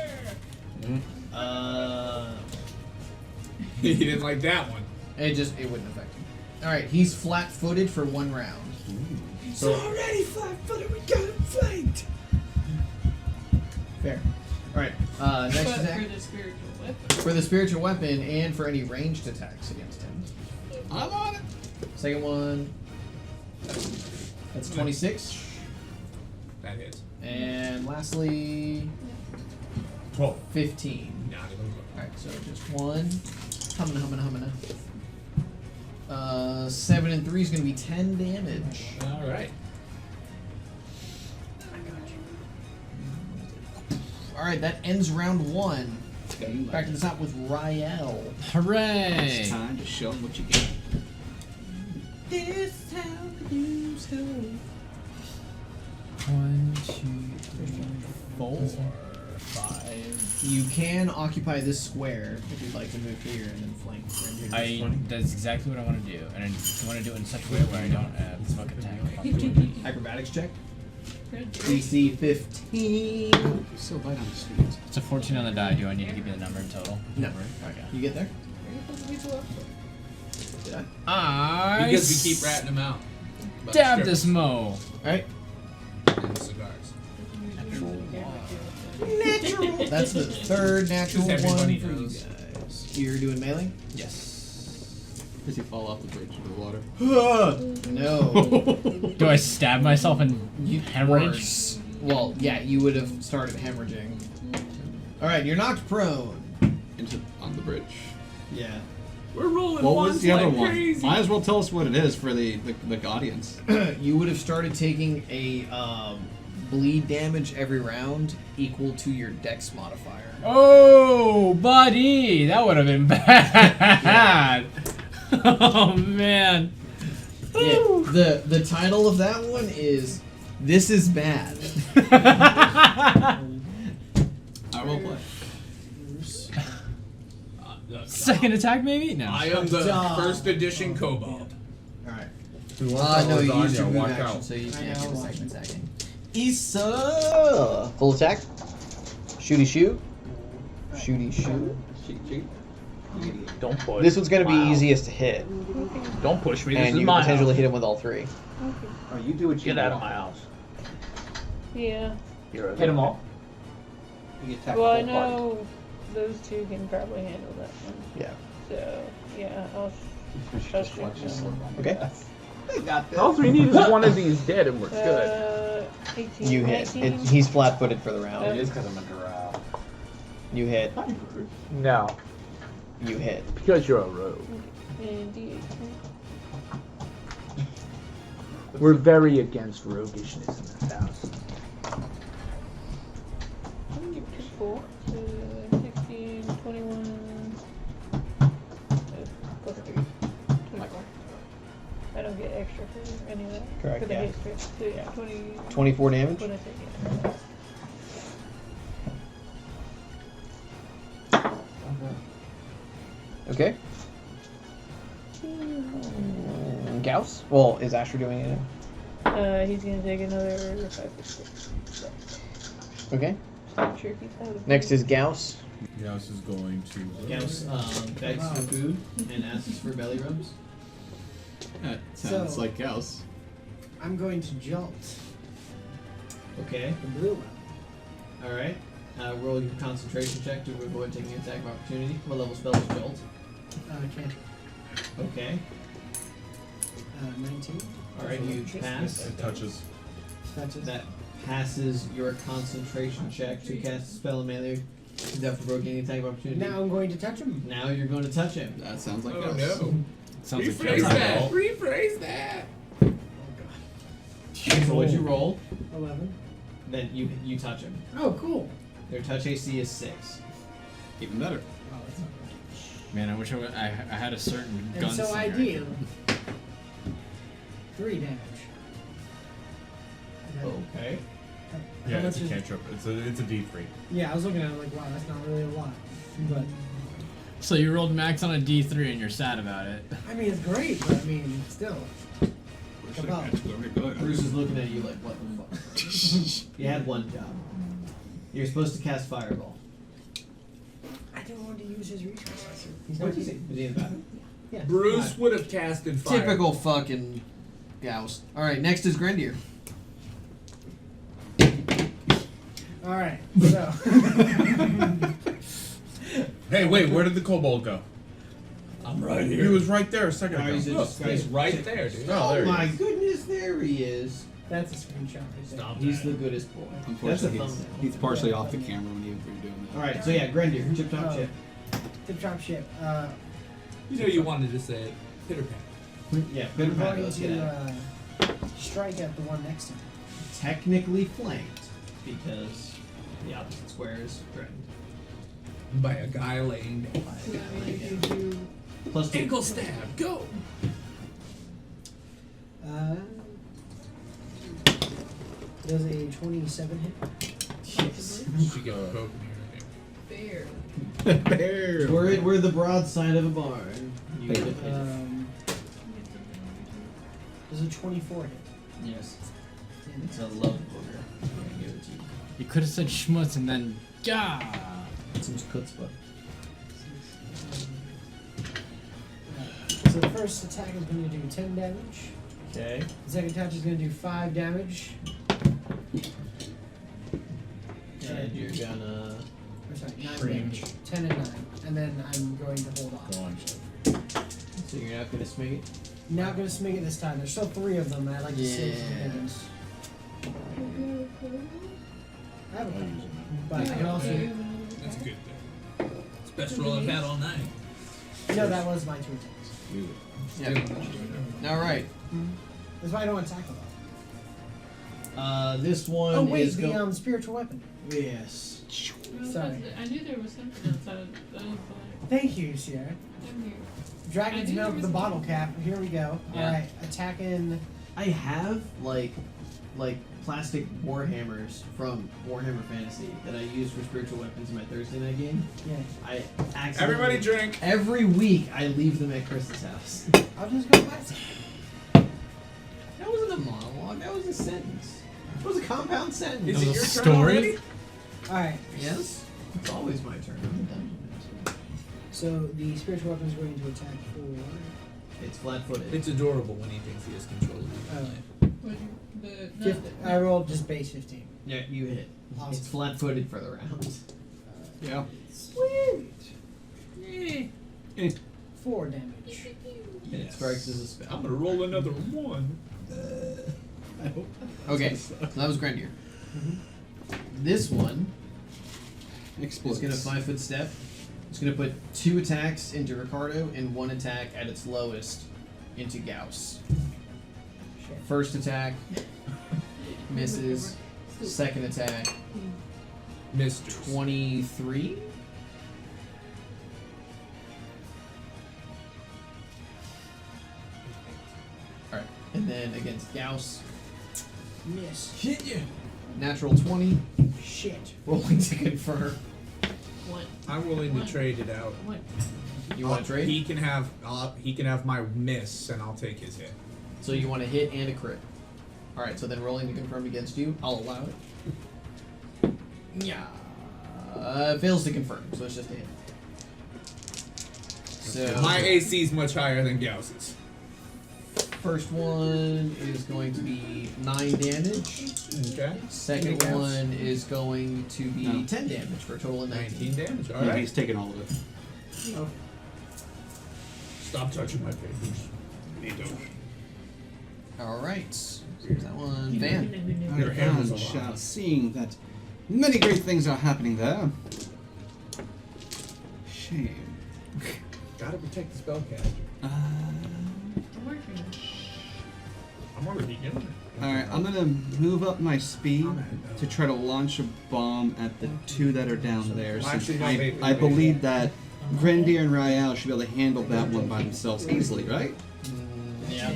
He didn't like that one. It wouldn't affect him. Alright, he's flat-footed for 1 round. So already flat-footed. We got him flanked. fair. Alright, next But attack. for the spiritual weapon. For the spiritual weapon and for any ranged attacks against him. I'm on it. Second one. That's 26. That is. And lastly, 12. 15. Not even close. Alright, so just one. Humming. 7 and 3 is going to be 10 damage. All right. Alright, that ends round 1. Back to the top with Rael. Hooray! It's time to show them what you get. This is how you go. 1, 2, 3, 4, 5. You can occupy this square if you'd like to move here and then flank. That's exactly what I want to do, and I want to do it in such a way where I don't fuck attack. Acrobatics check. Good. DC 15. You're so light on the streets. It's a 14 on the die. Do I need to give you the number in total? No. Okay. You get there? Did I? I Because we keep ratting him out. About stab strippers this mo. Alright. And cigars. Natural. That's the third natural Just one for everybody you knows. guys. You're doing melee? Yes. Does he fall off the bridge into the water? No. Do I stab myself and hemorrhage? Worse. Well, yeah, you would have started hemorrhaging. Alright, you're knocked prone. On the bridge. Yeah. We're rolling What ones was the other like one? crazy. Might as well tell us what it is for the audience. You would have started taking a bleed damage every round equal to your dex modifier. Oh, buddy, that would have been bad. Oh man. Yeah, the title of that one is "This is Bad." I will play. Second attack, maybe? No. I am the first edition kobold. Alright. No, No, you used your move walk action, out. so you can't I get know. a second attacking. Issa! Full attack. Shooty shoot. Shooty shoot. Don't push. This one's gonna be easiest to hit. Don't push me. This And is you my can potentially house. hit him with all 3. Oh, you do what you Get out of my house. Yeah. Hit them all. You attack Well, I the whole party. know those two can probably handle that one. Yeah. So, yeah, I'll Just watch this slip on. Okay. Got this. All we need is one of these dead and we're good. 18, You hit. 19. He's flat-footed for the round. It is because I'm a drow. You hit. No, You hit. because you're a rogue. And D8. We're very against roguishness in this house. 4, 16, 21, plus 3, 24. I don't get extra for any of that. Correct, For the yeah. haste strip. So yeah, 20. 24 damage? What did I say? Yeah. Okay. Gauss? Well, is Asher doing it? He's gonna take another 5 to 6. Okay. Not sure if he's out of Next is Gauss. Gauss is going to. Gauss begs for food and asks for belly rubs. That sounds So- like Gauss. I'm going to jolt Okay. the blue one. Alright. Roll your concentration check to avoid taking an attack of opportunity. What level spell is Jolt? Can't. Okay. 19. Alright, you pass. It touches. That passes your concentration check to cast a spell in melee without provoking any attack of opportunity. Now I'm going to touch him. Now you're going to touch him. That sounds like Oh us. no. Sounds like Rephrase that. Rephrase that. So what'd you roll? 11. Then you touch him. Oh, cool. Their touch AC is 6. Even better. Oh, that's not much. Man, I wish I had a certain And gun. so I deal 3 damage. Okay. How Yeah, much it's a is- cantrip. It's a D3. Yeah, I was looking at it like, wow, that's not really a lot. But, So you rolled max on a D3 and you're sad about it. I mean, it's great, but I mean, still. About. Bruce is looking at you like, what the fuck? You had one job. You're supposed to cast Fireball. I didn't want to use his resources. What did you say? Was he in the bathroom? Yeah. Bruce would have casted fire. Typical fucking Gauss. Alright, next is Grendier. Alright, so. Hey, wait, where did the kobold go? I'm right He here. was right there a second ago. Guys, Look, he's right there, dude. Oh, there he my is. goodness, there he is. That's a screenshot right there. Stop He's that. the goodest boy. That's a Unfortunately, thumbnail. he's partially off the camera when you were doing that. Alright, so yeah, Grendier, chip top Oh. chip. Tip top ship. You know you wanted to say it. Pitter pat. Yeah, good I'm pat. going Let's get at it. to strike at the one next to me. Technically flanked because the opposite square is threatened. By a guy laying down. Plus 2. Ankle stab. Go. Does a 27 hit? Yes. She got poked Bear. Bear. We're the broadside of a barn. You get a pigeon. Does a 24 hit? Yes. It's a love booger. I'm gonna give it to you. You could have said schmutz and then gah. Some chutzpah. So the first attack is going to do 10 damage. Okay. The second attack is going to do 5 damage. And you're gonna. Or sorry, 9 Shrink. damage. 10 and 9. And then I'm going to hold off. Go on. So you're not gonna smig it? Not going to smig it this time. There's still 3 of them, and I like to save some Yeah. big ones. I have a I'll couple. use it. But I can also. That's good there. It's best roll I've had all night. No, that was my 2 attacks. Use it. Yeah. Alright. That's why I don't attack a lot. This one Oh, wait, is the spiritual weapon. Yes. Sorry. I knew there was something outside. I was like, Thank you, Sierra. I'm here. Dragon's I knew milk, there was the a- bottle cap. Here we go. Yeah. Alright, attacking. I have like plastic warhammers from Warhammer Fantasy that I use for spiritual weapons in my Thursday night game. Yeah. I accidentally Everybody drink. every week I leave them at Chris's house. I'll just go back. That wasn't a monologue. That was a sentence. It was a compound sentence. Is That it was your a turn story? already? Alright, Yes. It's always my turn. I'm the dungeon master. so the spiritual weapon is going to attack for. It's flat-footed. It's adorable when he thinks he has control of his Oh. life. What the 50. I rolled just base 15. Yeah, you hit. Awesome. It's flat-footed for the round. Yeah. Sweet! 4 damage. And it strikes as a spell. I'm gonna roll another one. Okay, so that was Grendier. This one Explodes. is going to 5-foot step. It's going to put 2 attacks into Ricardo and 1 attack at its lowest into Gauss. Shit. First attack misses. Second attack Mr. 23. Alright, and then against Gauss, Miss. Hit you. natural 20. Shit. Rolling to confirm. What? I'm willing to trade it out. What? You want to trade? He can have my miss, and I'll take his hit. So you want a hit and a crit. Alright, so then rolling to confirm against you, I'll allow it. Yeah. Fails to confirm, so it's just a hit. So My AC is much higher than Gauss's. First one is going to be 9 damage. Okay. Second Anything else? one is going to be No. 10 damage for a total of 19. 19 damage. Yeah, Alright. he's taking all of it. Stop touching my papers. Alright. So that one. Van. Your hammer's a And lot. seeing that many great things are happening there. Shame. Gotta protect the spellcaster. I'm working. I'm already doing it. Alright, I'm gonna move up my speed to try to launch a bomb at the 2 that are down there. Since Actually, no, I wait. believe that Grenadier and Rael should be able to handle that one by themselves easily, right? Yeah.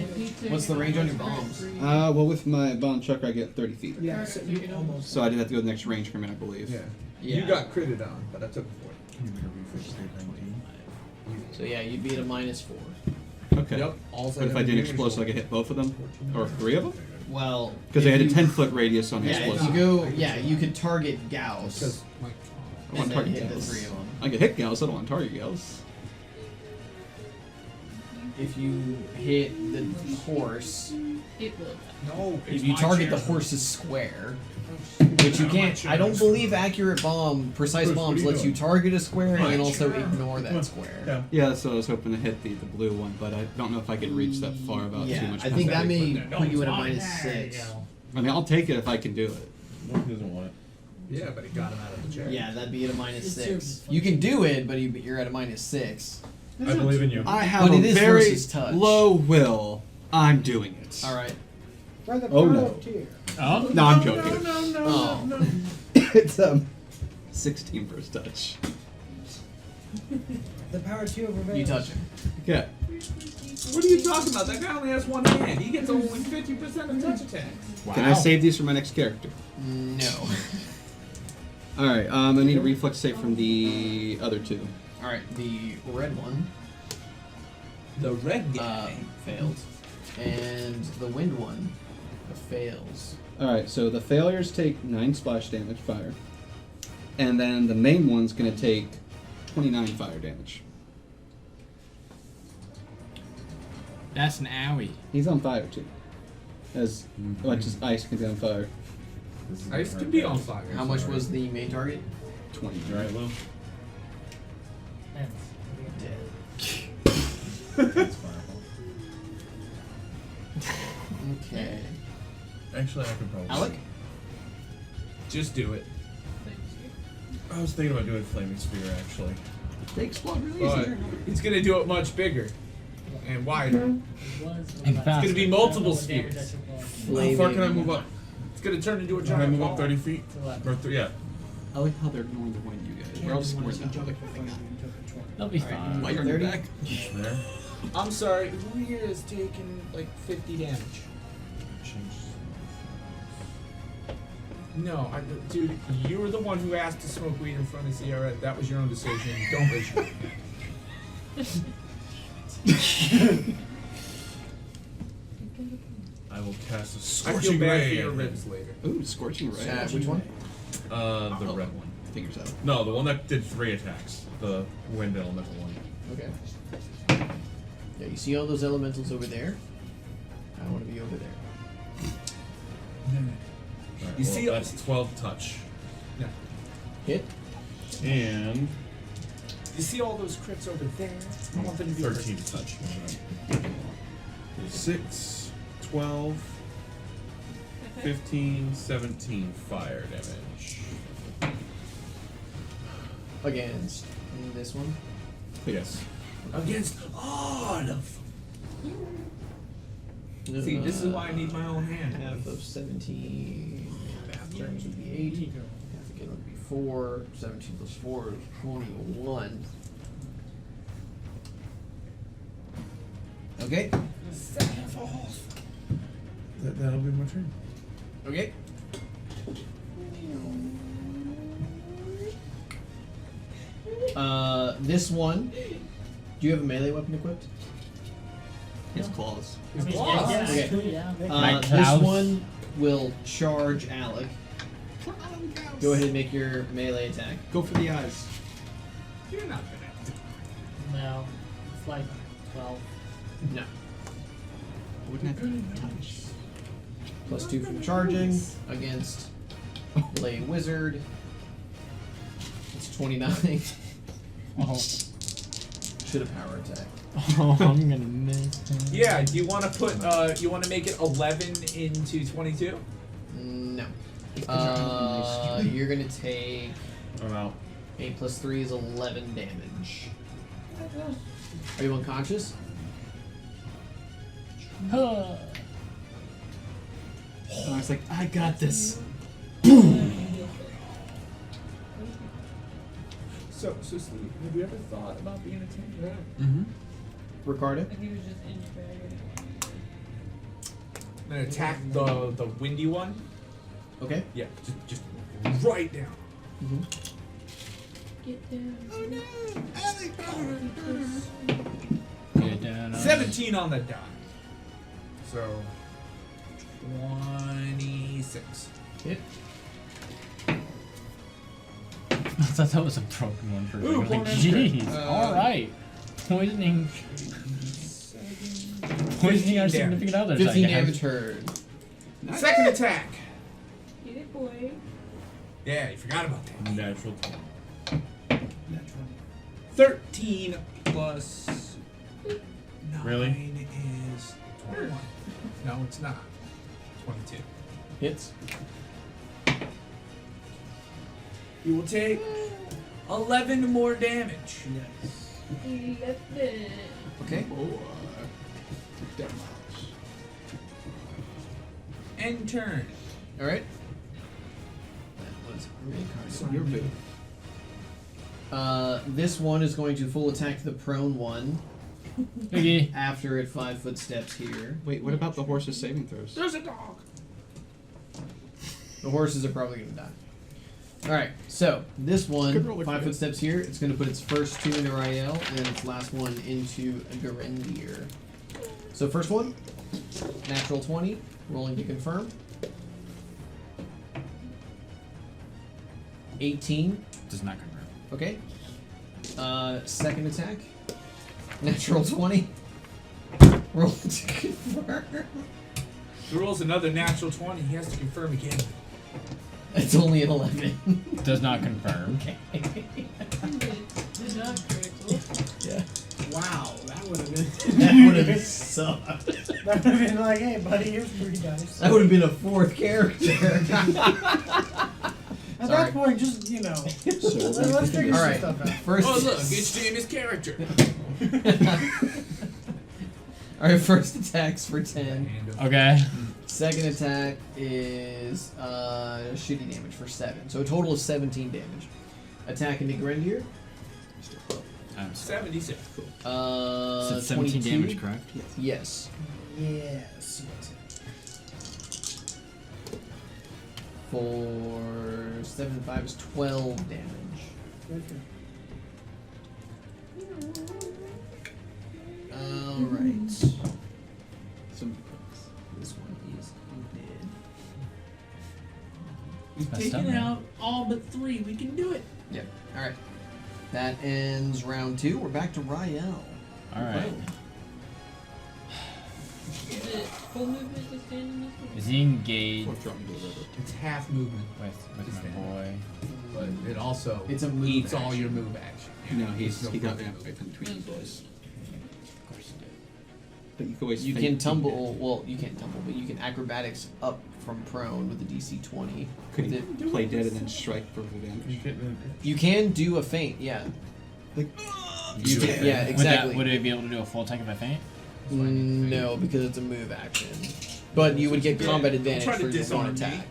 What's the range on your bombs? Well, with my bomb chucker, I get 30 feet. Yeah, so you almost. So I did have to go to the next range increment, I believe. Yeah. Yeah. You got critted on, but I took it for it. So yeah, you'd be at a -4. Okay. Yep. All But if I did explosive, I could hit both of them? Or 3 of them? Well, Because they if had a you- 10-foot radius on the Yeah, if explosive. you go, you could target Gauss Because I want and to then target hit the Gauss. 3 of them. I can hit Gauss, I don't want to target Gauss. If you hit the horse, It will. no. if you target the horse's square, which you can't, I don't believe accurate precise Bruce, what bombs are you lets you doing? target a square and then My also chair. ignore that square. Yeah, that's what I was hoping to hit the blue one, but I don't know if I could reach that far without too Yeah, much I think that contact. may put you at a -6. There you go. I mean, I'll take it if I can do it. No, he doesn't want it. Yeah, but he got him out of the chair. Yeah, that'd be at a It's -6. your- You can do it, but you're at a -6. I believe in you. I have But it a is very versus touch. low will. I'm doing it. All right. For the Oh, power no. of tear. Oh, No, I'm joking. Oh. It's 16 first touch. The power of tear of revenge. You touch him. Okay. What are you talking about? That guy only has one hand. He gets only 50% of touch attack. Can I save these for my next character? No. Alright, I need a reflex save from the other 2. All right, the red one The red guy. failed, and the wind one fails. Alright, so the failures take 9 splash damage fire. And then the main one's gonna take 29 fire damage. That's an owie. He's on fire too. As much as ice can be on fire. Ice can be on fire. How much was the main target? 20. Alright, well. Dead. Okay. Actually, I could probably. Alec? Just do it. I was thinking about doing Flaming Spear, actually. They explode really But easy. he's gonna do it much bigger and wider. It was And about- faster. It's gonna be I don't know multiple what damage spears. that took off. How far can I move up? It's gonna turn into a Can I giant move ball. up 30 feet? To what? Or yeah. I like how they're ignoring the wind, you guys. We're all just Once worried you about jump like, in front of you, you took a 20. They'll be All right, fine. while you're on your 30? back. There. I'm sorry, who here is taking like 50 damage? No, dude, you were the one who asked to smoke weed in front of Sierra. That was your own decision. Don't bitch me. I will cast a I scorching feel bad ray. for your at ribs him. later. Ooh, scorching ray. Which one? The red one. Fingers out. No, the one that did 3 attacks. The wind elemental one. Okay. Yeah, you see all those elementals over there? I want to be over there. Alright, You well, see- that's 12 touch. No. Hit. And You see all those crits over there? I want them to be 13 touch. 6, 12, 15, 17 fire damage. Against this one. Yes. against all of. See, this is why I need my own hand. Half of 17 turns would be 8. Half again would be 4. 17 plus 4 is 21. Okay. That'll be my turn. Okay. This one. Do you have a melee weapon equipped? His claws. I mean, claws. yeah, Okay. true, yeah. Like This Klaus. one will charge Alec. Go ahead and make your melee attack. Go for the eyes. You're not gonna. No, it's like 12. No. Wouldn't have touch. +2 from charging against Lay Wizard. It's 29. Oh. Should have power attack. Oh, I'm gonna miss. Yeah. Do you want to put? You want to make it 11 into 22? No. You're gonna take I'm out. 8 + 3 is 11 damage. Are you unconscious? And I was like, I got this. So Steve, have you ever thought about being a tank? Mm-hmm. Ricardo? He was just in bed. I'm gonna attack the windy one. Okay. Yeah, just right down. Mm-hmm. Get down. Oh no! Get down. 17 on the die. So 26. Hit. I thought that was a broken one for a Ooh, second. I was like, poison. jeez. Alright. Poisoning. Poisoning our significant others. 15 I guess. damage heard. Second attack. Get it, boy. Yeah, you forgot about that. Natural 20. 13 plus 9 Really? is 21. No, it's not. 22. Hits. You will take 11 more damage. He left it. Okay. End turn. Alright. That was Ricardo. You're big. This one is going to full attack the prone one Okay. after it 5 foot steps here. Wait, what about the horse's saving throws? There's a dog. The horses are probably going to die. Alright, so this one, Good roller 5 foot coaster. steps here. It's going to put its first 2 into Rael and its last one into Garandir. So first one, natural 20, rolling to confirm. 18. Does not confirm. Okay. Second attack. Natural 20. Roll to confirm. He rolls another natural 20. He has to confirm again. It's only an 11. Does not confirm. Not critical. Yeah. Wow, that would have been. That would have sucked. That would have been like, hey, buddy, here's 3 dice. That would have been a 4th character. At Sorry. that point, just, you know, So, let's figure some Alright. stuff out. First. Oh, look, it's Jamie's character. Alright, first attack's for 10. Okay. Second attack is shitty damage for 7. So a total of 17 damage. Attack into Grendier. I'm sorry. 76. So 17 22. damage, correct? Yes. Yes. For 7 and 5 is 12 damage. Alright. This one is dead. We've Messed taken up, man. out all but 3. We can do it. Yep. Alright. That ends round 2. We're back to Rael. Alright. Is it full movement to stand in this one? Is he engaged It's half movement, with my boy? but it also It's a move eats all action. your move action. No, It's no he got problem. right from between the boys. Of course he did. But you can always You fake can being tumble. dead. Well, you can't tumble, but you can acrobatics up from prone with a DC 20. Could With he it. play dead and then strike for advantage? You can do a feint, yeah. Like, You can, yeah, exactly. Would I be able to do a full attack if I faint? No, because it's a move action. But you would get combat advantage Try to for your disarm one me. attack.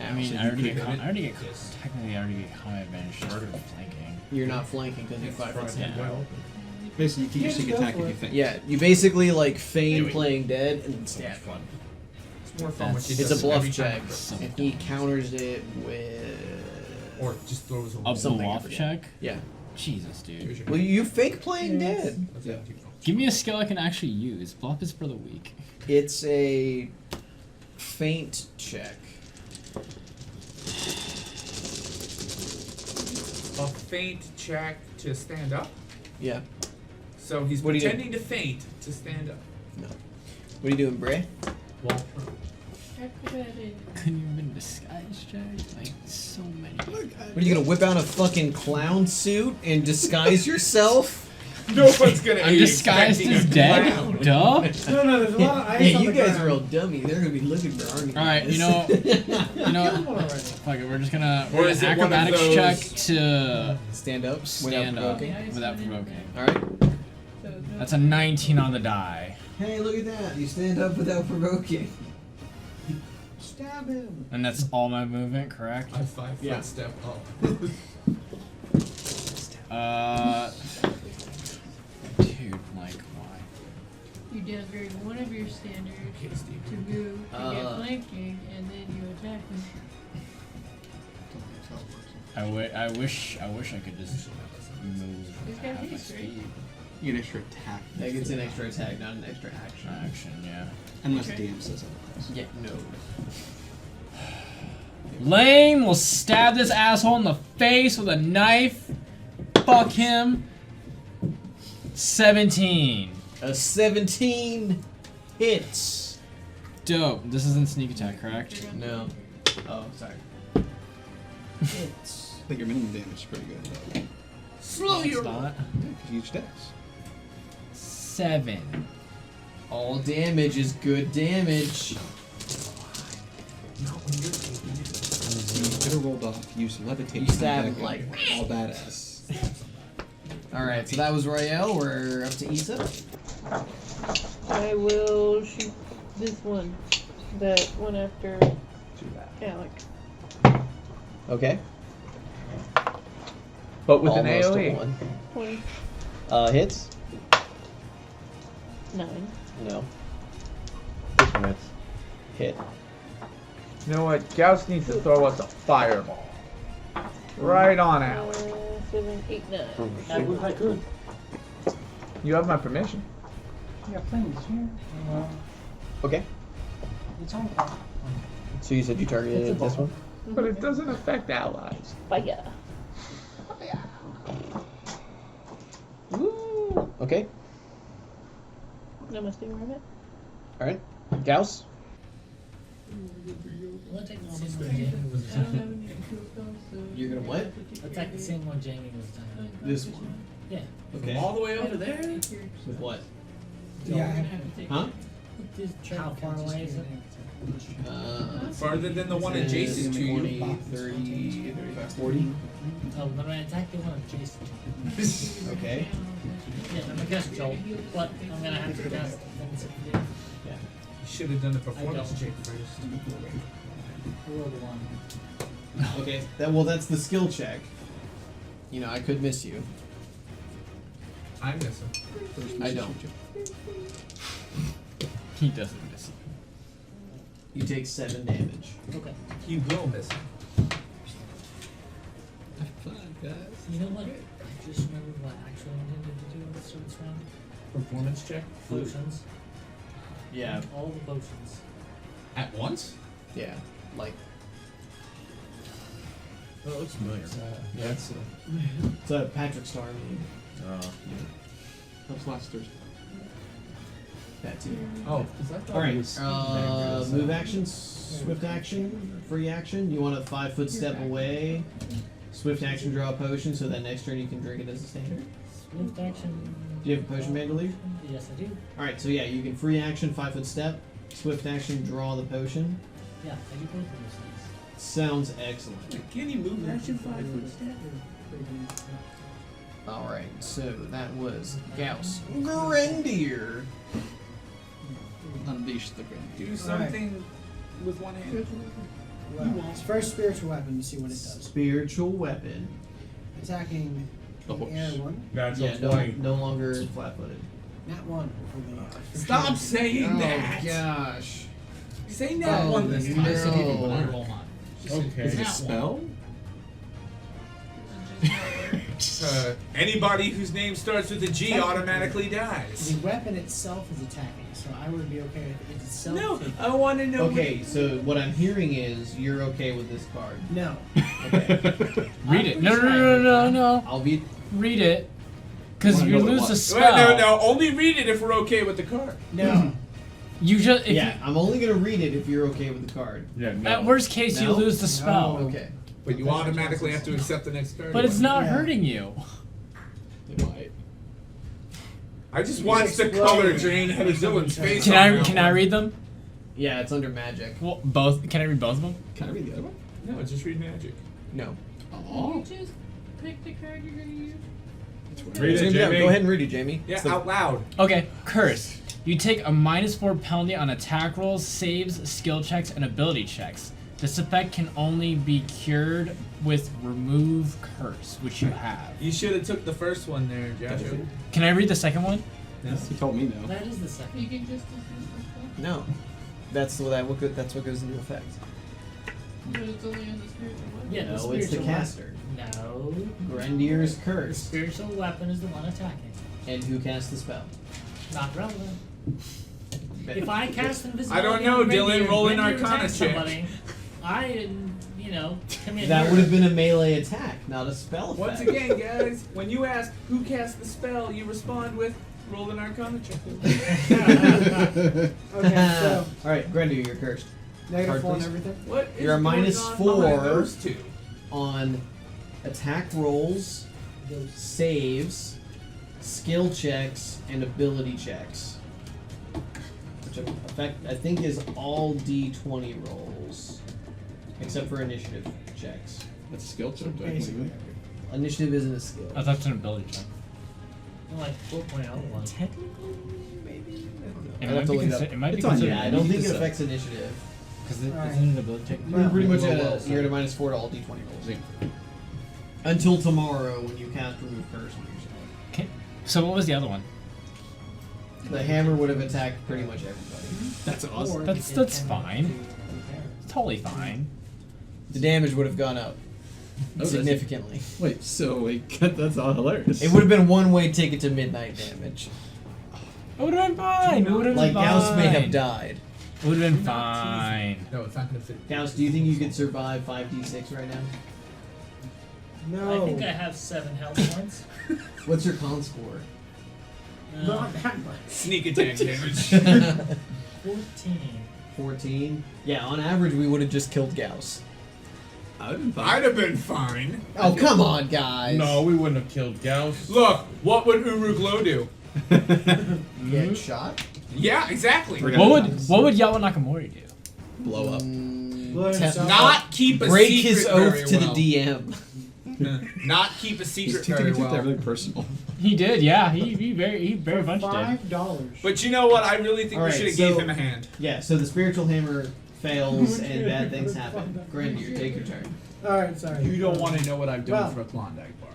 I mean, So I you already could get, hit it. technically I already get combat advantage just for flanking. You're not flanking because you're 5 foot Yeah. Well, basically, you keep your Yeah, sneak just go attack for if you it. think. Yeah, you basically like feign playing dead and then stab one. it's more fun when she It's does a it bluff every time. check, So and he counters it with. Or just throws A Something I bluff forget. check? Yeah. Jesus, dude. Well, you fake playing dead. Yeah. Give me a skill I can actually use. Bluff is for the weak. It's a feint check. A feint check to stand up. Yeah. So he's What do you do? pretending to feint to stand up. No. What are you doing, Bray? Acrobatic. Couldn't even disguise check. Like so many. What are you gonna whip out a fucking clown suit and disguise yourself? No one's gonna. I'm disguised as dead. Duh. No, there's a lot of ice Yeah, on you the guys ground. are all dummy. They're gonna be looking for Arnie. All right, you know, fuck it. We're just gonna Or is it one of acrobatics those- check to Stand up. stand without up provoking. without provoking. All right. So no. That's a 19 on the die, Hey, look at that. You stand up without provoking. Stab him. and that's all my movement, correct? A 5 foot Yeah. step up. Dude, like why? You downgrade one of your standards to move to get flanking, and then you attack them. I wish I could just move He's got at half my haste, right? speed. You get an extra attack. That gets an extra attack, not an extra action. Action, yeah. Unless DM says otherwise. Yeah, no. Lane will stab this asshole in the face with a knife. Fuck him. 17. A 17 hits. Dope. This isn't sneak attack, correct? No. Oh, sorry. Hits. I think your minimum damage is pretty good. Though. Slow It's your. not. Huge dex. 7. All damage is good damage. You could have rolled off. Use levitate. You stab him back like and all badass. Alright, so that was Royale. We're up to Issa. I will shoot this one. That one after Alec. Okay. But with an Almost a AoE. 1. 20. Hits? 9. No. This one hits. Hit. You know what? Gauss needs to throw us a fireball. Right on out. 7, 8, 9. I wish I could. You have my permission. Yeah, planes here. Okay. It's on. So you said you targeted this one? But it doesn't affect allies. Fire. Woo! Okay. Namaste, Rabbit. Alright. Gauss? I'll attack the same one Jamie was I don't have attacking. any cool spells, so. You're gonna what? Attack the same one Jamie was attacking. This one. Yeah. Okay. All the way over there. With what? Yeah. Huh? How far away is it? Farther than the one 10, adjacent to you. 20, 30, 35, 40. Oh, but I attack the one adjacent. Okay. Yeah, I'm gonna guess Joel, but I'm gonna have to guess. You should have done the performance don't. check first. I rolled a 1. Okay. That's the skill check. You know, I could miss you. I miss him. I don't. He doesn't miss it. You take 7 damage. Okay. He will miss him. You know what? I just remembered what I actually intended to do on this service round. Performance check. Potions. Yeah. All the potions. At once? Yeah. Like. Oh, it looks familiar. Yeah. It's a Patrick Star meme. Oh. That was last Thursday. That too. Oh, is that All right. Move action, swift action, free action. You want a 5-foot step away. Swift action, draw a potion, so that next turn you can drink it as a standard. Swift action. Do you have a potion bandolier? Yes, I do. All right. So yeah, you can free action, 5-foot step. Swift action, draw the potion. Yeah, I do both of those things. Sounds excellent. Can you move action 5 foot step? All right. So that was Gauss. Grendier. Unleash the Grenadier. Do something with one hand. Well, it's first spiritual weapon to see what it does. Spiritual weapon. Attacking The the air horse. one. Natural Yeah. 20. No longer flat-footed. Not one. For the, Stop saying that. gosh. Say that Oh, one this no. time. Roll mine. Okay. Is Is it it a spell? Anybody whose name starts with a G automatically dies. the weapon itself is attacking, so I would be okay with it itself. No, I want to know. Okay, so what I'm hearing is you're okay with this card. No. Okay. Read it. No. I'll be. Read it. Because if Wanna you know what it lose the was? spell. No. Only read it if we're okay with the card. No. You just I'm only gonna read it if you're okay with the card. Yeah, no. at worst case you No? lose the spell. Okay. But you automatically have to accept the next card. But it's not hurting you. I just watched the color drain out of Dylan's face. Can I read them? Yeah, it's under magic. Well, both. Can I read both of them? Can I read the other one? No, just read magic. No. You just pick the card you're gonna use. Read it, Jamie. Go ahead and read it, Jamie. Yeah, It's the- out loud. Okay, curse. You take a -4 penalty on attack rolls, saves, skill checks, and ability checks. This effect can only be cured with remove curse, which you have. You should have took the first one there, Joshua. Can I read the second one? Yes, he told me no. That is the second. You can just dismiss the spell. No. That's what goes into effect. But it's only on the spiritual weapon. Yeah, the No, it's the spiritual caster. No. Grendir's The curse. spiritual weapon is the one attacking. And who casts the spell? Not relevant. If I cast invisibility, I don't know, on Dylan. Grendir, Roll an Grendir Arcana attacks check. somebody, I, come in That here. would have been a melee attack, not a spell effect. Once again, guys, when you ask who cast the spell, you respond with roll an Arcana check. Okay, so Alright, Grendir, you're cursed. -4 Card, on please. everything. What is You're a going -4 on behind those two? on attack rolls, saves, skill checks, and ability checks. Which effect I think is all D20 rolls. Except for initiative checks. That's a skill check. I Basically. believe. Initiative isn't a skill. I thought it's an ability check. Like 4.0 one. Technically, maybe? I don't know. It I'd might have to be look it up. it might be It's on considered. Yeah, I don't think it affects initiative. Because Alright. isn't it an ability check? You're pretty much Well, you're at a -4 to all D20 rolls. Until tomorrow when you cast remove curse on yourself. Okay. So what was the other one? The hammer would have attacked pretty much everybody. That's Or you That's can fine. to compare. Totally fine. The damage would have gone up that's- significantly. Wait, so that's all hilarious. It would have been one-way ticket to midnight damage. It would have been fine. It would have Like been fine. Gauss may have died. It would have been fine. No, it's not going to fit. Gauss, do you think you could survive 5d6 right now? No. I think I have 7 health points. What's your con score? Not that much. Sneak attack damage. 14. 14? Yeah, on average we would have just killed Gauss. I would have been fine. I'd have been fine. Oh, come on, guys. No, we wouldn't have killed Gauss. Look, what would Uruk Lo do? Get shot? Yeah, exactly. What would Yawa Nakamori do? Blow up. Blow himself up. Not keep a Break secret his oath very to well. the DM. Not keep a He's secret taking very it well. really personal. He did, yeah. He very much did. $5. But you know what? I really think All we right, should have so- gave him a hand. Yeah, so the spiritual hammer fails and bad things happen. Grendir, take your turn. All right, sorry. You don't want to know what I've done Well. for a Klondike bar.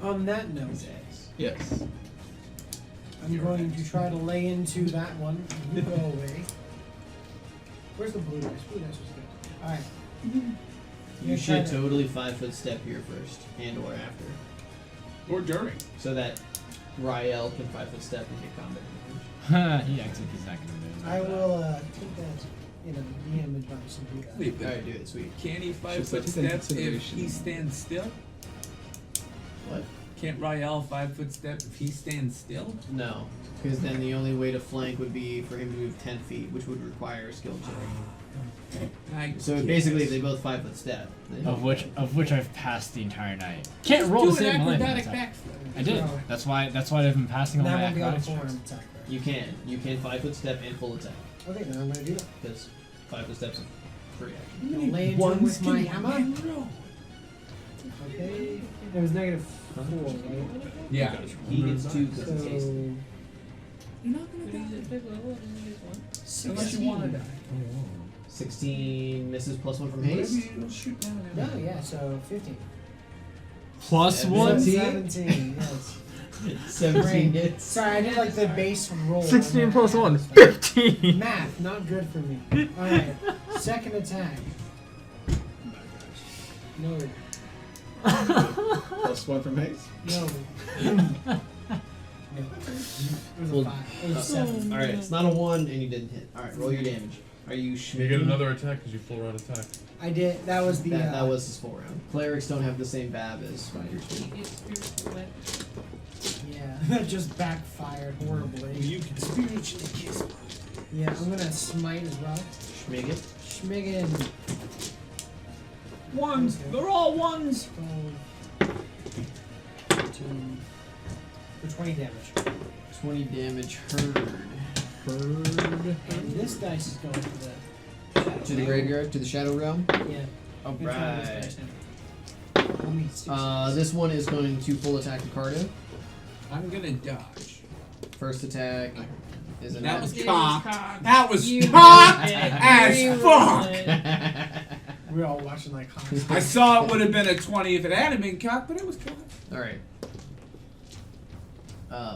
On that note, Yes. I'm going to try to lay into that one. You go away. Where's the blue dice? Blue dice was good. All right. You should totally 5-foot step here first and or after. Or during. So that Rael can 5-foot step and get combat damage. He acts like he's not gonna move. I will take that, DM advice and do that. Wait, but Alright, do it, sweet. can he 5 Should foot take that into step if consideration. he stands still? What? Can't Rael 5 foot step if he stands still? No, because then the only way to flank would be for him to move 10 feet, which would require a skill check. So basically, if they both 5-foot step. then- Of which I've passed the entire night. Can't roll do the an same line. acrobatic backflip. I did. No. That's why I've been passing all That my won't be on a acrobatics. forearm attack. You can. You can 5-foot step and full attack. Okay, then I'm going to do that. Because 5-foot steps are free action. I'm going to lay into him with my hammer. Okay. It was -4, right? Yeah. He gets 2 because it's hasty. So, You're not gonna use it big level and only use one. Unless you want to die. 16 misses plus 1 from haste. no, yeah, so 15. Plus one. 17, yes. 17 hits. Sorry, I did like the base roll. 16 on plus that. 1. 15. Math, not good for me. Alright, second attack. No. Plus 1 from haste. No. It was a 5. It was 7. Alright, it's not a 1 and you didn't hit. Alright, roll your damage. Are you You Schmidt? get another attack because you full round attack. I did. That was the. That was his 4 round. Clerics don't have the same BAB as fighters. You get spiritual weapon. Yeah. That just backfired horribly. You can spiritually kiss. Yeah, I'm gonna smite as well. Schmig it. Schmiggin. Ones. They're all ones. 15 for 20 damage. 20 damage. Heard. And this dice is going to the To the graveyard, to the Shadow Realm. Yeah. All Which one of these right. dice now? This one is going to full attack Ricardo. I'm gonna dodge. First attack is an That was It cocked. was cocked. That was You cocked did it. as You fuck. did it. We're all watching like hawks. I saw it would have been a 20 if it hadn't been cocked, but it was cocked. All right.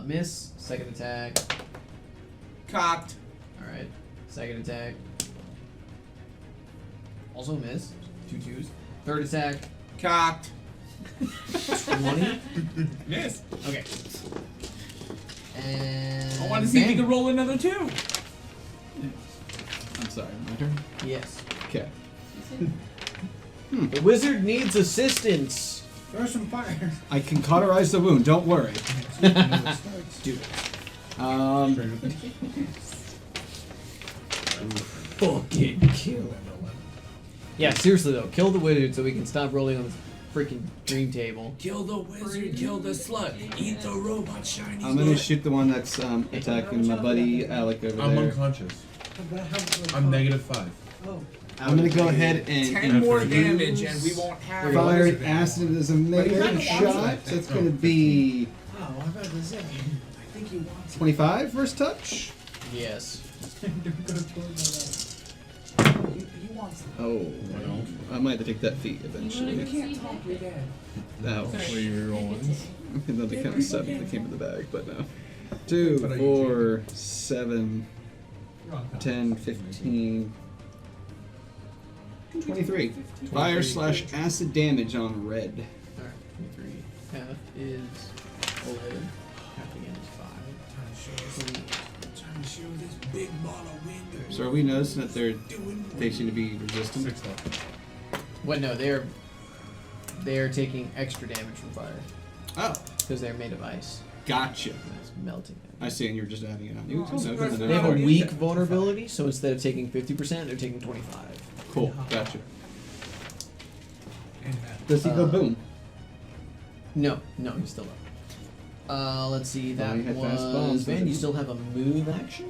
Miss. Second attack. Cocked. All right. Second attack. Also miss. 2 2s. Third attack. Cocked. 20. Miss. Okay. And I want to see if you bang. can roll another 2. I'm sorry, my turn. Yes. Okay. The wizard needs assistance. Throw some fire. I can cauterize the wound. Don't worry. Do it. Fucking kill him. Yeah, seriously though, kill the wizard so we can stop rolling on this freaking dream table. Kill the wizard, kill the slut, eat the robot shiny. I'm gonna shoot the one that's attacking my buddy Alec over I'm there. unconscious. I'm -5. Oh. I'm gonna go ahead and 10 more infuse damage and we won't have Fire wizard acid as a melee shot. So it's gonna be Oh, I thought it was it. I think he wants it. 25 first touch. Yes. Don't go towards He wants it. Oh, well, I might have to take that feet You eventually. can't talk your dad. No. No, they count as 7 that came in the bag, but no. But 2, I 4, 7, 10, 15, 23. Fire / acid damage on red. Alright, 23. Half is 11. Half again is 5. 20. Trying to show this big ball of wind. So are we noticing that they seem to be resistant? 6 left. What? No, they're taking extra damage from fire Oh, because they're made of ice. gotcha. And it's melting them. I see, and you're just adding it on. You I'm surprised They have a already weak did that. vulnerability, so instead of taking 50%, they're taking 25. Cool, gotcha. And that. Does he go boom? No, he's still up. Let's see. Oh, That he had fast was bombs, Van. didn't You he? still have a move action.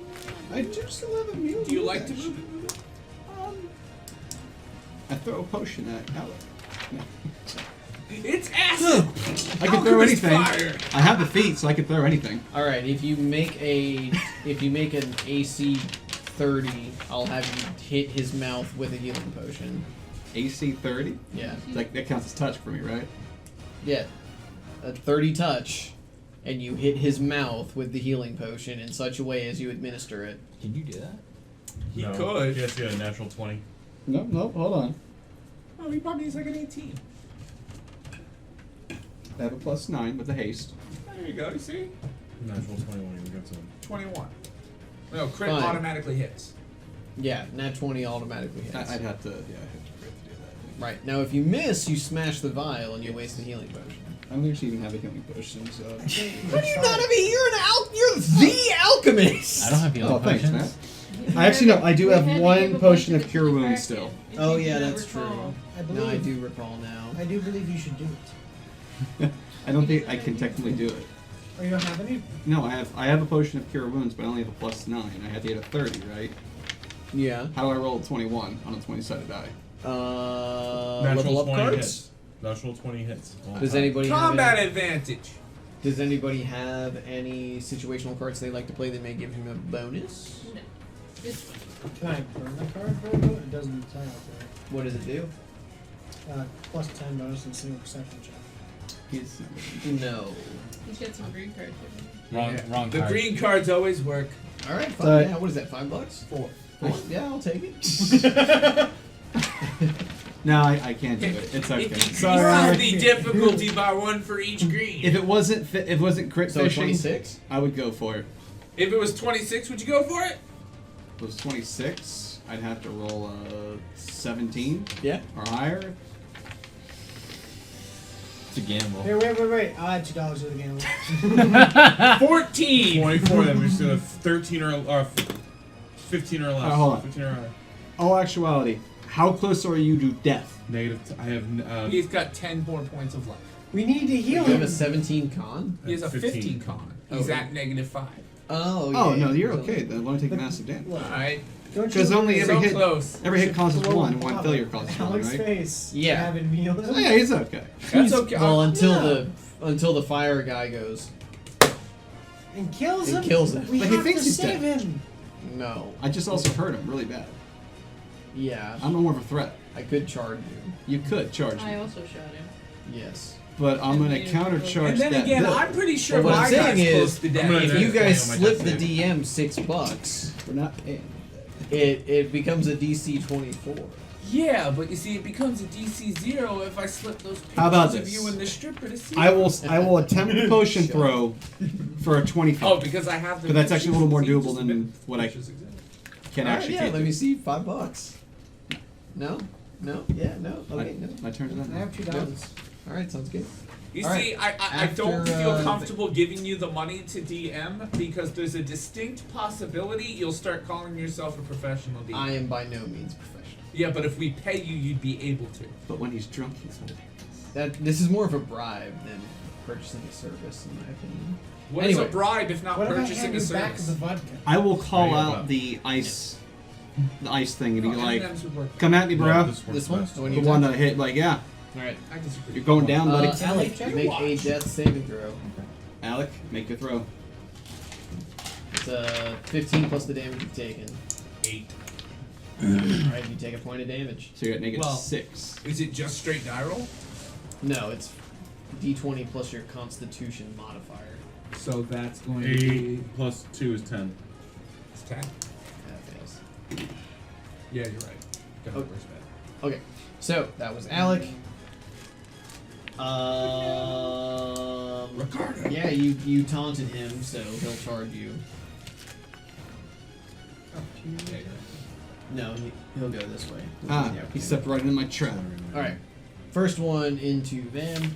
I do still have a mule. Do you like to action. move it? I throw a potion at Alec. No. It's acid! I can throw anything. I have the feet, so I can throw anything. All right. If you make an AC 30, I'll have you hit his mouth with a healing potion. AC 30? Yeah. That counts as touch for me, right? Yeah. A 30 touch, and you hit his mouth with the healing potion in such a way as you administer it. Can you do that? He No, could. He has to get a natural 20. No, hold on. Oh, he probably needs like an 18. I have a +9 with the haste. There you go, you see? Natural 21, we got to him. 21. No, crit Fine. automatically hits. Yeah, nat 20 automatically hits. I'd have to, I'd have to do that. Right. Now, if you miss, you smash the vial and you waste the healing potion. I don't actually even have a healing potion, so. How do you not have a? You're the alchemist. I don't have healing Oh, thanks, potions. man. I actually no. I do We have had to one give a potion bunch of cure wounds crack still. if Oh you yeah, don't that's recall. true. I believe. No, I do recall now. I do believe you should do it. I don't think I can technically do it. Or you don't have any? No, I have a potion of cure wounds, but I only have a +9. I have to get a 30, right? Yeah. How do I roll a 21 on a 20-sided die? Level up 20 cards. hits. Natural 20 hits. all Does time. anybody Combat have advantage. Does anybody have any situational cards they like to play that may give him a bonus? No. Just Can I burn the card for a vote? It doesn't tell you out What does it do? there. +10 bonus and single perception check. He's No. he's got some green cards. Wrong The card. green cards always work. All right, fine. Sorry. Yeah, what is that? $5? 4. Yeah, I'll take it. No, I can't do it. It's okay. Increases Sorry. the difficulty by 1 for each green. If it wasn't crit So fishing, 26. I would go for it. If it was 26, would you go for it? If it was 26, I'd have to roll a 17 Yeah. or higher. It's a gamble. Here, wait. I'll add $2 to the gamble. 14. 24. Then we're just gonna 13 or 15 or less. hold on. 15 or less. All actuality, how close are you to death? Negative. I have. He's got 10 more points of life. We need to heal You have him. a 17 con? He has a 15. 15 con. He's at -5. Oh, yeah. Oh no, you're okay. Then why take massive damage? Look, Alright. don't Because you only every So hit close. causes Blow one, him and one up. failure causes one, Alex' right? face. Yeah. Having healed him. Oh, yeah, he's okay. That's okay. Well, No. until the fire guy goes. And kills him. And kills him. We But he have thinks to he's save dead. him. No. I just also hurt him really bad. Yeah. I'm no more of a threat. I could charge you. You could charge I me, also shot him. Yes. but I'm gonna And countercharge And then that again, bill. I'm pretty sure But what my I'm saying guy's is, close to I'm death. gonna If do you it. guys Yeah, my slip death the save. DM $6, We're not paying. it becomes a DC 24. Yeah, but you see, it becomes a DC 0 if I slip those pictures How about of this? you and the stripper to see. I will attempt a potion throw for a 25. Oh, because I have the. But that's actually a little more pictures doable of than it. what I Pictures exist. can Alright, actually yeah, take. let me see. $5. No? No? Yeah, no? Okay, no. My turn to that. I have $2. Alright, sounds good. You All see, right. I don't After, feel comfortable giving you the money to DM because there's a distinct possibility you'll start calling yourself a professional DM. I am by no means professional. Yeah, but if we pay you, you'd be able to. But when he's drunk, he's not. This is more of a bribe than purchasing a service, in my opinion. What is Anyway. a bribe if not What if I purchasing hand a you back service? the vodka? I will call Yeah, out but- the ice thing and be No, like, M&Ms would work. "Come at me, bro." No, this works This one? best. The one The you one attack? that I hit, like, yeah, Alright. I disagree. you're going down, buddy. Alec, Check make your a watch. death saving throw. Alec, make your throw. It's a 15 plus the damage you've taken. 8. Alright, you take a point of damage. So you're at negative Well- 6. Is it just straight die roll? No, it's D20 plus your Constitution modifier. So that's going to 8 be plus 2 is 10. it's 10. That fails. Yeah, you're right. Got Oh. the worst bet. Okay, so that was Alec. Ricardo. Yeah, you taunted him, so he'll charge you. Yeah, you're right. No, he'll go this way. Ah, Yeah, he stepped right in my trap. Alright, first one into Van.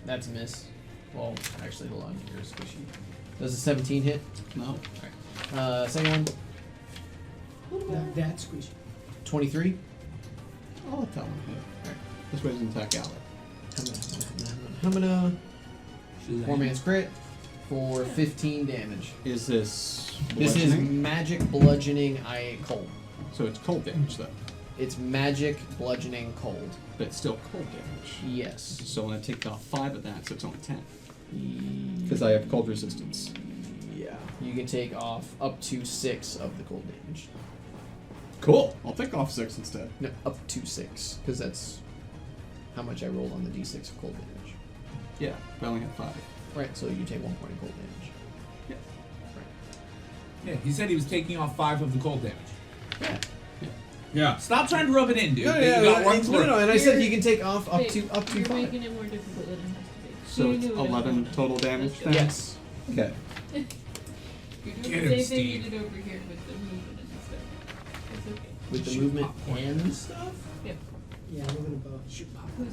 That's a miss. Well, actually, hold on, you're squishy. Does a 17 hit? No. Second one, That's squishy. 23. I'll tell him. Alright. This way doesn't attack Alec. Humana. Shazam. Poor man's crit for 15 damage. Is this This is bludgeoning? magic bludgeoning cold. So it's cold damage, though. It's magic bludgeoning cold. But it's still cold damage. Yes. So when I take off 5 of that, so it's only 10. Because I have cold resistance. Yeah. You can take off up to 6 of the cold damage. Cool. I'll take off 6 instead. No, up to 6, because that's how much I rolled on the d6 of cold damage. Yeah, I only have 5. Right, so you take 1 point of cold damage. Yeah, he said he was taking off 5 of the cold damage. Yeah. Yeah. Stop trying to rub it in, dude. No, You got one no, through. and I said he can take off up Wait, to You're 5. making it more difficult than it has to be. So You it's knew it 11 was total damage Let's then? go. Yes. Okay. You're doing Get the him, same thing Steve. you did over here with the movement and stuff. It's okay. With the Shoot movement popcorn and stuff. Yep. Yeah, a little bit of both. Shoot popcorn.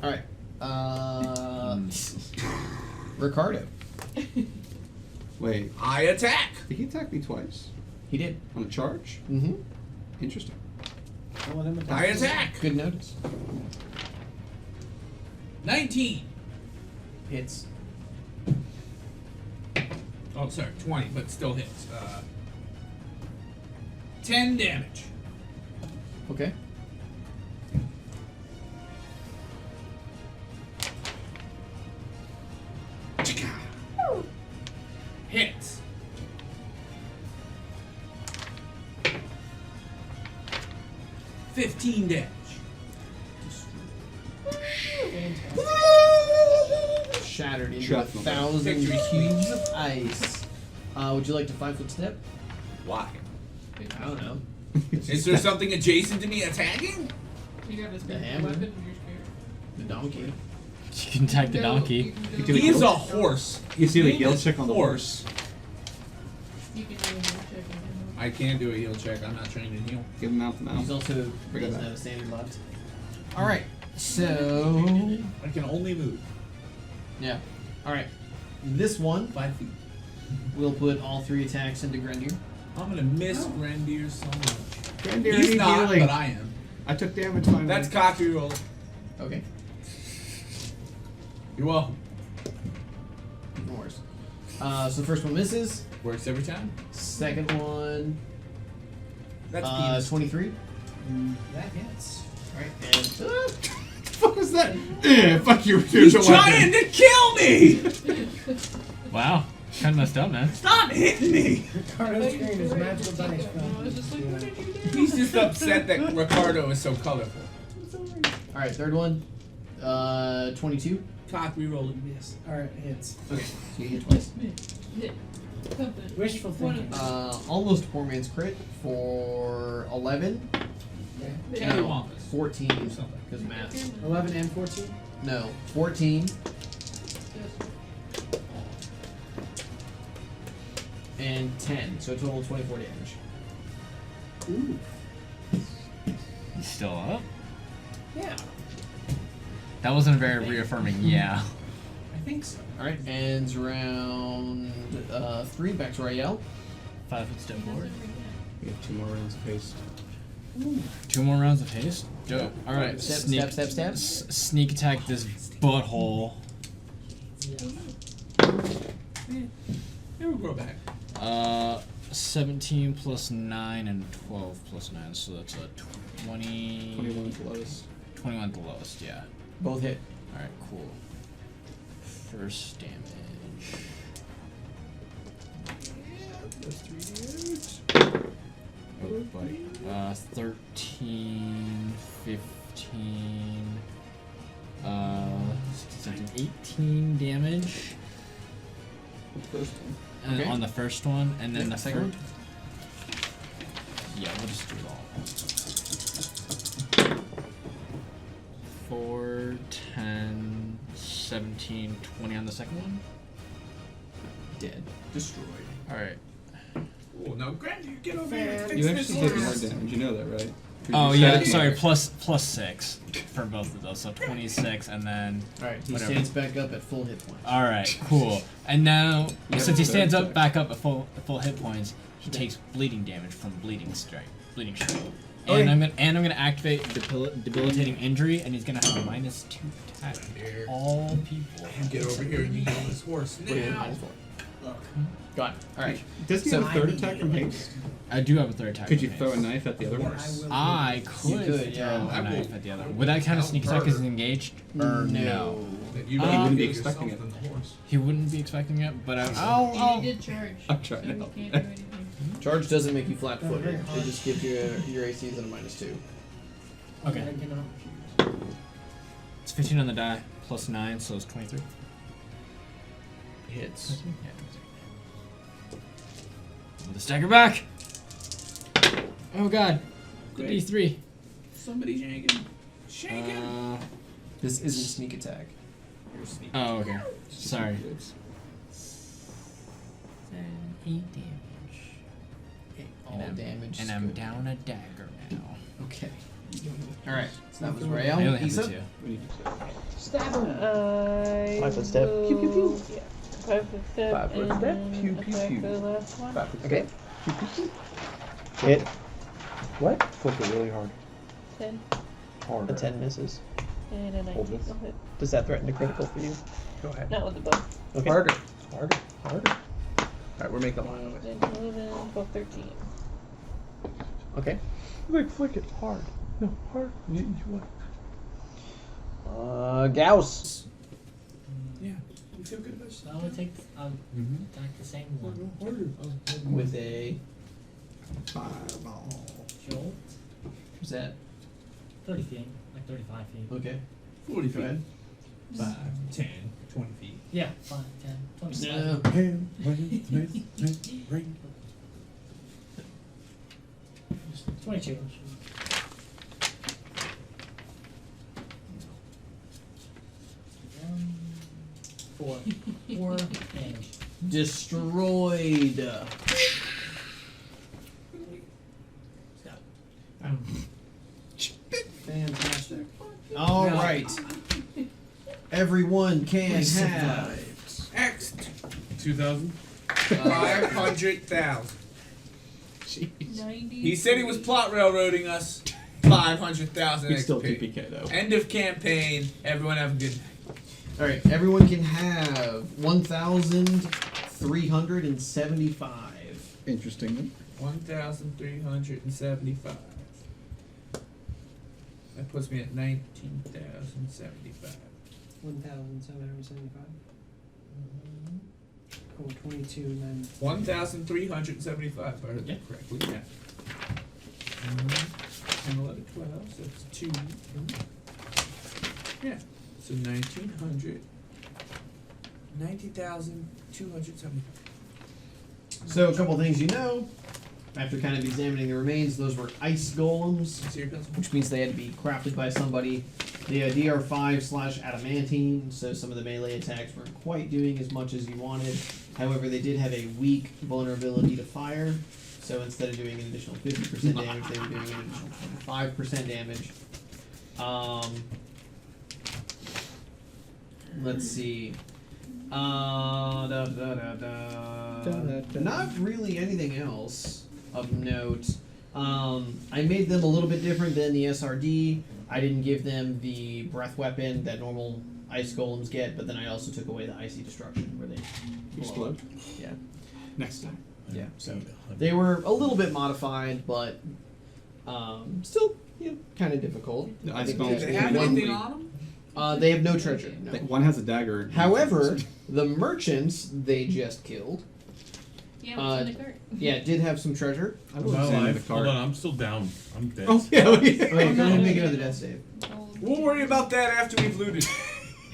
Alright. Ricardo. Wait, I attack. did he attack me twice? He did. On a charge? Mm-hmm. Interesting. Don't let him attack I you. attack. Good notice. 19. Hits. Oh, sorry, 20, but still hits. 10 damage. Okay. Hits. $15 damage. Shattered into Shrapnel. 1,000 Victory cubes of ice. Would you like to 5-foot step? Why? I don't know. Is there something adjacent to me attacking? You got a The hammer. weapon, you're scared. The donkey. You can attack the Go- donkey. you can go- You do He is a guilt- horse. You see the He guilt is check on the horse? You can do a heal check on him. I can do a heal check. I'm not trained in heal. Give him mouth to He's mouth. also Bring it doesn't back. have a standard left. Alright. So I can only move yeah. All right. This one 5 feet. we'll put all 3 attacks into Grendier. I'm gonna miss Grendier so much. Grendier, He's I need not, healing. but I am. I took damage finally. That's cocky roll. Okay. You're welcome. No worries. So the first one misses. Works every time. Second one, That's penis. 23. That hits. All right. And What the fuck was that? Fuck you. He's Here's a trying weapon. to kill me! Wow. Kind of messed up, man. Stop hitting me! Ricardo's screen is magical dice. I was just like, what did you do? He's just upset that Ricardo is so colorful. all right. Third one, 22. Cock rerolling. Yes. Alright, hits. Okay. So you hit twice. Something. Wishful thinking. Almost poor man's crit for 11. Yeah. No, 14 because math. 11 and 14? No, 14 and 10. So a total of 24 damage. Ooh. He's still up? Yeah, That wasn't a very reaffirming yeah. I think so. Alright, ends round 3. Back to Rael. 5 foot step forward. We have 2 more rounds of haste. 2 more rounds of haste. Dope. All right. Step, step. Sneak attack this butthole. It will grow back. 17 plus 9 and 12 plus 9, so that's a 20. 21 is the lowest. 21 at the lowest, yeah. Both hit. All right, cool. First damage. Those 3 dudes. Oh, buddy. 13, 15, 16, 18 damage. The first one. Okay. On the first one, and then Yeah, the second second. Yeah, we'll just do it all. 4, 10, 17, 20 on the second one. Dead. Destroyed. All right. Oh, now Grandy, get over here. and fix You this actually did more horse. damage, you know that, right? Oh You yeah, said it. sorry. Plus 6 for both of those, so 26, and then. Alright, he Whatever. stands back up at full hit points. All right, cool. And now, Yeah, since he stands third up, back up at full hit points, he takes bleeding damage from bleeding strike. Okay. And I'm gonna activate debilitating injury, and he's gonna have a -2 attack. All people. Get over here and you get on this horse now. Got it. Alright. Does he So- have a third attack from haste? I do have a third attack. Could you from throw a haste. knife at the other horse? I could, You could, throw yeah. a knife at the other. Would that count as sneak attack as engaged? Or no? You He wouldn't be get expecting yourself it. in the horse. He wouldn't be expecting it, but And I'll he did charge. I'm trying so to he help. can't do anything. Charge doesn't make you flat footed. It just gives you your ACs at a -2. Okay. It's 15 on the die, plus 9, so it's 23. Hits. Yeah, 23. With a stagger back! Oh god. The Wait. D3. Somebody shaking. This isn't sneak attack. You're sneaky. Oh, okay. Sorry. 8 damage. All damage. And I'm down a dagger now. Okay. Alright, so that was I Rael. only have the Isa? 2. Stab him. 5 foot step. Pew, pew, pew. Yeah. 5 foot step. 5 foot and step. then Pew, pew, attack pew. the last one. 5 foot Okay. step. Pew, pew, pew. Hit. What? Flip it really hard. 10 Hard. A 10 misses. and a 19. Hold this. I'll hit. Does that threaten to critical for you? Go ahead. Not with the bow. Okay. Harder. Harder. Harder. Alright, we're making a line of it. 9, 10, 11, 12, 13. Okay. Like, flick it hard. No, hard. You what? Gauss. Yeah. You feel good about yourself? I'll attack the same one. With a Fireball. Jolt. what's that? 30 feet. Like 35 feet. Okay. 40 Go ahead. 5, 10, 20 feet. Yeah, 5, 10, 20 feet. No. 22. Four damage. Destroyed. Fantastic. All No. right. Everyone can We have. X 2,000. 500,000. 90. He said he was plot railroading us. 500,000 It's still XP. 2PK though. End of campaign. Everyone have a good night. All right. Everyone can have 1,375. Interesting. 1,375. That puts me at 19,075. 1,775. Oh, 22 and then 1,375. If I heard that correctly. Yeah. 10, 11, 12. So that's 2. Yeah. So 1,900. 90,275. So a couple things you know. After kind of examining the remains, those were ice golems, which means they had to be crafted by somebody. They are DR5/adamantine, so some of the melee attacks weren't quite doing as much as you wanted. However, they did have a weak vulnerability to fire, so instead of doing an additional 50% damage, they were doing an additional 25% damage. Let's see. Not really anything else of note. I made them a little bit different than the SRD. I didn't give them the breath weapon that normal ice golems get, but then I also took away the icy destruction where they Explode. Yeah. Next time. Yeah. So they were a little bit modified, but still, kind of difficult. The I ice think golems Do they they have have one anything week. on them? They have no treasure. No. One has a dagger. However, the merchants they just killed, Yeah, what's in the cart? did have some treasure. I I'm will not examine the alive. Hold card. on, I'm still down. I'm dead. Oh yeah. Okay, go ahead and make another death save. We'll worry about that after we've looted.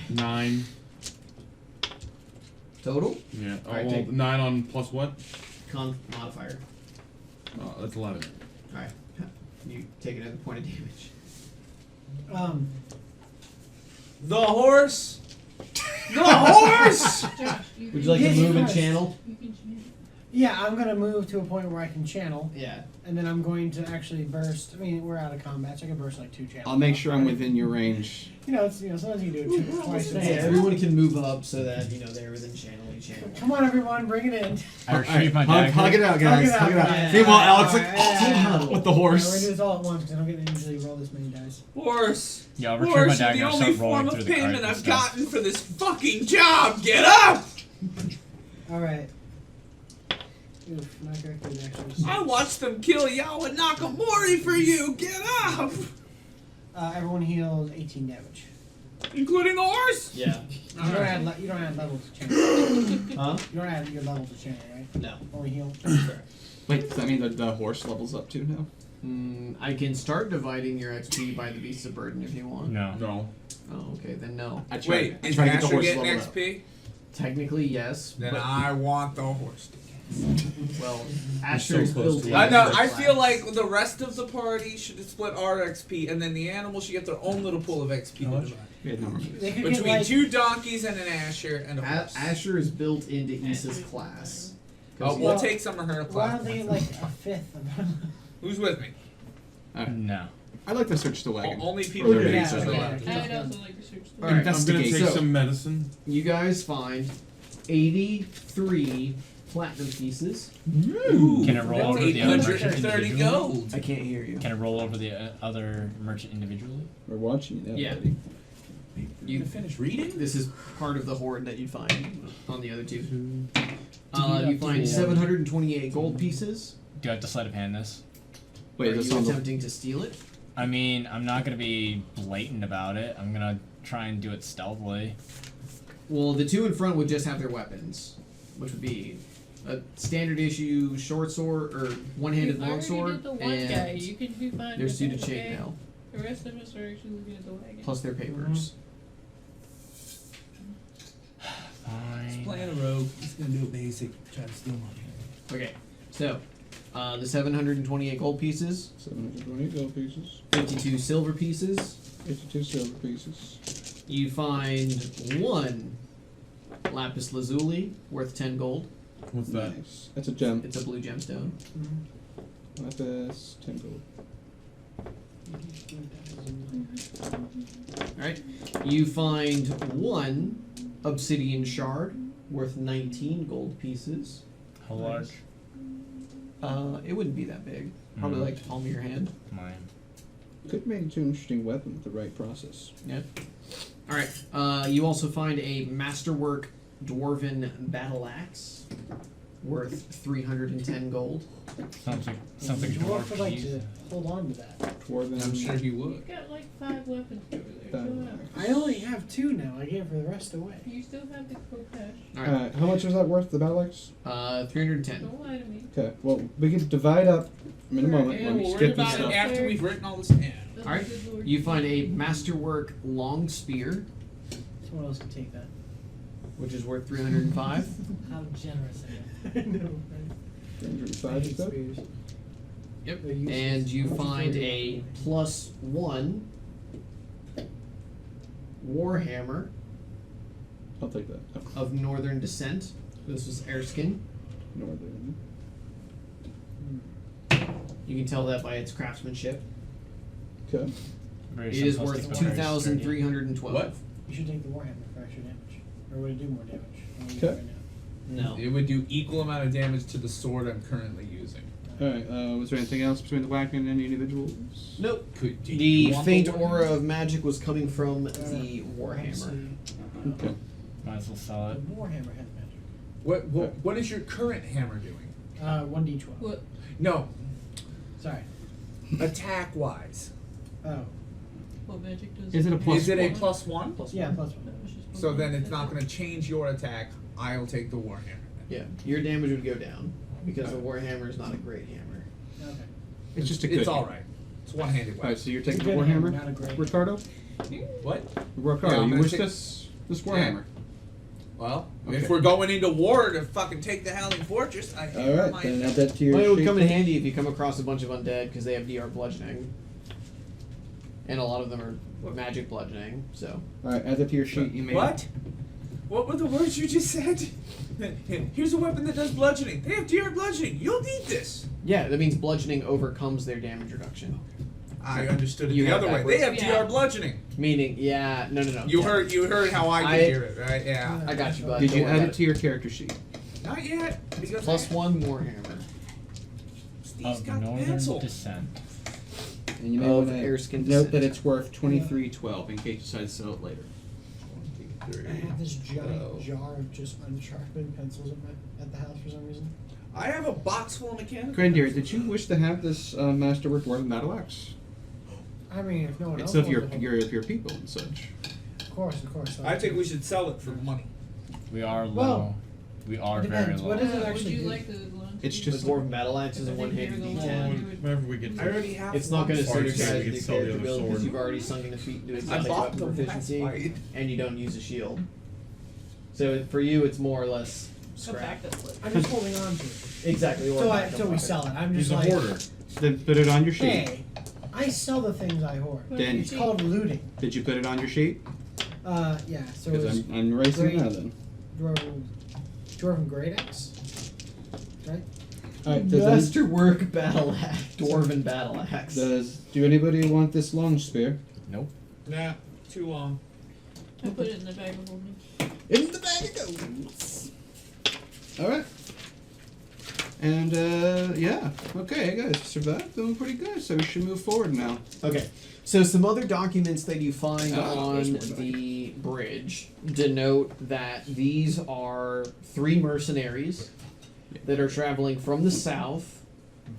9. Total Yeah. Oh, Alright, well, take- 9 on plus what? con modifier. Oh, that's 11. All right, you take another point of damage. The horse. The horse. Josh, Would you like to Yes, move and yes. channel? You can chant. yeah, I'm gonna move to a point where I can channel, Yeah. and then I'm going to actually burst. I mean, we're out of combat, so I can burst like 2 channels. I'll make sure I'm within your range. Sometimes you can do it twice a Yeah, day. everyone can move up so that they're within channel. You channel. Come on, everyone, bring it in. I retrieve my Hug, dagger. hug it out, guys. Hug it out, Hug it out. guys. Meanwhile, Alex like Team huddle. with the Yeah, we're horse. gonna do this all at once because I don't get to usually roll this many dice. Horse. Yeah, I'll retrieve my Horse, dagger the and only start form rolling of through the cart payment and I've stuff. gotten for this fucking job. Get up! All right. Oof, not very good actually. I watched them kill Yawa Nakamori for you. Get up! Everyone heals 18 damage. Including the horse? Yeah. You don't add level to channel. Huh? You don't add your level to channel, right? No. Only heal. Wait, does that mean that the horse levels up too now? I can start dividing your XP by the beasts of burden if you want. No. No. Oh, okay, then no. I Wait, I is try to get the Asher horse getting leveled up. XP? Technically, yes. Then but, I want the horse. well, Asher is close built to in. it. I know. as a I class. feel like the rest of the party should split our XP, and then the animals should get their own little pool of XP. How to much? divide. Yeah, no, They could get Between like, 2 donkeys and an Asher and a horse. Asher is built into Issa's class. Oh, we'll take some of her why class. don't they get like a fifth of them? Who's with me? No. I'd like to search the wagon. Only people Oh, who yeah, are yeah, allowed. I would also like to search the All right, I'm gonna Investigate. take So- some medicine. You guys find 83 platinum pieces. Can I roll That's over the other merchant 830 individually? gold. I can't hear you. Can I roll over the other merchant individually? We're watching it. Yeah. Buddy. You finish reading? This is part of the hoard that you find on the other two. You up find to- 728 gold pieces. Do I have to sleight of hand this? Wait, Are is this you on the attempting to steal it? I mean, I'm not gonna be blatant about it. I'm gonna try and do it stealthily. Well, the two in front would just have their weapons, which would be a standard issue short sword or one-handed I already longsword, did the one guy. and You can do fine. they're with suited that, shape okay? now, The rest of us are actually looking at the wagon. plus their papers. Fine. Playing a rogue. He's gonna do a basic. Try to steal money. Okay, so the 728 gold pieces, 720 gold pieces, 52 silver pieces. 52 silver pieces. You find one lapis lazuli worth 10 gold. What's that? Nice. That's a gem. It's a blue gemstone. Lapis, 10 gold. You find one obsidian shard worth 19 gold pieces. How large? It wouldn't be that big. Probably like the palm of your hand. Mine. Could make into an interesting weapon with the right process. Yeah. All right. You also find a masterwork dwarven battle axe worth 310 gold. Sounds like The dwarf would like to hold on to that. Dwarven. I'm sure he You've would. got like 5 weapons over there. Battle Chill out. I only have 2 now. I gave the rest away. You still have the croquet. All right. How much was that worth, the battle axe? 310. Don't lie to me. Okay, well, we can divide up in a moment. Yeah, Let me we'll worry skip this about it stuff. after we've written all this down. That's All right. a good Lord. You find a masterwork long spear, Someone else can take that. which is worth 305. How generous of you. I know, right? 305 you said? Spears. Yep. They're useless. And you How much is find it? a +1 warhammer I'll take that. Oh, of northern descent. This was Erskine. northern. You can tell that by its craftsmanship. Okay. Very It is simplistic, worth but very 2,312. What? You should take the warhammer for extra damage. Or would it do more damage? I don't know Okay. right now. No. It would do equal amount of damage to the sword I'm currently using. Alright, was there anything else between the whack and any individuals? Nope. Could, do The you want faint one? aura of magic was coming from the Let's warhammer. see. Okay. Might as well sell The it. warhammer has magic. What is your current hammer doing? 1d12. What? No, Sorry. attack wise. Oh. What magic does Is it a have? plus Is it a one? +1? Yeah, +1. No, it's just So plus then one. it's not going to change your attack. I'll take the warhammer. Yeah. Your damage would go down because the warhammer is not a great hammer. Okay. It's just a good It's all right. It's one-handed weapon. Alright, so you're taking It's the a good hammer, Warhammer, not a great Ricardo? What? Ricardo, Yeah, I'm you gonna wish take- this Warhammer? Well, Okay. if we're going into war to fucking take the Howling Fortress, I think Alright, my then add that to your Well, it would sheet come in then. handy if you come across a bunch of undead because they have DR bludgeoning. And a lot of them are magic bludgeoning, so. Alright, add that to your sheet. You made What? What were the words you just said? Here's a weapon that does bludgeoning. They have DR bludgeoning. You'll need this. Yeah, that means bludgeoning overcomes their damage reduction. I understood it You the have other way. backwards. They have Yeah. DR bludgeoning. Meaning, yeah, no. You yeah. heard how I I- could hear it, right? Yeah. I got you, bud. Did Don't you worry add about it to your character sheet? Not yet. Because +1 warhammer Steve's Of got the northern pencil. descent. And you may of want to Erskine note that descent. it's worth 2312 in case you decide to sell it later. I have this giant jar of just unsharpened pencils at the house for some reason. I have a box full of mechanical. Grandier, did you wish to have this Masterwork Dwarven Battle Axe? I mean, if no one It's else of your wants it, your people and such. Of course. I think we should sell it for money. We are low. Well, we are it very depends. low. What does it Would actually you do? like the ones? It's The just dwarven battle axe is a I think one-handed you're the D10. one who would- Whenever we get I already have. It's not going to Or you synergize can with your sell the character other build because sword. you've already sunk into feet into I exotic bought weapon the proficiency, last fight. and you don't use a shield. So for you, it's more or less A scrap. backup list. I'm just holding on to it. Exactly. Or backup Until we weapon. sell it. I'm He's just a like, hoarder. then put it on your sheet. hey, I sell the things I hoard. Then- It's called looting. Did you put it on your sheet? Yeah. So Because it's I'm erasing great. it now then. Dwarven Great Axe. Right? Alright, does, Masterwork battle axe, dwarven battle axe. do anybody want this long spear? Nope. Nah, too long. I put it in the bag of holding. In the bag it goes. Alright. And yeah. Okay, guys, survived, doing pretty good, so we should move forward now. Okay, so some other documents that you find on those were the bridge denote that these are 3 mercenaries that are traveling from the south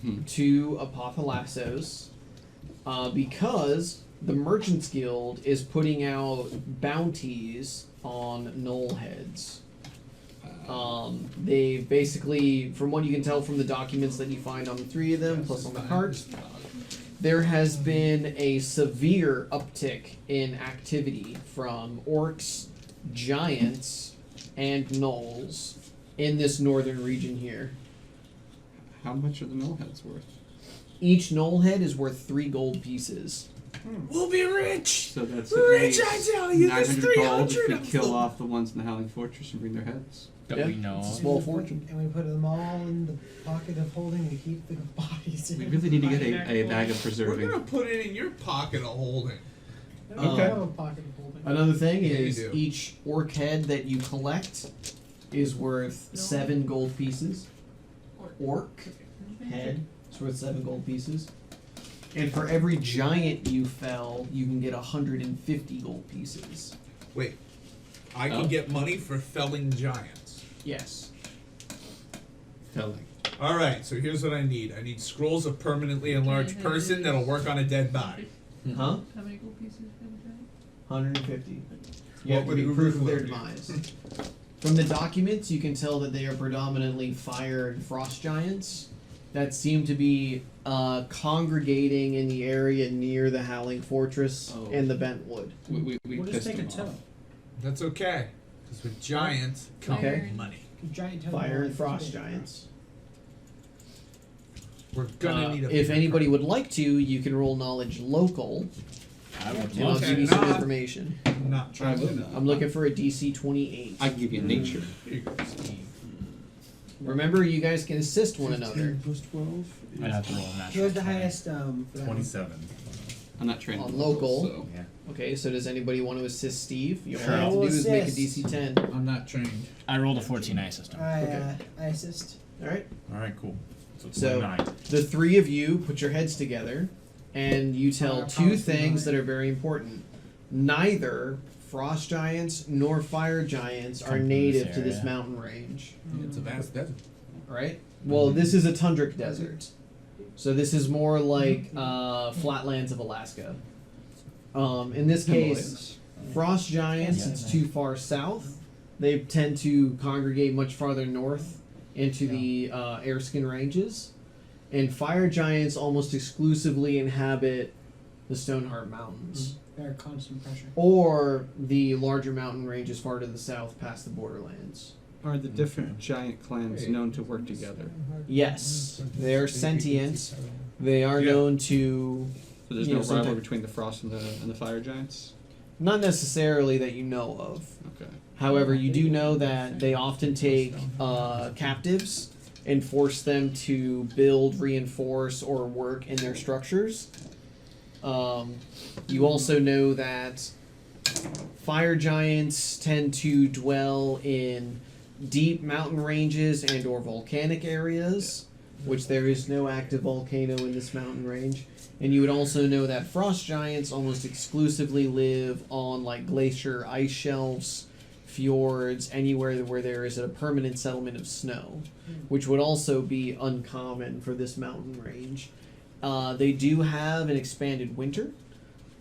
Mhm. to Apothelassos because the Merchants Guild is putting out bounties on knollheads. They basically, from what you can tell from the documents that you find on the 3 of them, plus on the cart, there has been a severe uptick in activity from orcs, giants, and gnolls in this northern region here. How much are the nullheads worth? Each knollhead is worth 3 gold pieces. We'll be rich. So that's Rich, at I least tell you, there's 900 gold 300 if we of kill them. off the ones in the Howling Fortress and bring their heads. That Yeah, we know it's a of. small fortune. And we put them all in the pocket of holding and keep the bodies in. We really need to get a bag of We're preserving. gonna put it in your pocket of holding. I have a pocket of holding. Another thing Yeah, you is do. each orc head that you collect is worth 7 gold pieces. Orc head is worth 7 gold pieces. And for every giant you fell, you can get 150 gold pieces. Wait, I can get money for felling giants. Yes. Felling. All right, so here's what I need. I need scrolls of permanently enlarged person that'll work on a dead body. Huh? How many gold pieces have you got? 150. You What have to would be Uber proof of their Flu be? demise. From the documents, you can tell that they are predominantly fire and frost giants that seem to be congregating in the area near the Howling Fortress and the Bentwood. We We'll just pissed take a him toe. off. That's okay, because with giants come Okay. money. Giant toe. Fire and frost giants. We're gonna need a. If bigger anybody crowd. would like to, you can roll knowledge local, I would and I'll love give you to. some not. information. I'm not I trying to. would not. I'm looking for a DC 28. I can give you nature. Here you go, Steve. Remember, you guys can assist one another. Plus 12 is I'd have to roll a natural. Who's the 20. highest? For that one? 27. I'm not trained On in local. So. Yeah. Okay, so does anybody want to assist Steve? You all Sure. you have to do is make a Assist. DC 10. I'm not trained. I rolled a 14 I system. I assist. Alright? Alright, cool. So So- 29. The three of you put your heads together, and you tell two things that are very important. Neither frost giants nor fire giants are Come from native this to this area. mountain range. It's a vast desert. Right? Well, this is a tundric desert. So this is more like flatlands of Alaska. In this case, frost giants, it's too far south. They tend to congregate much farther north into the Airskin Ranges. And fire giants almost exclusively inhabit the Stoneheart Mountains. They're constant pressure. Or the larger mountain ranges far to the south past the borderlands. Are the different giant clans known to work together? Yes, they are sentient. They are Yeah. known to, So there's You no know, rivalry sometimes- between the frost and the fire giants? not necessarily that you know of. Okay. However, you do know that they often take captives and force them to build, reinforce, or work in their structures. You also know that fire giants tend to dwell in deep mountain ranges and or volcanic areas, which there is no active volcano in this mountain range. And you would also know that frost giants almost exclusively live on like glacier ice shelves, fjords, anywhere where there is a permanent settlement of snow, which would also be uncommon for this mountain range. They do have an expanded winter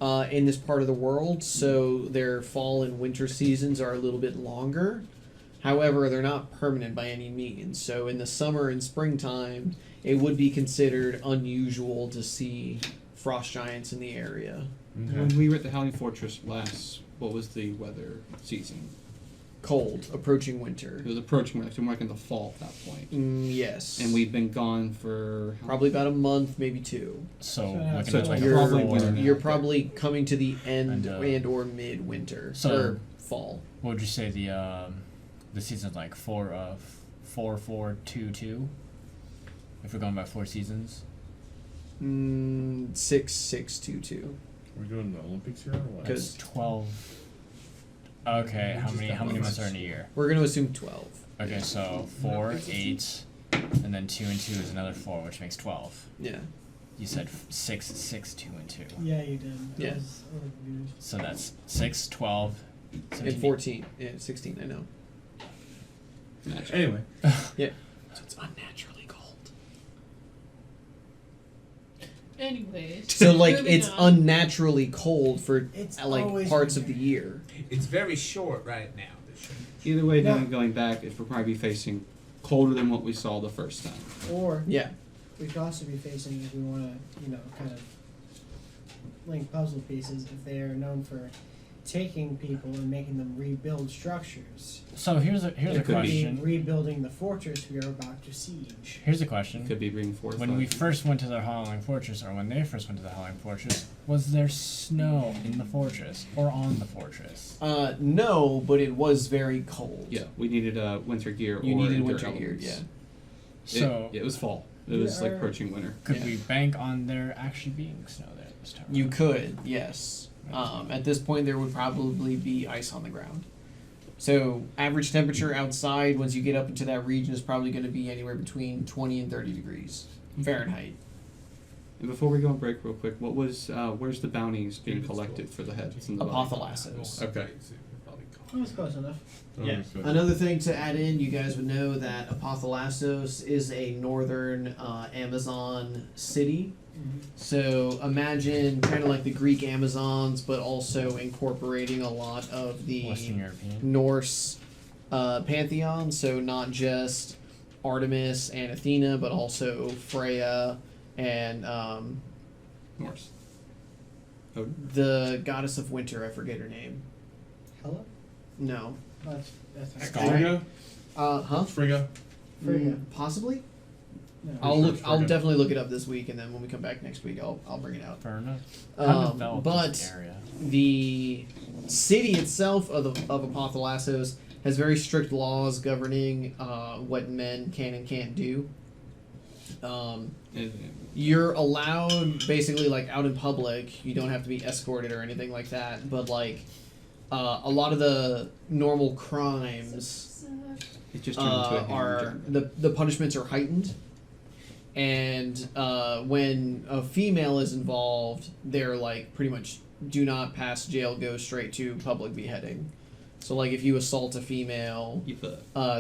in this part of the world, so their fall and winter seasons are a little bit longer. However, they're not permanent by any means. So in the summer and springtime, it would be considered unusual to see frost giants in the area. When we were at the Howling Fortress last, what was the weather season? Cold, approaching winter. It was approaching, we're like in the fall at that point. Yes. And we've been gone for probably about a month, maybe two. So So looking so at like you're a probably four. winter now. You're probably coming to the end And, or mid-winter so- or fall. What would you say the season's like 4-4-2-2? If we're going by 4 seasons. 6-6-2-2. We're doing the Olympics here or what? That's 12. Okay, how many months are in a year? We're going to assume 12. Okay, so 4, 8, and then 2 and 2 is another 4, which makes 12. Yeah. You said 6, 6, 2 and 2. Yeah, you did. Yeah. I was confused. So that's 6, 12, 17, And 14. Yeah, 16, I know. Anyway. Yeah. So it's unnaturally cold. Anyways. So, like, moving it's on. unnaturally cold for, It's like, always parts of winter. the year. It's very short right now. Either way, No. then going back, if we'll probably be facing colder than what we saw the first time. Or Yeah. we could also be facing, if we want to, kind of link puzzle pieces, if they are known for taking people and making them rebuild structures. So here's a It could question. be rebuilding the fortress we are about to siege. Here's a question. Could be reinforced. When we first went to the Howling Fortress, or when they first went to the Howling Fortress, was there snow in the fortress or on the fortress? No, but it was very cold. Yeah, we needed winter gear. You or needed endure winter gear, elements. yeah. So it was fall. It was like approaching winter. could Yeah. we bank on there actually being snow there this time? You around? could, yes. At this point, there would probably be ice on the ground. So average temperature outside once you get up into that region is probably going to be anywhere between 20 and 30 degrees Fahrenheit. And before we go on break real quick, what was where's the bounties being collected for the heads and the body? Apothalassos. Okay. That was close enough. Yeah. Another thing to add in, you guys would know that Apothalassos is a northern Amazon city. So imagine kind of like the Greek Amazons, but also incorporating a lot of the Western European. Norse pantheon. So not just Artemis and Athena, but also Freya and Norse. the goddess of winter. I forget her name. Hela? No. That's Frigga? Huh? Frigga? Frigga. Possibly. No. I'll look. I'll Frigga. definitely look it up this week, and then when we come back next week, I'll bring it out. Fair enough. Undeveloped But area. the city itself of Apothalassos has very strict laws governing what men can and can't do. You're allowed basically like out in public. You don't have to be escorted or anything like that. But like a lot of the normal crimes It just turned into a hand are job. the punishments are heightened. And when a female is involved, they're like pretty much do not pass jail, go straight to public beheading. So like if you assault a female,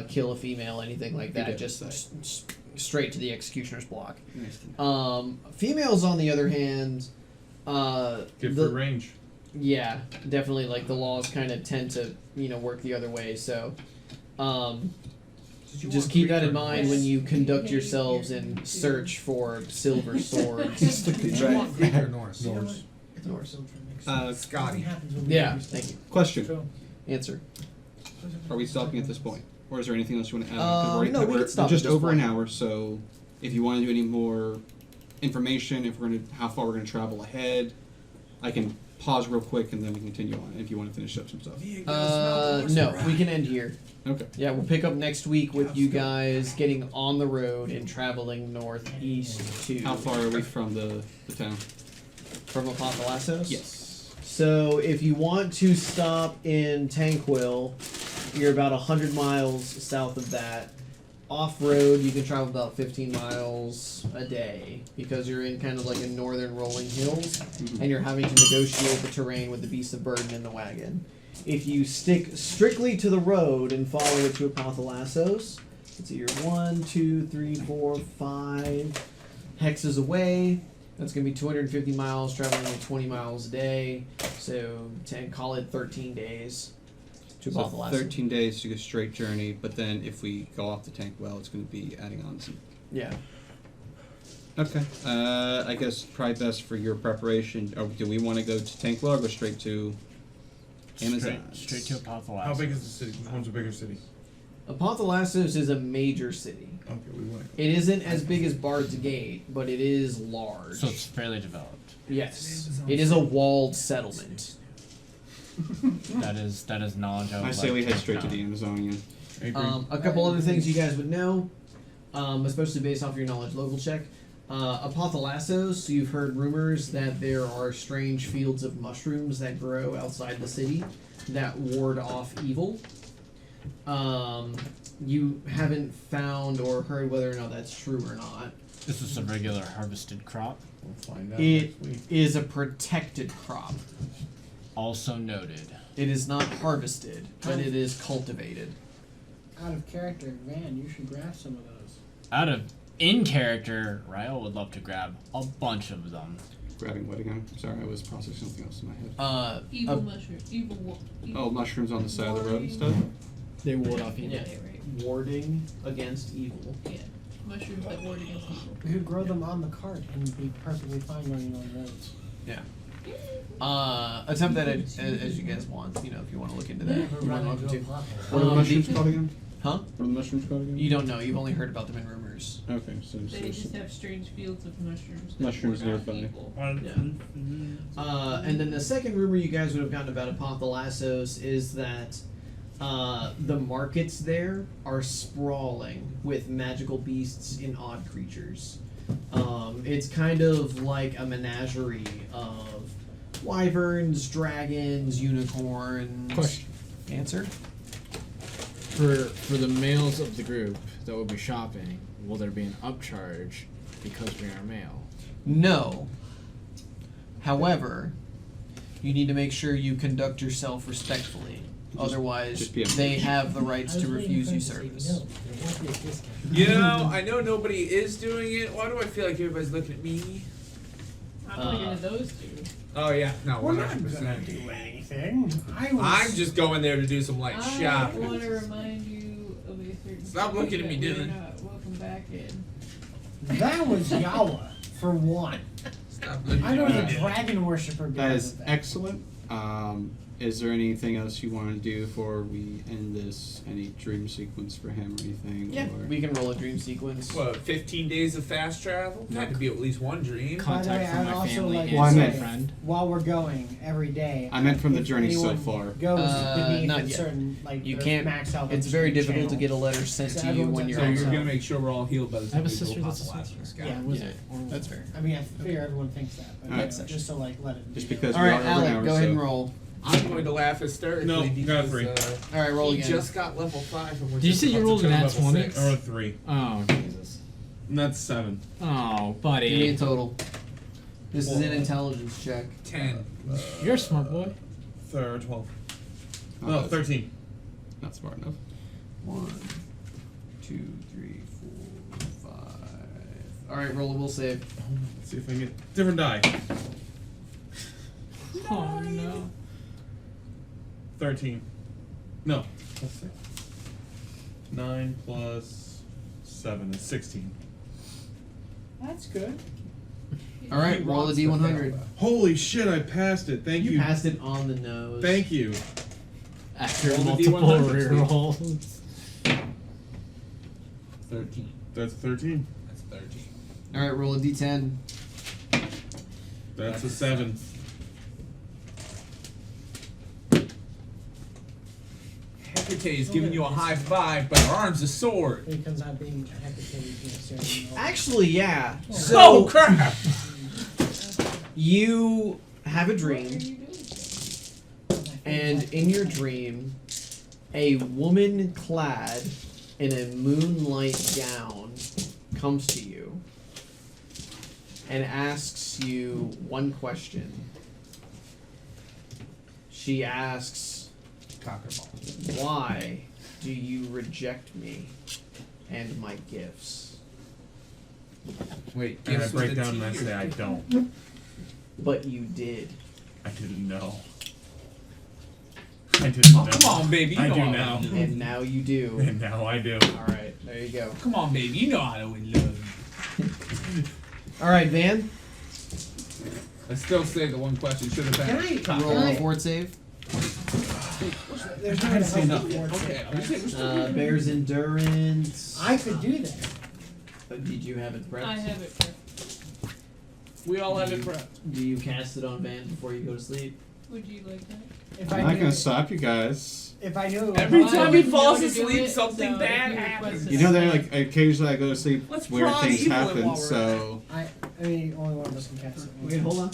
kill a female, anything like that, just straight to the executioner's block. Females, on the other hand, Get free range. Yeah, definitely. Like the laws kind of tend to work the other way. So. Just keep that in mind when you conduct yourselves in search for silver swords. Did you want Greek or Norse? Norse. Scotty. Yeah, thank you. Question. Answer. Are we stopping at this point? Or is there anything else you want to add? 'Cause No, we we're can stop just at this over an point. hour, so if you want to do any more information, how far we're going to travel ahead, I can pause real quick and then we can continue on if you want to finish up some stuff. No, we can end here. Okay. Yeah, we'll pick up next week with you guys getting on the road and traveling northeast to. How far are we from the town? From Apothalassos? Yes. So if you want to stop in Tanquil, you're about 100 miles south of that. Off-road, you can travel about 15 miles a day because you're in kind of like a northern rolling hills, and you're having to negotiate the terrain with the beasts of burden in the wagon. If you stick strictly to the road and follow it to Apothalassos, let's see, you're 1, 2, 3, 4, 5 hexes away. That's going to be 250 miles, traveling like 20 miles a day. So call it 13 days to So Apothalassos. 13 days to go straight journey, but then if we go off the tank well, it's going to be adding on some. Yeah. Okay. I guess probably best for your preparation. Do we want to go to Tankwell or go straight to Amazon? Straight to Apothalassos. How big is the city? Which one's a bigger city? Apothalassos is a major city. Okay, we want to. It isn't as big as Bard's Gate, but it is large. So it's fairly developed. Yes. It is a walled settlement. That is knowledge. I say we head straight to the Amazonian. A couple other things you guys would know, especially based off your knowledge local check. Apothalassos, you've heard rumors that there are strange fields of mushrooms that grow outside the city that ward off evil. You haven't found or heard whether or not that's true or not. This is a regular harvested crop. We'll find out It next week. is a protected crop. Also noted. It is not harvested, but it is cultivated. Out of character, Van, you should grab some of those. Out of in character, Ryle would love to grab a bunch of them. Grabbing what again? Sorry, I was processing something else in my head. Evil mushroom. Evil. Oh, mushrooms on the side of the road and stuff? They ward off evil. Yeah, right. Warding against evil. Yeah. Mushrooms that ward against evil. You could grow them on the cart and be perfectly fine running on roads. Yeah. Attempt that as you guys want. If you want to look into that. Never You're run welcome into a to. pothole. What are the mushrooms called again? Huh? What are the mushrooms called again? You don't know. You've only heard about them in rumors. Okay, so They just have strange fields of mushrooms. that Mushrooms ward off nearby. evil. Yeah. And then the second rumor you guys would have gotten about Apothalassos is that the markets there are sprawling with magical beasts and odd creatures. It's kind of like a menagerie of wyverns, dragons, unicorns. Question. Answer. For the males of the group that will be shopping, will there be an upcharge because we are male? No. However, you need to make sure you conduct yourself respectfully. Otherwise, just be a they bitch. have the I rights was to waiting refuse for you him to say service. no. There won't be a discount. You know, I know nobody is doing it. Why do I feel like everybody's looking at me? I'm looking at those two. Oh yeah, no, We're not 100%. gonna do anything. I was. I'm just going there to do some light I shopping. want to remind you of a certain Stop thing looking at me, that we're Dylan. not welcome back in. That was Yawa, for one. Stop looking I know at the me. dragon worshiper That because is of that. excellent. Is there anything else you want to do before we end this? Any dream sequence for him or anything? Yeah, Or... we can roll a dream sequence. What, 15 days of fast travel? Had to be at least one dream. By the way, Contact from I'd my also family like and Well, I to meant- say, friend. while we're going every day, I meant from the if journey so anyone far. Goes beneath Not a yet. certain like You their can't. max health. It's very difficult to get a letter sent So to you everyone's when at you're So on you're zero. gonna make sure we're all healed by the I have time a we go sister pop that's the a last sister. one, Scott. Yeah, Yeah, Or- that's fair. I mean, I figure everyone thinks that, but Alright. just to like let it. Just be because All we right, are over an Alec, hour, go ahead so- and roll. I'm going to laugh hysterically No, got because three. All right, roll he again. just got level 5 and we're Did you just say you about to rolled turn an level at 20? 6. Or 3. Oh, Jesus. And that's 7. Oh, Give me a buddy. total. This is an intelligence check. 10. You're a smart boy. 12. Oh, No, that's 13. Not smart enough. 1, 2, 3, 4, 5. All right, roll a will save. Let's see if I can get different die. Oh, no. 13. No. Plus 6. 9 plus 7 is 16. That's good. All right, He roll a wants the D100. fail. Holy shit, I passed it. Thank you. You passed it on the nose. Thank you. After Roll the multiple D100, rerolls. 13. That's 13. That's 13. All right, roll a D10. That's a 7. Hecate is giving you a high five, but her arm's a sword. Because I'm being Hecate. Actually, yeah. Oh So crap! you have a What are dream, you doing? and in your dream, a woman clad in a moonlight gown comes to you and asks you one question. She asks, "Why do you reject me and my gifts?" Wait, And I gifts break with a down and I T or say I K? don't. But you did. I didn't know. I didn't Oh, know. come on, baby. You I know do how now. to win. And now you do. And now I do. All right, there you go. Come on, baby. You know how to win love. All right, Van, I still say the one question should have been. Can I- roll a fort save. There's no I hadn't seen help that. for it, Okay, I was saying, we're still doing Bear's endurance. I could do that. Did you have it prepped? I have it prepped. We all have it prepped. Do you cast it on Van before you go to sleep? Would you like that? If I'm I not knew, gonna stop you guys. if I knew, Every Well, I time he wouldn't falls know to do asleep, it, something so bad if you happens. requested You know that like occasionally I go to sleep, Let's weird prod things evil in happen. while we're So I mean, only one of us can cast it. Wait, hold on.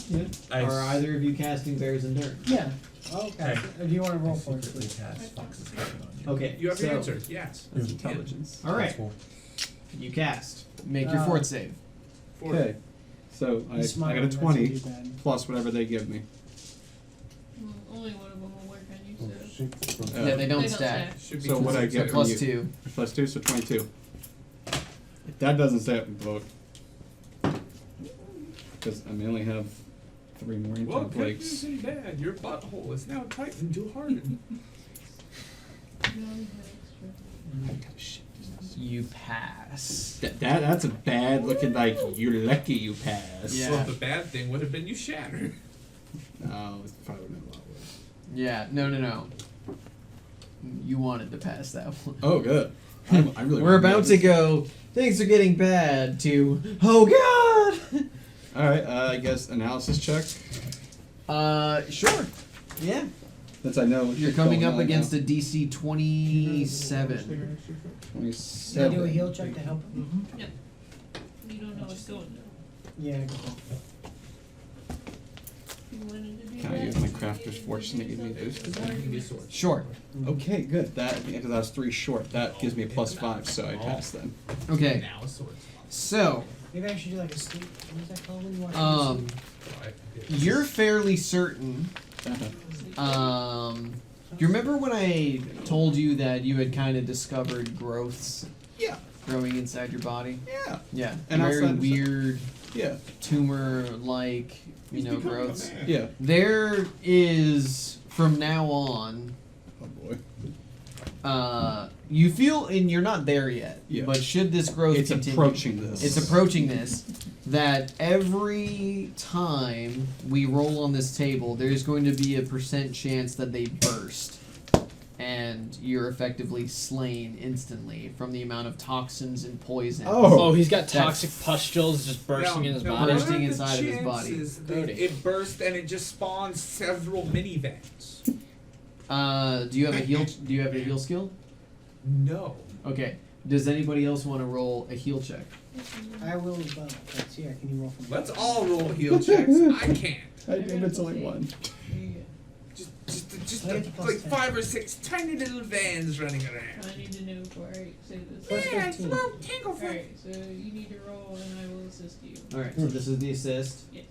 I Are either of you casting Bear's endurance? Yeah. Okay. Do you want to roll for it? Please? Okay. You have so, your answer. Yes. it's intelligence. All right. You cast. Make your fort save. Okay. So I He's got a smiling, that's 20 too bad. plus whatever they give me. Well, only one of them will work on you, so. Yeah, they don't They don't stack. Should be So what I considered get Plus from you? 2. Plus 2, so 22. If that doesn't stack, vote. Because I only have 3 more Well, intel good flakes. news and bad. Your butthole is now tightened to harden. You pass. That's a bad looking like you're lucky you pass. Yeah. Well, the bad thing would have been you shattered. No, it's probably not a lot worse. Yeah, no. You wanted to pass that one. Oh, good. I really We're want about to go, things are getting bad, to, oh god! Alright, I guess analysis check. Sure. Yeah. Since I know You're what's coming going up on against now. a DC 27. Can I 27. do a heal check to help him? Yep. You don't know what's going on. Yeah. Go You wanted to do Crafter's Fortune to give me those. Sure. Okay, good. That because I was 3 short. That gives me a +5, so I pass then. Okay. Now a sword. So, Maybe I should do like a sleep. What is that called when you watch you're fairly certain. Do you remember when I told you that you had kind of discovered growths? Yeah. Growing inside your body? Yeah. Yeah. And very outside of weird, Yeah. tumor-like, growths. Yeah. There is, from now on, Oh boy. you feel, and you're not there yet, Yeah. but should this growth It's continue, approaching this. it's approaching this, that every time we roll on this table, there's going to be a % chance that they burst, and you're effectively slain instantly from the amount of toxins and poison. Oh, he's got toxic pustules just bursting in his body. bursting inside of his body. It burst and it just spawns several minivans. Do you have a heal? Do you have a heal skill? No. Okay. Does anybody else want to roll a heal check? I will as well. Let's see. Can you roll for me? Let's all roll heal checks. I can't. It's only 1. Just I get the plus like 10. 5 or 6 tiny little vans running around. I need to know before I say this. Plus Yeah, it's 15. a little tingle for Alright, so you need to roll and I will assist you. All right. So this is the assist. Yes.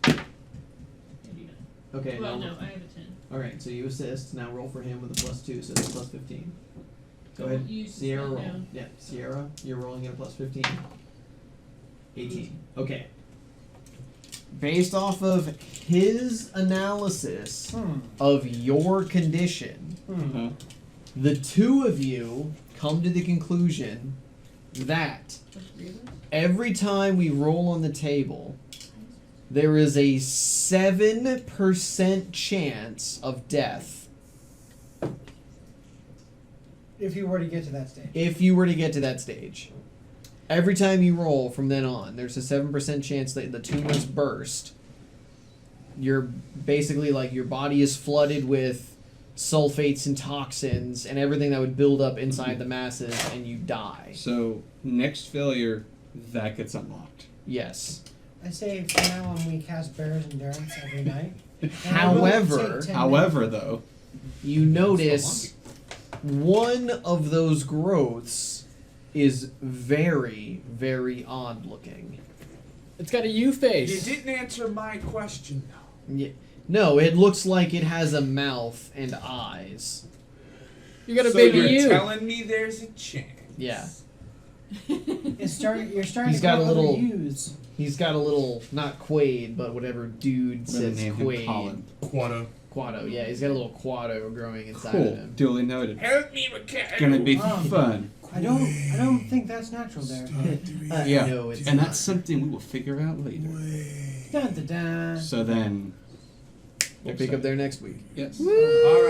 I do not. Okay. Well, now, no, I have a 10. all right. So you assist. Now roll for him with a +2, so it's +15. Go ahead. Use Sierra that roll. now. Yeah, Sierra, you're rolling at a +15. 18. Okay. Based off of his analysis of your condition, the two of you come to the conclusion that every time we roll on the table, there is a 7% chance of death. If you were to get to that stage. If you were to get to that stage. Every time you roll from then on, there's a 7% chance that the tumors burst. You're basically like your body is flooded with sulfates and toxins and everything that would build up inside the masses, and you die. So next failure, that gets unlocked. Yes. I say from now on we cast Bear's Endurance every night. However, though, you notice one of those growths is very, very odd looking. It's got a U face. You didn't answer my question though. Yeah. No, it looks like it has a mouth and eyes. You got a so baby you're U. telling me there's a chance. Yeah. You're starting He's to got a grow little. other U's. He's got a little, not Quaid, but whatever dude Whatever says name him, Quaid. Colin. Quado. Yeah, he's got a little Quado growing inside Cool. of him. Duly noted. Help me, Makai. Gonna be fun. I don't think that's natural there. Yeah. No, it's and not. that's something we will figure out later. Dun, dun, dun. So then, We'll pick up there next week. yes. All right.